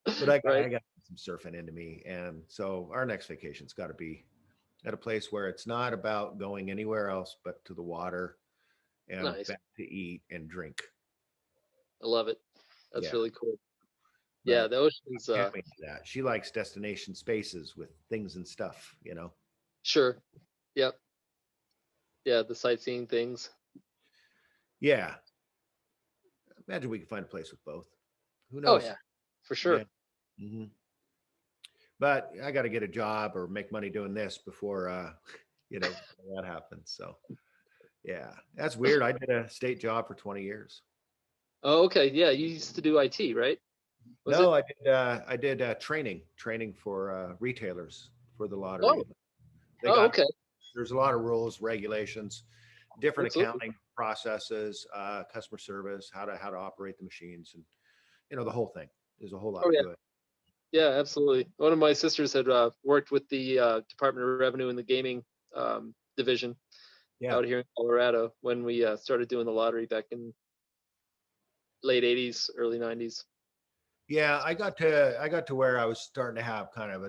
[SPEAKER 2] But I
[SPEAKER 3] Right.
[SPEAKER 2] got some surfing into me. And so our next vacation's got to be at a place where it's not about going anywhere else but to the water and
[SPEAKER 3] Nice.
[SPEAKER 2] back to eat and drink.
[SPEAKER 3] I love it. That's
[SPEAKER 2] Yeah.
[SPEAKER 3] really cool. Yeah,
[SPEAKER 2] But
[SPEAKER 3] the ocean's
[SPEAKER 2] Tammy does that. She likes destination spaces with things and stuff.
[SPEAKER 3] sure. Yep. Yeah, the sightseeing things.
[SPEAKER 2] Yeah. Imagine we could find a place with both. Who
[SPEAKER 3] Oh
[SPEAKER 2] knows?
[SPEAKER 3] yeah, for
[SPEAKER 2] Yeah.
[SPEAKER 3] sure.
[SPEAKER 2] Hmm. But I got to get a job or make money doing this before, that happens. So yeah, that's weird. I did a state job for 20 years.
[SPEAKER 3] Oh, okay. Yeah, you used to do IT, right? Was it?
[SPEAKER 2] No, I did training for retailers for the
[SPEAKER 3] Oh,
[SPEAKER 2] lottery. They
[SPEAKER 3] oh,
[SPEAKER 2] got
[SPEAKER 3] okay.
[SPEAKER 2] There's a lot of rules, regulations, different
[SPEAKER 3] Absolutely.
[SPEAKER 2] accounting processes, customer service, how to operate the machines, and the whole thing. There's a whole lot
[SPEAKER 3] Oh yeah.
[SPEAKER 2] to it.
[SPEAKER 3] Yeah, absolutely. One of my sisters had worked with the Department of Revenue in the gaming division
[SPEAKER 2] Yeah.
[SPEAKER 3] out here in Colorado when we started doing the lottery back in late 80s, early 90s.
[SPEAKER 2] Yeah, I got to where I was starting to have kind of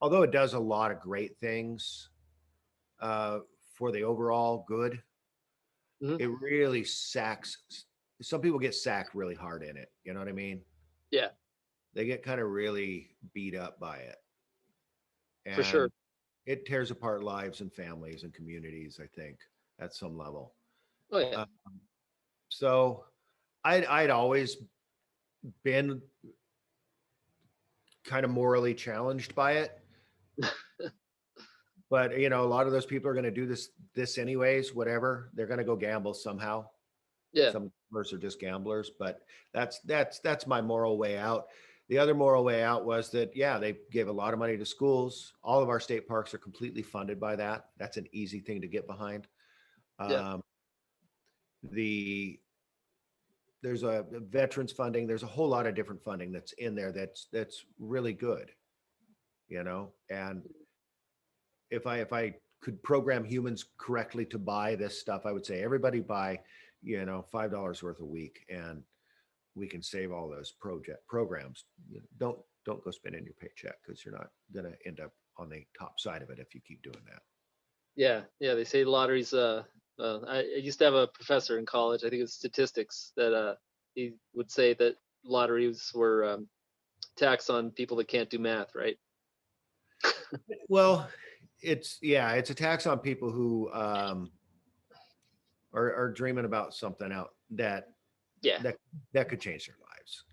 [SPEAKER 2] although it does a lot of great things uh, for the overall good,
[SPEAKER 3] Hmm.
[SPEAKER 2] it really sacks. Some people get sacked really hard in it. You know what I mean?
[SPEAKER 3] Yeah,
[SPEAKER 2] They get kind of really beat up by it,
[SPEAKER 3] for sure.
[SPEAKER 2] and it tears apart lives and families and communities, I think, at some level.
[SPEAKER 3] Oh yeah.
[SPEAKER 2] Uh, so I'd always been kind of morally challenged by it. But a lot of those people are going to do this anyways, whatever. They're going to go gamble somehow.
[SPEAKER 3] Yeah.
[SPEAKER 2] Some gamblers are just gamblers, but that's my moral way out. The other moral way out was that, yeah, they gave a lot of money to schools. All of our state parks are completely funded by that. That's an easy thing to get behind.
[SPEAKER 3] Yeah.
[SPEAKER 2] Um, the there's a veterans funding. There's a whole lot of different funding that's in there that's really good, and if I could program humans correctly to buy this stuff, I would say everybody buy, $5 worth a week, and we can save all those programs. Don't go spending your paycheck, because you're not gonna end up on the top side of it if you keep doing that.
[SPEAKER 3] Yeah. Yeah. They say lotteries. I used to have a professor in college. I think it was statistics that he would say that lotteries were tax on people that can't do math, right?
[SPEAKER 2] Well, it's a tax on people who are dreaming about something out
[SPEAKER 3] Yeah.
[SPEAKER 2] that that could change their lives.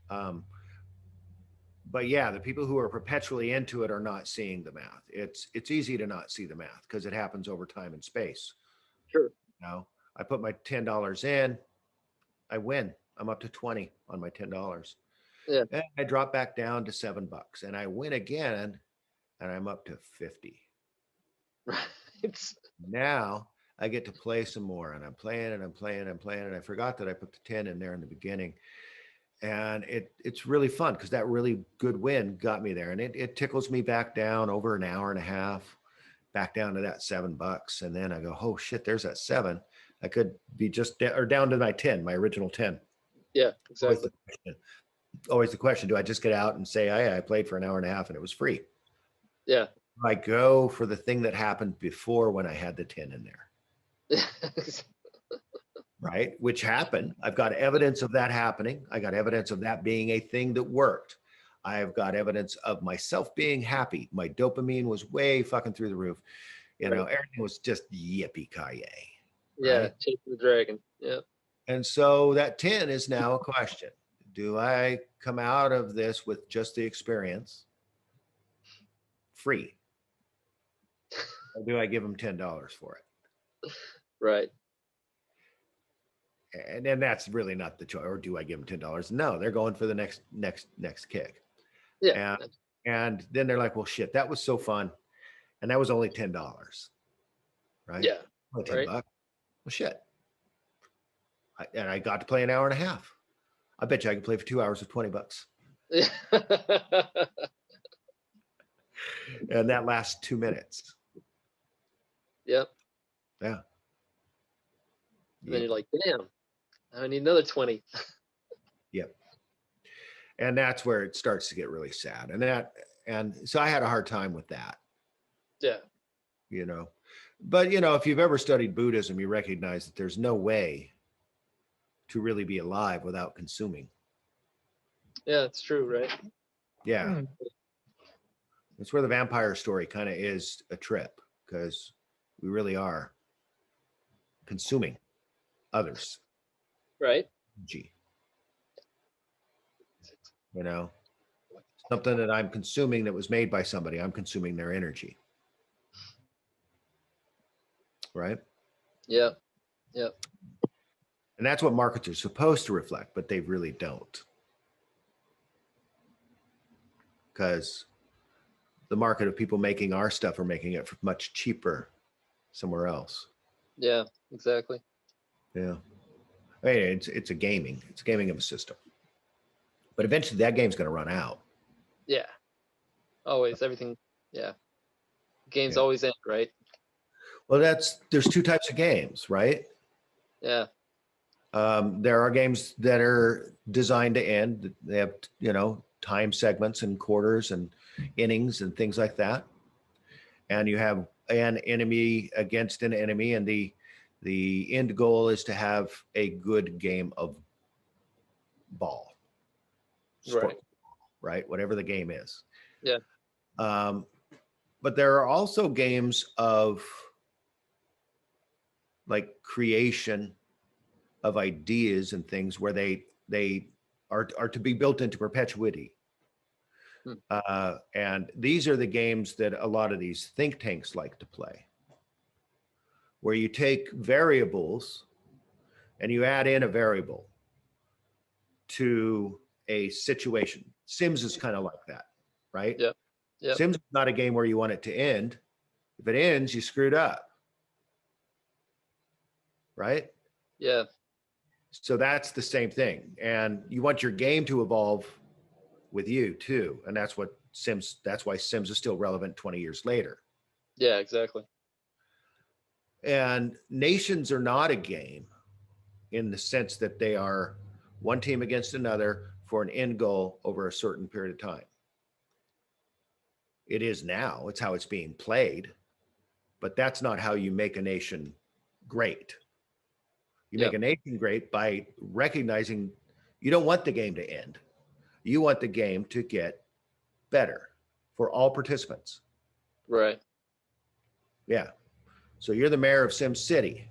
[SPEAKER 2] But yeah, the people who are perpetually into it are not seeing the math. It's easy to not see the math because it happens over time and space.
[SPEAKER 3] Sure.
[SPEAKER 2] I put my $10 in, I win. I'm up to 20 on my $10.
[SPEAKER 3] Yeah.
[SPEAKER 2] And I drop back down to $7, and I win again, and I'm up to 50.
[SPEAKER 3] Right.
[SPEAKER 2] Now I get to play some more, and I'm playing and I'm playing and I'm playing, and I forgot that I put the 10 in there in the beginning. And it's really fun because that really good win got me there, and it tickles me back down over an hour and a half, back down to that $7, and then I go, oh shit, there's that 7. I could be just or down to my 10, my original 10.
[SPEAKER 3] Yeah.
[SPEAKER 2] Always
[SPEAKER 3] Exactly.
[SPEAKER 2] the question. Always the question: do I just get out and say, I played for an hour and a half and it was free?
[SPEAKER 3] Yeah.
[SPEAKER 2] I go for the thing that happened before when I had the 10 in there. Right? Which happened. I've got evidence of that happening. I got evidence of that being a thing that worked. I've got evidence of myself being happy. My dopamine was way fucking through the roof.
[SPEAKER 3] Right.
[SPEAKER 2] Everything was just yippee ki yay.
[SPEAKER 3] Yeah.
[SPEAKER 2] Right.
[SPEAKER 3] Chasing the dragon. Yeah.
[SPEAKER 2] And so that 10 is now a question. Do I come out of this with just the experience free? Or do I give them $10 for it?
[SPEAKER 3] Right.
[SPEAKER 2] And then that's really not the choice. Or do I give them $10? No, they're going for the next kick.
[SPEAKER 3] Yeah.
[SPEAKER 2] And then they're like, well, shit, that was so fun. And that was only $10. Right?
[SPEAKER 3] Yeah.
[SPEAKER 2] Only $10.
[SPEAKER 3] Right.
[SPEAKER 2] Well, shit. And I got to play an hour and a half. I bet you I could play for 2 hours with $20.
[SPEAKER 3] Yeah.
[SPEAKER 2] And that lasts 2 minutes.
[SPEAKER 3] Yep.
[SPEAKER 2] Yeah.
[SPEAKER 3] And then you're like, damn, I need another 20.
[SPEAKER 2] Yep. And that's where it starts to get really sad. And so I had a hard time with that,
[SPEAKER 3] Yeah.
[SPEAKER 2] But if you've ever studied Buddhism, you recognize that there's no way to really be alive without consuming.
[SPEAKER 3] Yeah, it's true, right?
[SPEAKER 2] Yeah. That's where the vampire story kind of is a trip, because we really are consuming others.
[SPEAKER 3] Right.
[SPEAKER 2] Gee. Something that I'm consuming that was made by somebody, I'm consuming their energy. Right?
[SPEAKER 3] Yeah. Yeah.
[SPEAKER 2] And that's what markets are supposed to reflect, but they really don't. Because the market of people making our stuff are making it much cheaper somewhere else.
[SPEAKER 3] Yeah, exactly.
[SPEAKER 2] Yeah. I mean, it's a gaming of a system. But eventually that game's going to run out.
[SPEAKER 3] Yeah, always everything. Yeah, games
[SPEAKER 2] Yeah.
[SPEAKER 3] always end, right?
[SPEAKER 2] Well, there's two types of games, right?
[SPEAKER 3] Yeah,
[SPEAKER 2] There are games that are designed to end. They have, time segments and quarters and innings and things like that. And you have an enemy against an enemy, and the end goal is to have a good game of ball, sport,
[SPEAKER 3] right.
[SPEAKER 2] right? Whatever the game is.
[SPEAKER 3] Yeah,
[SPEAKER 2] Um, but there are also games of like creation of ideas and things where they are to be built into perpetuity.
[SPEAKER 3] Hmm.
[SPEAKER 2] And these are the games that a lot of these think tanks like to play, where you take variables and you add in a variable to a situation. Sims is kind of like that, right?
[SPEAKER 3] yeah, yeah,
[SPEAKER 2] Sims is not a game where you want it to end. If it ends, you screwed up, right?
[SPEAKER 3] yeah,
[SPEAKER 2] So that's the same thing. And you want your game to evolve with you too. And that's why Sims is still relevant 20 years later.
[SPEAKER 3] yeah, exactly.
[SPEAKER 2] And nations are not a game in the sense that they are one team against another for an end goal over a certain period of time. It is now, it's how it's being played, but that's not how you make a nation great. You
[SPEAKER 3] Yeah,
[SPEAKER 2] make a nation great by recognizing you don't want the game to end. You want the game to get better for all participants.
[SPEAKER 3] right.
[SPEAKER 2] Yeah. So you're the mayor of Sim City,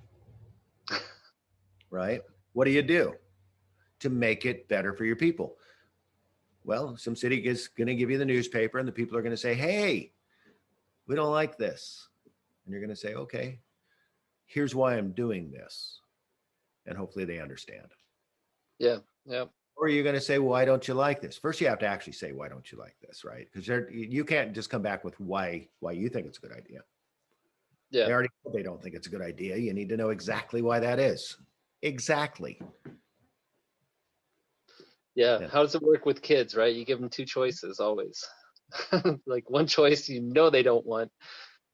[SPEAKER 2] right? What do you do to make it better for your people? Well, Sim City is going to give you the newspaper, and the people are going to say, hey, we don't like this. And you're going to say, okay, here's why I'm doing this. And hopefully they understand.
[SPEAKER 3] Yeah, yeah,
[SPEAKER 2] Or you're going to say, why don't you like this? First, you have to actually say, why don't you like this, right? Because you can't just come back with why you think it's a good idea.
[SPEAKER 3] yeah,
[SPEAKER 2] They don't think it's a good idea. You need to know exactly why that is. Exactly.
[SPEAKER 3] yeah.
[SPEAKER 2] Yeah.
[SPEAKER 3] How does it work with kids, right? You give them two choices always. Like one choice you know they don't want,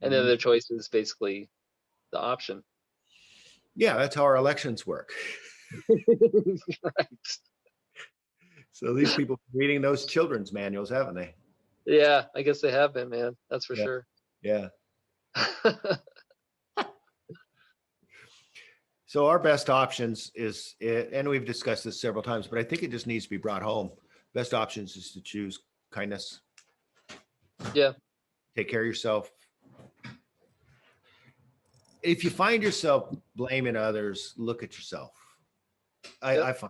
[SPEAKER 3] and the
[SPEAKER 2] Mhm.
[SPEAKER 3] other choice is basically the option.
[SPEAKER 2] Yeah, that's how our elections work.
[SPEAKER 3] Right.
[SPEAKER 2] So these people are reading those children's manuals, haven't they?
[SPEAKER 3] Yeah, I guess they have been, man. That's for
[SPEAKER 2] Yeah.
[SPEAKER 3] sure.
[SPEAKER 2] Yeah. So our best options is, and we've discussed this several times, but I think it just needs to be brought home. Best options is to choose kindness,
[SPEAKER 3] Yeah,
[SPEAKER 2] take care of yourself. If you find yourself blaming others, look at yourself.
[SPEAKER 3] yep,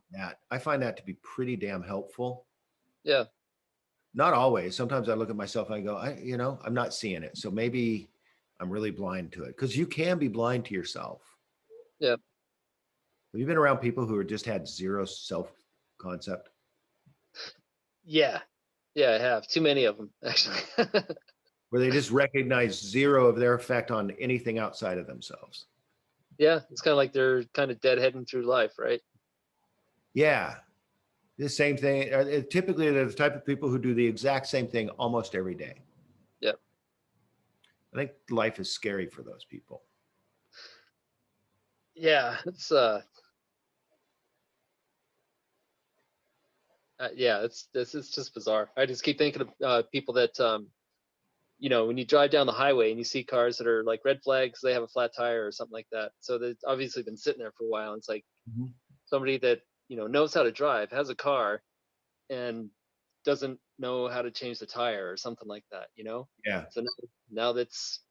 [SPEAKER 2] I find that to be pretty damn helpful.
[SPEAKER 3] yeah,
[SPEAKER 2] Not always. Sometimes I look at myself and I go, I'm not seeing it. So maybe I'm really blind to it, because you can be blind to yourself.
[SPEAKER 3] yeah,
[SPEAKER 2] Have you been around people who just had zero self concept?
[SPEAKER 3] yeah, yeah. I have too many of them actually.
[SPEAKER 2] Where they just recognize zero of their effect on anything outside of themselves.
[SPEAKER 3] Yeah, it's kind of like they're kind of deadheading through life, right?
[SPEAKER 2] Yeah. The same thing. Typically, they're the type of people who do the exact same thing almost every day.
[SPEAKER 3] Yeah,
[SPEAKER 2] I think life is scary for those people.
[SPEAKER 3] yeah. Yeah, it's just bizarre. I just keep thinking of people that when you drive down the highway and you see cars that are like red flags, they have a flat tire or something like that. So they've obviously been sitting there for a while. And it's like
[SPEAKER 2] Mhm.
[SPEAKER 3] somebody that knows how to drive, has a car, and doesn't know how to change the tire or something like that.
[SPEAKER 2] Yeah.
[SPEAKER 3] So now that's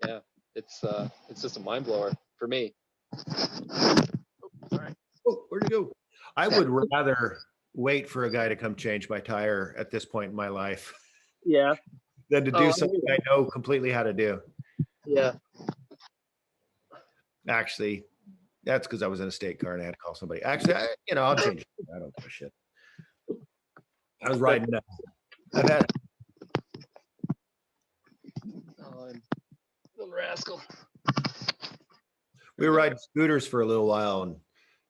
[SPEAKER 3] yeah, it's just a mind blower for me. Sorry.
[SPEAKER 2] Oh, where'd it go? I would rather wait for a guy to come change my tire at this point in my life
[SPEAKER 3] Yeah.
[SPEAKER 2] than to
[SPEAKER 3] Oh,
[SPEAKER 2] do something I know completely how to do.
[SPEAKER 3] yeah.
[SPEAKER 2] Actually, that's because I was in a state car and I had to call somebody. Actually, I'll change it. I don't give a shit. I was riding. I've had
[SPEAKER 3] Oh, little rascal.
[SPEAKER 2] We were riding scooters for a little while, and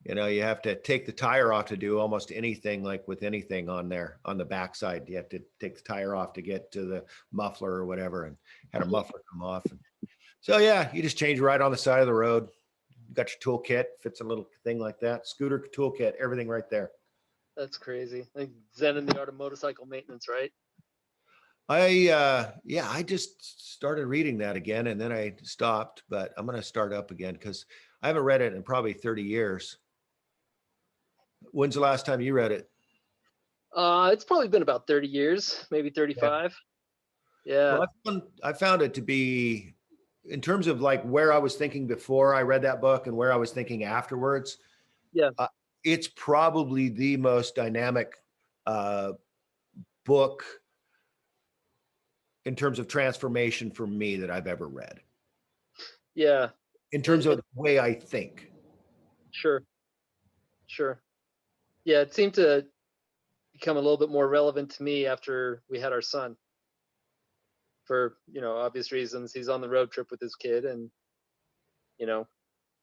[SPEAKER 2] you have to take the tire off to do almost anything, like with anything on there on the backside. You have to take the tire off to get to the muffler or whatever, and had a muffler come off. And so yeah, you just change right on the side of the road. You got your toolkit, fits a little thing like that. Scooter toolkit, everything right there.
[SPEAKER 3] That's crazy. Like Zen in the art of motorcycle maintenance, right?
[SPEAKER 2] I just started reading that again, and then I stopped, but I'm gonna start up again because I haven't read it in probably 30 years. When's the last time you read it?
[SPEAKER 3] It's probably been about 30 years, maybe 35. Yeah.
[SPEAKER 2] Well, I found it to be, in terms of like where I was thinking before I read that book and where I was thinking afterwards.
[SPEAKER 3] Yeah.
[SPEAKER 2] It's probably the most dynamic book in terms of transformation for me that I've ever read.
[SPEAKER 3] Yeah.
[SPEAKER 2] In terms of the way I think.
[SPEAKER 3] Sure. Yeah, it seemed to become a little bit more relevant to me after we had our son. For obvious reasons, he's on the road trip with his kid, and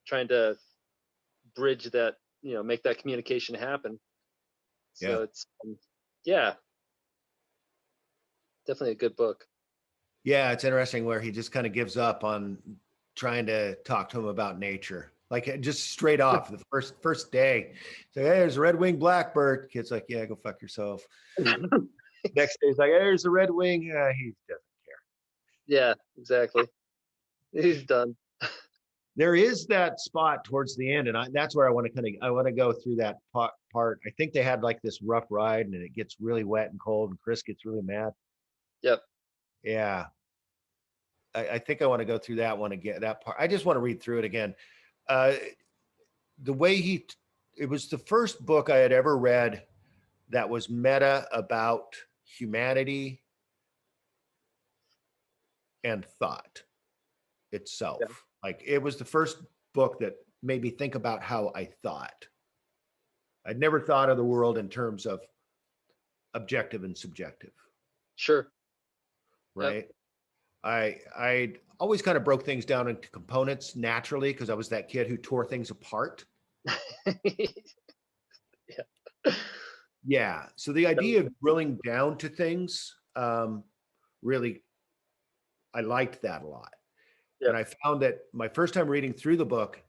[SPEAKER 3] trying to bridge that, make that communication happen. So
[SPEAKER 2] Yeah.
[SPEAKER 3] it's definitely a good book.
[SPEAKER 2] Yeah, it's interesting where he just kind of gives up on trying to talk to him about nature. Like just straight off the first day. So, hey, there's a red-winged blackbird. Kid's like, yeah, go fuck yourself. Next day he's like, hey, there's a red wing. He doesn't care.
[SPEAKER 3] Yeah, exactly. He's done.
[SPEAKER 2] There is that spot towards the end, and that's where I want to go through that part. I think they had like this rough ride, and it gets really wet and cold, and Chris gets really mad.
[SPEAKER 3] Yep.
[SPEAKER 2] Yeah. I think I want to go through that one again, that part. I just want to read through it again. The way it was the first book I had ever read that was meta about humanity and thought itself.
[SPEAKER 3] Yeah.
[SPEAKER 2] Like it was the first book that made me think about how I thought. I'd never thought of the world in terms of objective and subjective.
[SPEAKER 3] Sure.
[SPEAKER 2] Right. Yep. I always kind of broke things down into components naturally because I was that kid who tore things apart.
[SPEAKER 3] Yeah.
[SPEAKER 2] Yeah. So the idea of drilling down to things, really, I liked that a lot. Yep. And I found that my first time reading through the book,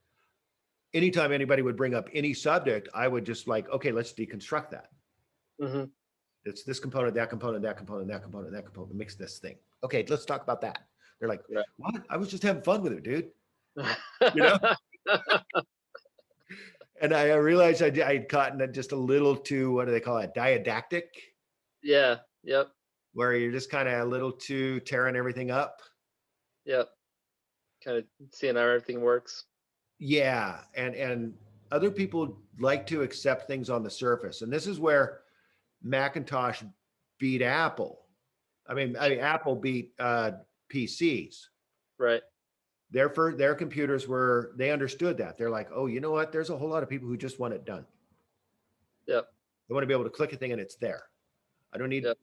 [SPEAKER 2] anytime anybody would bring up any subject, I would just like, okay, let's deconstruct that.
[SPEAKER 3] Mm-hmm.
[SPEAKER 2] It's this component, that component, that component, that component, that component makes this thing. Okay, let's talk about that. They're like, right. What? I was just having fun with it, dude. And I realized I'd gotten just a little too, what do they call it? Didactic.
[SPEAKER 3] Yeah. Yep.
[SPEAKER 2] Where you're just kind of a little too tearing everything up.
[SPEAKER 3] Yep. Kind of seeing how everything works.
[SPEAKER 2] Yeah. And other people like to accept things on the surface. And this is where Macintosh beat Apple. I mean Apple beat PCs.
[SPEAKER 3] Right.
[SPEAKER 2] Their computers they understood that. They're like, oh, you know what? There's a whole lot of people who just want it done.
[SPEAKER 3] Yep.
[SPEAKER 2] They want to be able to click a thing and it's there. I don't need.
[SPEAKER 3] Yep.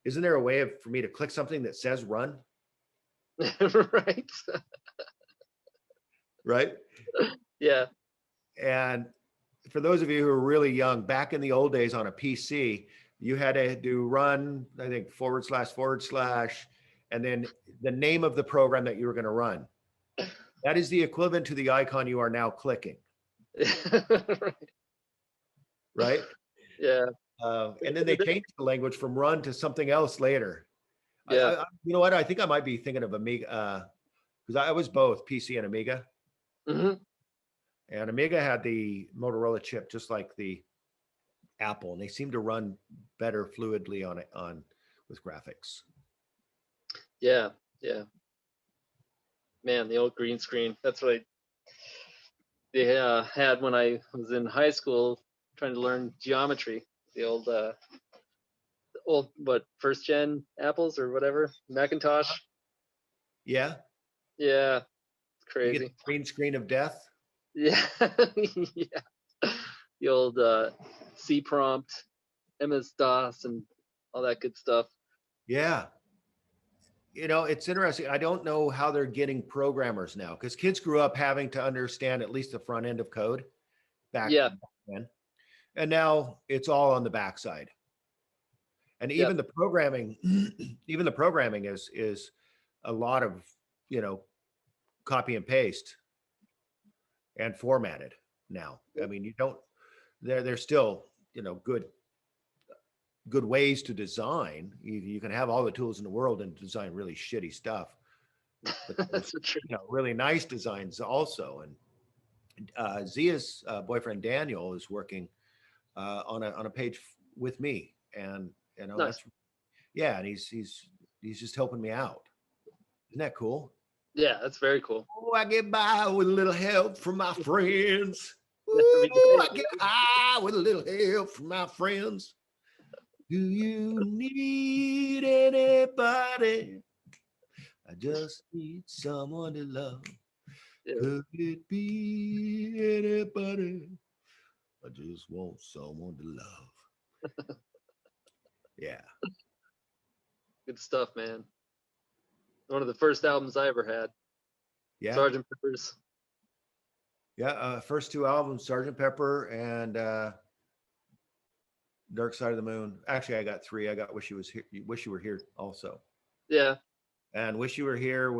[SPEAKER 2] Isn't there a way for me to click something that says run?
[SPEAKER 3] Right.
[SPEAKER 2] Right.
[SPEAKER 3] Yeah.
[SPEAKER 2] And for those of you who are really young, back in the old days on a PC, you had to do run, I think, // and then the name of the program that you were going to run. That is the equivalent to the icon you are now clicking. Right?
[SPEAKER 3] Yeah.
[SPEAKER 2] And then they changed the language from run to something else later.
[SPEAKER 3] Yeah.
[SPEAKER 2] You know what? I think I might be thinking of Amiga, because I was both PC and Amiga.
[SPEAKER 3] Mm-hmm.
[SPEAKER 2] And Amiga had the Motorola chip, just like the Apple, and they seem to run better fluidly on with graphics.
[SPEAKER 3] Yeah. Yeah. Man, the old green screen. That's what they had when I was in high school trying to learn geometry. The old first gen Apples or whatever, Macintosh.
[SPEAKER 2] Yeah.
[SPEAKER 3] Yeah. It's crazy.
[SPEAKER 2] You get the green screen of death.
[SPEAKER 3] Yeah. Yeah. The old C prompt, MS DOS, and all that good stuff.
[SPEAKER 2] Yeah. it's interesting. I don't know how they're getting programmers now, because kids grew up having to understand at least the front end of code back
[SPEAKER 3] Yeah.
[SPEAKER 2] then. And now it's all on the backside. And
[SPEAKER 3] Yep.
[SPEAKER 2] even the programming, even the programming is a lot of, copy and paste and formatted now. I mean, you don't, there's still, good ways to design. You can have all the tools in the world and design really shitty stuff, but there's,
[SPEAKER 3] That's true.
[SPEAKER 2] really nice designs also. And Zia's boyfriend Daniel is working on a page with me, and
[SPEAKER 3] Nice.
[SPEAKER 2] that's, yeah, and he's just helping me out. Isn't that cool?
[SPEAKER 3] Yeah, that's very cool.
[SPEAKER 2] Oh, I get by with a little help from my friends.
[SPEAKER 3] Every day.
[SPEAKER 2] Ooh, I get by with a little help from my friends. Do you need anybody? I just need someone to love.
[SPEAKER 3] Yeah.
[SPEAKER 2] Could it be anybody? I just want someone to love. Yeah.
[SPEAKER 3] Good stuff, man. One of the first albums I ever had.
[SPEAKER 2] Yeah.
[SPEAKER 3] Sergeant Pepper's.
[SPEAKER 2] Yeah. First two albums, Sergeant Pepper and Dark Side of the Moon. Actually, I got three. I got Wish You Was Here, Wish You Were Here also.
[SPEAKER 3] Yeah.
[SPEAKER 2] And Wish You Were Here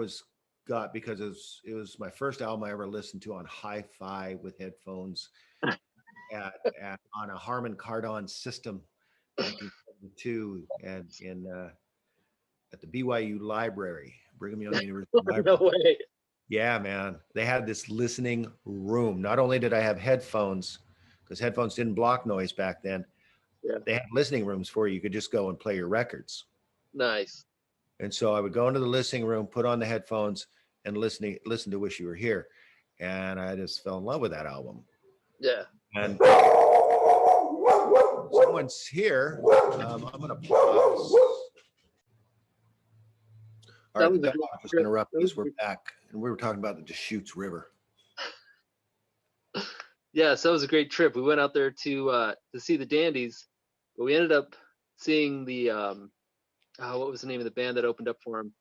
[SPEAKER 2] got because it was my first album I ever listened to on hi-fi with headphones on a Harman Kardon system, 1972, and at the BYU library, Brigham Young University Library.
[SPEAKER 3] No way.
[SPEAKER 2] Yeah, man. They had this listening room. Not only did I have headphones, because headphones didn't block noise back then,
[SPEAKER 3] Yeah.
[SPEAKER 2] they had listening rooms for you. You could just go and play your records.
[SPEAKER 3] Nice.
[SPEAKER 2] And so I would go into the listening room, put on the headphones, and listen to Wish You Were Here. And I just fell in love with that album.
[SPEAKER 3] Yeah.
[SPEAKER 2] And someone's here. I'm going to pause. All right, the dog just interrupted us. We're back, and we were talking about the Deschutes River.
[SPEAKER 3] Yeah, so it was a great trip. We went out there to see the Dandies, but we ended up seeing the what was the name of the band that opened up for them?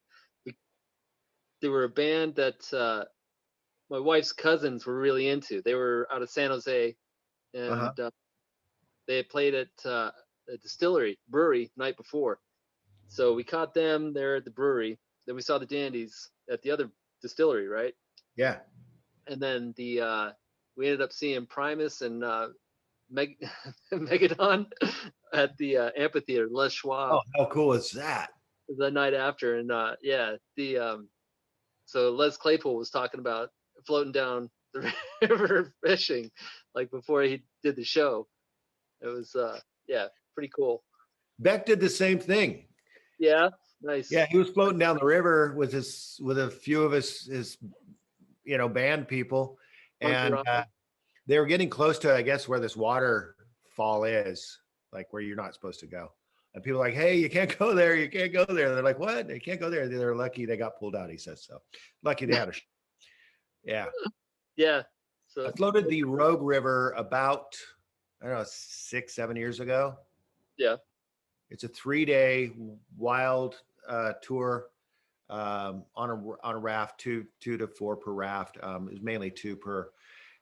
[SPEAKER 3] They were a band that my wife's cousins were really into. They were out of San Jose, and they had played at a brewery night before. So we caught them there at the brewery. Then we saw the Dandies at the other distillery, right?
[SPEAKER 2] Yeah.
[SPEAKER 3] And then we ended up seeing Primus and Megadon at the amphitheater, Les Schwab.
[SPEAKER 2] Oh, how cool is that?
[SPEAKER 3] The night after, and so Les Claypool was talking about floating down the river fishing, like before he did the show. It was pretty cool.
[SPEAKER 2] Beck did the same thing.
[SPEAKER 3] Yeah, nice.
[SPEAKER 2] Yeah, he was floating down the river with a few of his band people, and they were getting close to, I guess, where this waterfall is, like where you're not supposed to go. And people are like, hey, you can't go there. You can't go there. They're like, what? They can't go there. They're lucky they got pulled out, he says. So lucky they had yeah.
[SPEAKER 3] Yeah.
[SPEAKER 2] So I floated the Rogue River about, I don't know, 6-7 years ago.
[SPEAKER 3] Yeah.
[SPEAKER 2] It's a 3-day wild tour on a raft, two to four per raft. It was mainly two per.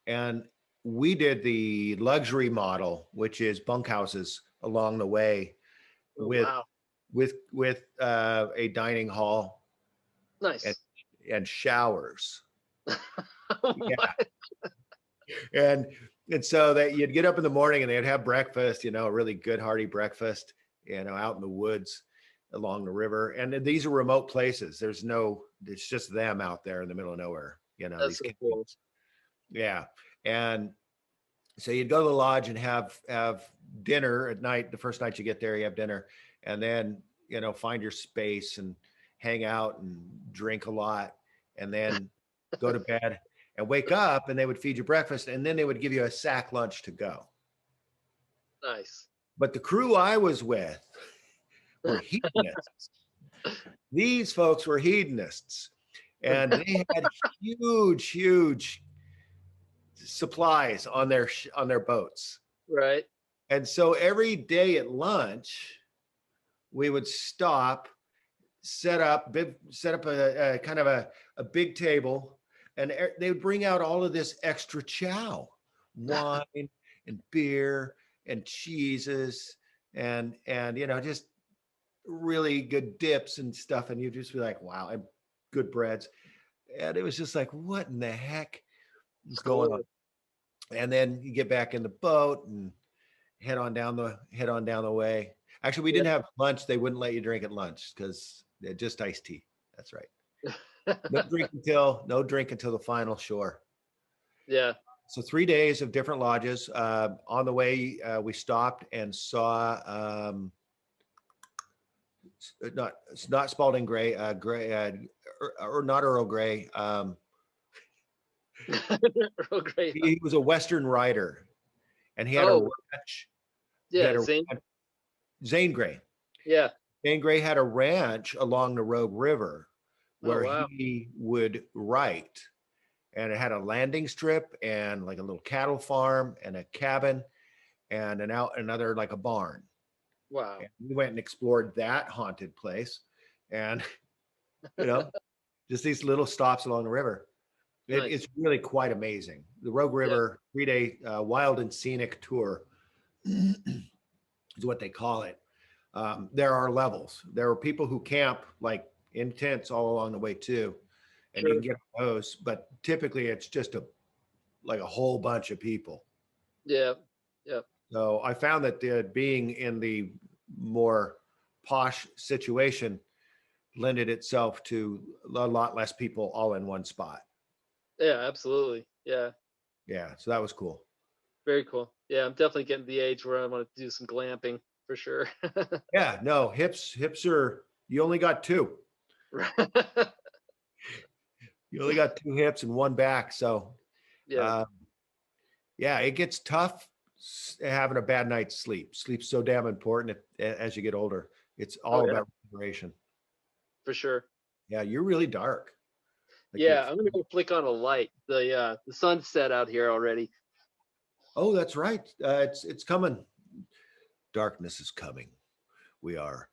[SPEAKER 2] And we did the luxury model, which is bunkhouses along the way with a dining hall.
[SPEAKER 3] Nice.
[SPEAKER 2] And showers. Yeah. And so that you'd get up in the morning and they'd have breakfast, a really good hearty breakfast, out in the woods along the river. And these are remote places. It's just them out there in the middle of nowhere,
[SPEAKER 3] That's so cool.
[SPEAKER 2] Yeah. And so you'd go to the lodge and have dinner at night. The first night you get there, you have dinner, and then, find your space and hang out and drink a lot, and then go to bed and wake up, and they would feed you breakfast, and then they would give you a sack lunch to go.
[SPEAKER 3] Nice.
[SPEAKER 2] But the crew I was with were hedonists. These folks were hedonists, and they had huge supplies on their boats.
[SPEAKER 3] Right.
[SPEAKER 2] And so every day at lunch, we would stop, set up a kind of a big table, and they would bring out all of this extra chow, wine and beer and cheeses and just really good dips and stuff, and you'd just be like, wow, and good breads. And it was just like, what in the heck is going on?
[SPEAKER 3] Cool.
[SPEAKER 2] And then you get back in the boat and head on down the way. Actually, we
[SPEAKER 3] Yeah.
[SPEAKER 2] didn't have lunch. They wouldn't let you drink at lunch because just iced tea. That's right. No drink until the final shore.
[SPEAKER 3] Yeah.
[SPEAKER 2] So 3 days of different lodges. On the way, we stopped and saw not Spalding Gray, or not Earl Grey.
[SPEAKER 3] Real great.
[SPEAKER 2] He was a Western rider, and he had a
[SPEAKER 3] Oh,
[SPEAKER 2] ranch. He had
[SPEAKER 3] yeah.
[SPEAKER 2] a
[SPEAKER 3] Zane.
[SPEAKER 2] Zane Grey.
[SPEAKER 3] Yeah.
[SPEAKER 2] Zane Grey had a ranch along the Rogue River
[SPEAKER 3] Oh,
[SPEAKER 2] where
[SPEAKER 3] wow.
[SPEAKER 2] he would write, and it had a landing strip and like a little cattle farm and a cabin and another like a barn.
[SPEAKER 3] Wow.
[SPEAKER 2] And we went and explored that haunted place, and you know, just these little stops along the river.
[SPEAKER 3] Nice.
[SPEAKER 2] It's really quite amazing. The Rogue
[SPEAKER 3] Yeah.
[SPEAKER 2] River 3 day wild and scenic tour is what they call it. There are levels. There are people who camp like in tents all along the way too, and you
[SPEAKER 3] Sure.
[SPEAKER 2] can get on those. But typically, it's just like a whole bunch of people.
[SPEAKER 3] Yeah. Yeah.
[SPEAKER 2] So I found that being in the more posh situation lended itself to a lot less people all in one spot.
[SPEAKER 3] Yeah. Absolutely. Yeah.
[SPEAKER 2] Yeah, so that was cool.
[SPEAKER 3] Very cool. Yeah. I'm definitely getting to the age where I want to do some glamping for sure.
[SPEAKER 2] Yeah, no, hips are, you only got two. You only got two hips and one back. So
[SPEAKER 3] Yeah.
[SPEAKER 2] uh, yeah, it gets tough having a bad night's sleep. Sleep's so damn important as you get older. It's
[SPEAKER 3] Oh,
[SPEAKER 2] all
[SPEAKER 3] yeah.
[SPEAKER 2] about recuperation.
[SPEAKER 3] For sure.
[SPEAKER 2] Yeah, you're really dark. Like
[SPEAKER 3] Yeah. I'm gonna go flick on a light. The sun's set out here already.
[SPEAKER 2] oh, that's right. It's coming. Darkness is coming. We are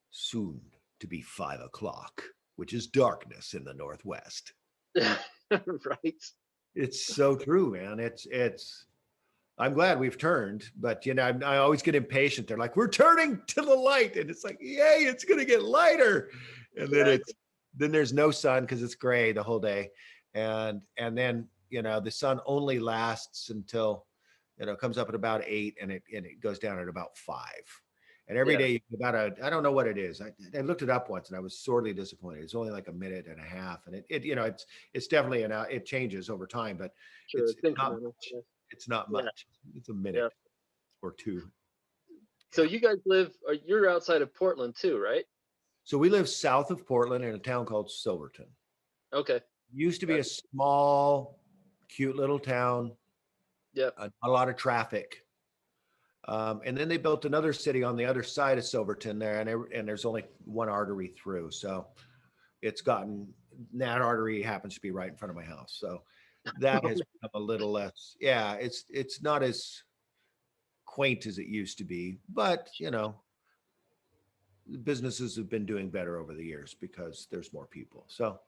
[SPEAKER 2] soon to be 5 o'clock, which is darkness in the Northwest.
[SPEAKER 3] Right.
[SPEAKER 2] It's so true, man. I'm glad we've turned, but I always get impatient. They're like, we're turning to the light. And it's like, yay, it's going to get lighter. And then
[SPEAKER 3] Exactly.
[SPEAKER 2] then there's no sun because it's gray the whole day. And then, the sun only lasts until, it comes up at about 8 and it goes down at about 5. And every
[SPEAKER 3] Yeah.
[SPEAKER 2] day I don't know what it is. I looked it up once and I was sorely disappointed. It's only like a minute and a half. And it's definitely it changes over time, but
[SPEAKER 3] Sure. It's
[SPEAKER 2] not
[SPEAKER 3] incremental.
[SPEAKER 2] much. It's not
[SPEAKER 3] Yeah.
[SPEAKER 2] much. It's a
[SPEAKER 3] Yeah.
[SPEAKER 2] minute or two.
[SPEAKER 3] So
[SPEAKER 2] Yeah.
[SPEAKER 3] you guys you're outside of Portland too, right?
[SPEAKER 2] So we live south of Portland in a town called Silverton.
[SPEAKER 3] Okay.
[SPEAKER 2] Used to be a
[SPEAKER 3] Gotcha.
[SPEAKER 2] small, cute little town,
[SPEAKER 3] Yep.
[SPEAKER 2] a lot of traffic. And then they built another city on the other side of Silverton there, and there's only one artery through. So that artery happens to be right in front of my house. So that has become a little less, yeah, it's not as quaint as it used to be, but businesses have been doing better over the years because there's more people. So,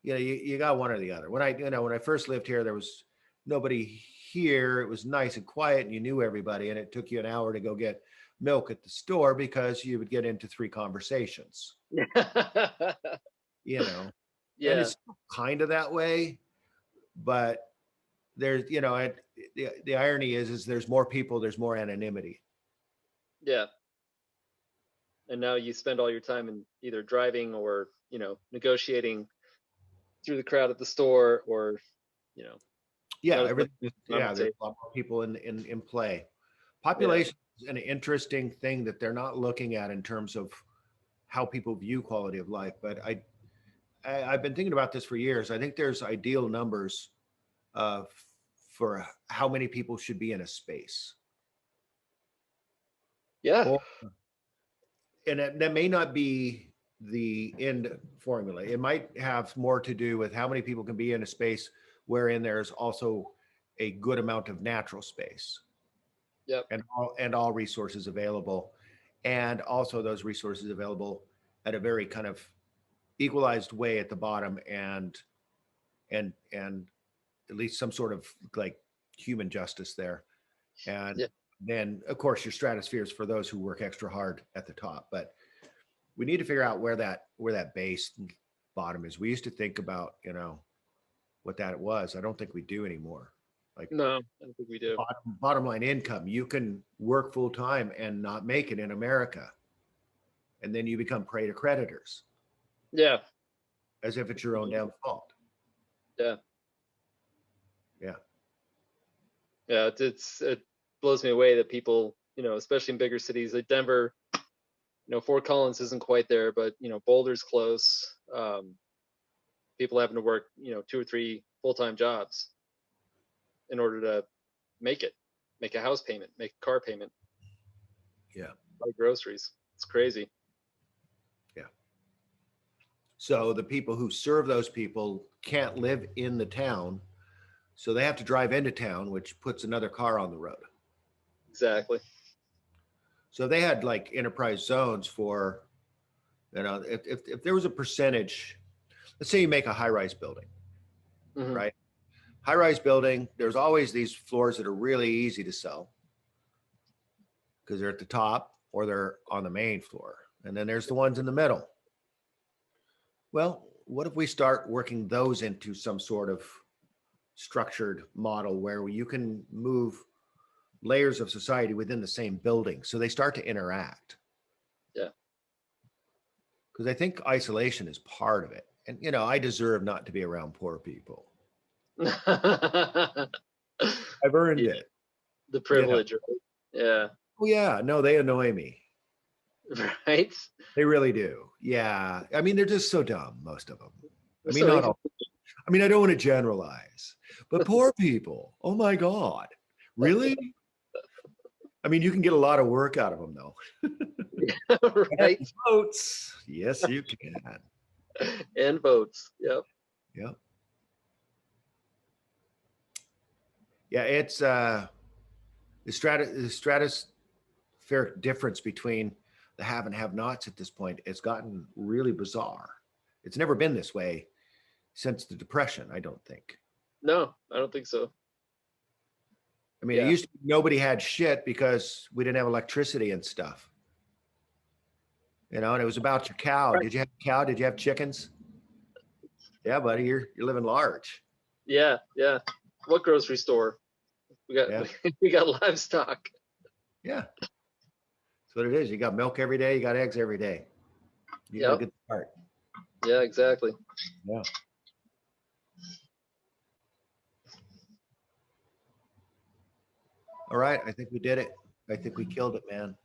[SPEAKER 2] you got one or the other. When I first lived here, there was nobody here. It was nice and quiet and you knew everybody, and it took you an hour to go get milk at the store because you would get into 3 conversations, and
[SPEAKER 3] Yeah.
[SPEAKER 2] it's kind of that way, but there's, the irony is there's more people, there's more anonymity.
[SPEAKER 3] Yeah. And now you spend all your time in either driving or, negotiating through the crowd at the store or,
[SPEAKER 2] Yeah,
[SPEAKER 3] not as much
[SPEAKER 2] everything.
[SPEAKER 3] on
[SPEAKER 2] Yeah,
[SPEAKER 3] the
[SPEAKER 2] there's
[SPEAKER 3] table.
[SPEAKER 2] a lot more people in play.
[SPEAKER 3] Yeah.
[SPEAKER 2] Population is an interesting thing that they're not looking at in terms of how people view quality of life. But I've been thinking about this for years. I think there's ideal numbers uh, for how many people should be in a space.
[SPEAKER 3] Yeah.
[SPEAKER 2] Or, and that may not be the end formula. It might have more to do with how many people can be in a space wherein there's also a good amount of natural space.
[SPEAKER 3] Yep.
[SPEAKER 2] And all resources available, and also those resources available at a very kind of equalized way at the bottom, and at least some sort of like human justice there. And
[SPEAKER 3] Yeah.
[SPEAKER 2] then of course your stratosphere is for those who work extra hard at the top. But we need to figure out where that base bottom is. We used to think about, what that was. I don't think we do anymore. Like
[SPEAKER 3] No, I don't think we do.
[SPEAKER 2] bottom line income. You can work full time and not make it in America. And then you become prey to creditors
[SPEAKER 3] Yeah.
[SPEAKER 2] as if it's your own damn fault.
[SPEAKER 3] Yeah.
[SPEAKER 2] Yeah.
[SPEAKER 3] Yeah. It blows me away that people, especially in bigger cities like Denver, Fort Collins isn't quite there, but Boulder's close. People having to work, 2 or 3 full-time jobs in order to make a house payment, make a car payment,
[SPEAKER 2] Yeah.
[SPEAKER 3] buy groceries. It's crazy.
[SPEAKER 2] Yeah. So the people who serve those people can't live in the town. So they have to drive into town, which puts another car on the road.
[SPEAKER 3] Exactly.
[SPEAKER 2] So they had like enterprise zones for, if there was a percentage, let's say you make a high-rise building,
[SPEAKER 3] Mhm.
[SPEAKER 2] right? High-rise building, there's always these floors that are really easy to sell because they're at the top or they're on the main floor. And then there's the ones in the middle. Well, what if we start working those into some sort of structured model where you can move layers of society within the same building so they start to interact?
[SPEAKER 3] Yeah.
[SPEAKER 2] Because I think isolation is part of it. And, I deserve not to be around poor people. I've earned
[SPEAKER 3] Yeah,
[SPEAKER 2] it.
[SPEAKER 3] the privilege, right? Yeah.
[SPEAKER 2] Oh, yeah. No, they annoy me.
[SPEAKER 3] Right?
[SPEAKER 2] They really do. Yeah. I mean, they're just so dumb, most of them. I mean,
[SPEAKER 3] So
[SPEAKER 2] not all. I mean, I don't want to generalize, but poor people. Oh my God. Really? I mean, you can get a lot of work out of them, though.
[SPEAKER 3] right?
[SPEAKER 2] And votes. Yes, you can.
[SPEAKER 3] And votes. Yep.
[SPEAKER 2] Yep. Yeah, it's the stratospheric difference between the have and have-nots at this point. It's gotten really bizarre. It's never been this way since the Depression, I don't think.
[SPEAKER 3] No, I don't think so.
[SPEAKER 2] I mean, it
[SPEAKER 3] Yeah.
[SPEAKER 2] used to be nobody had shit because we didn't have electricity and stuff. And it was about your cow.
[SPEAKER 3] Right.
[SPEAKER 2] Did you have a cow? Did you have chickens? Yeah, buddy, you're living large.
[SPEAKER 3] Yeah, yeah. What grocery store? We got
[SPEAKER 2] Yeah.
[SPEAKER 3] we got livestock.
[SPEAKER 2] Yeah. That's what it is. You got milk every day, you got eggs every day. You got a
[SPEAKER 3] Yep.
[SPEAKER 2] good start.
[SPEAKER 3] Yeah, exactly.
[SPEAKER 2] Yeah. All right. I think we did it. I think we killed it, man.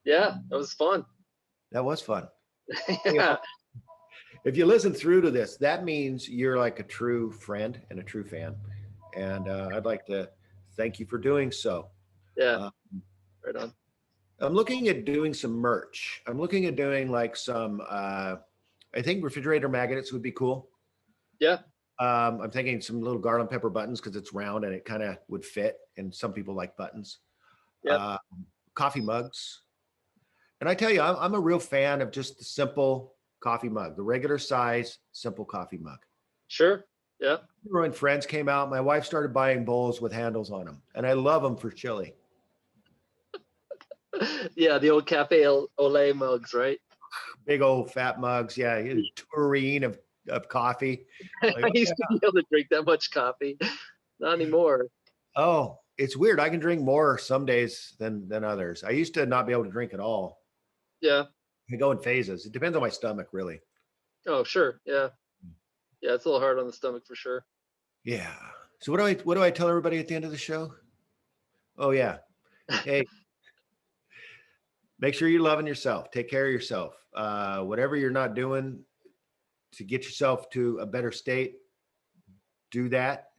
[SPEAKER 3] Yeah, that was fun.
[SPEAKER 2] That was fun.
[SPEAKER 3] Yeah.
[SPEAKER 2] If you listen through to this, that means you're like a true friend and a true fan. And I'd like to thank you for doing so.
[SPEAKER 3] Yeah.
[SPEAKER 2] Uh,
[SPEAKER 3] Right on.
[SPEAKER 2] I'm looking at doing some merch. I'm looking at doing like some, I think refrigerator magnets would be cool.
[SPEAKER 3] Yeah.
[SPEAKER 2] I'm thinking some little garland pepper buttons because it's round and it kind of would fit. And some people like buttons.
[SPEAKER 3] Yep.
[SPEAKER 2] Coffee mugs. And I tell you, I'm a real fan of just the simple coffee mug, the regular size, simple coffee mug.
[SPEAKER 3] Sure. Yeah.
[SPEAKER 2] When friends came out, my wife started buying bowls with handles on them. And I love them for chili.
[SPEAKER 3] Yeah, the old Cafe Olay mugs, right?
[SPEAKER 2] Big old fat mugs. Yeah, a tureen of coffee. Like,
[SPEAKER 3] I used to be able to drink that much coffee. Not anymore.
[SPEAKER 2] oh, it's weird. I can drink more some days than others. I used to not be able to drink at all.
[SPEAKER 3] Yeah.
[SPEAKER 2] I go in phases. It depends on my stomach, really.
[SPEAKER 3] Oh, sure. Yeah. Yeah, it's a little hard on the stomach for sure.
[SPEAKER 2] Yeah. So what do I tell everybody at the end of the show? Oh yeah. Hey, make sure you're loving yourself. Take care of yourself. Whatever you're not doing to get yourself to a better state, do that.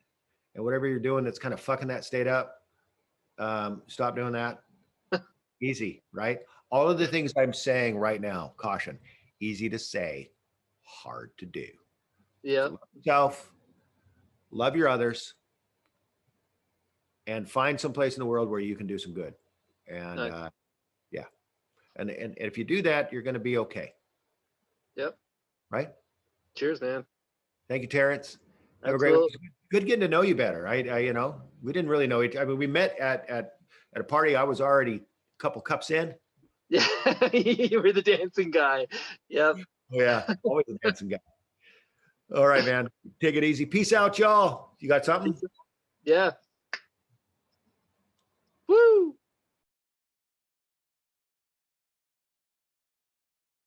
[SPEAKER 2] And whatever you're doing that's kind of fucking that state up, stop doing that. Easy, right? All of the things I'm saying right now, caution, easy to say, hard to do.
[SPEAKER 3] Yeah.
[SPEAKER 2] So love yourself, love your others, and find some place in the world where you can do some good. And
[SPEAKER 3] Nice.
[SPEAKER 2] yeah. And if you do that, you're going to be okay.
[SPEAKER 3] Yep.
[SPEAKER 2] Right?
[SPEAKER 3] Cheers, man.
[SPEAKER 2] Thank you, Terrence. Have a great
[SPEAKER 3] Absolutely.
[SPEAKER 2] one. Good getting to know you better. We didn't really know each. I mean, we met at a party. I was already a couple cups in.
[SPEAKER 3] Yeah, you were the dancing guy. Yep.
[SPEAKER 2] Oh yeah, always a dancing guy. All right, man. Take it easy. Peace out, y'all. You got something?
[SPEAKER 3] Yeah.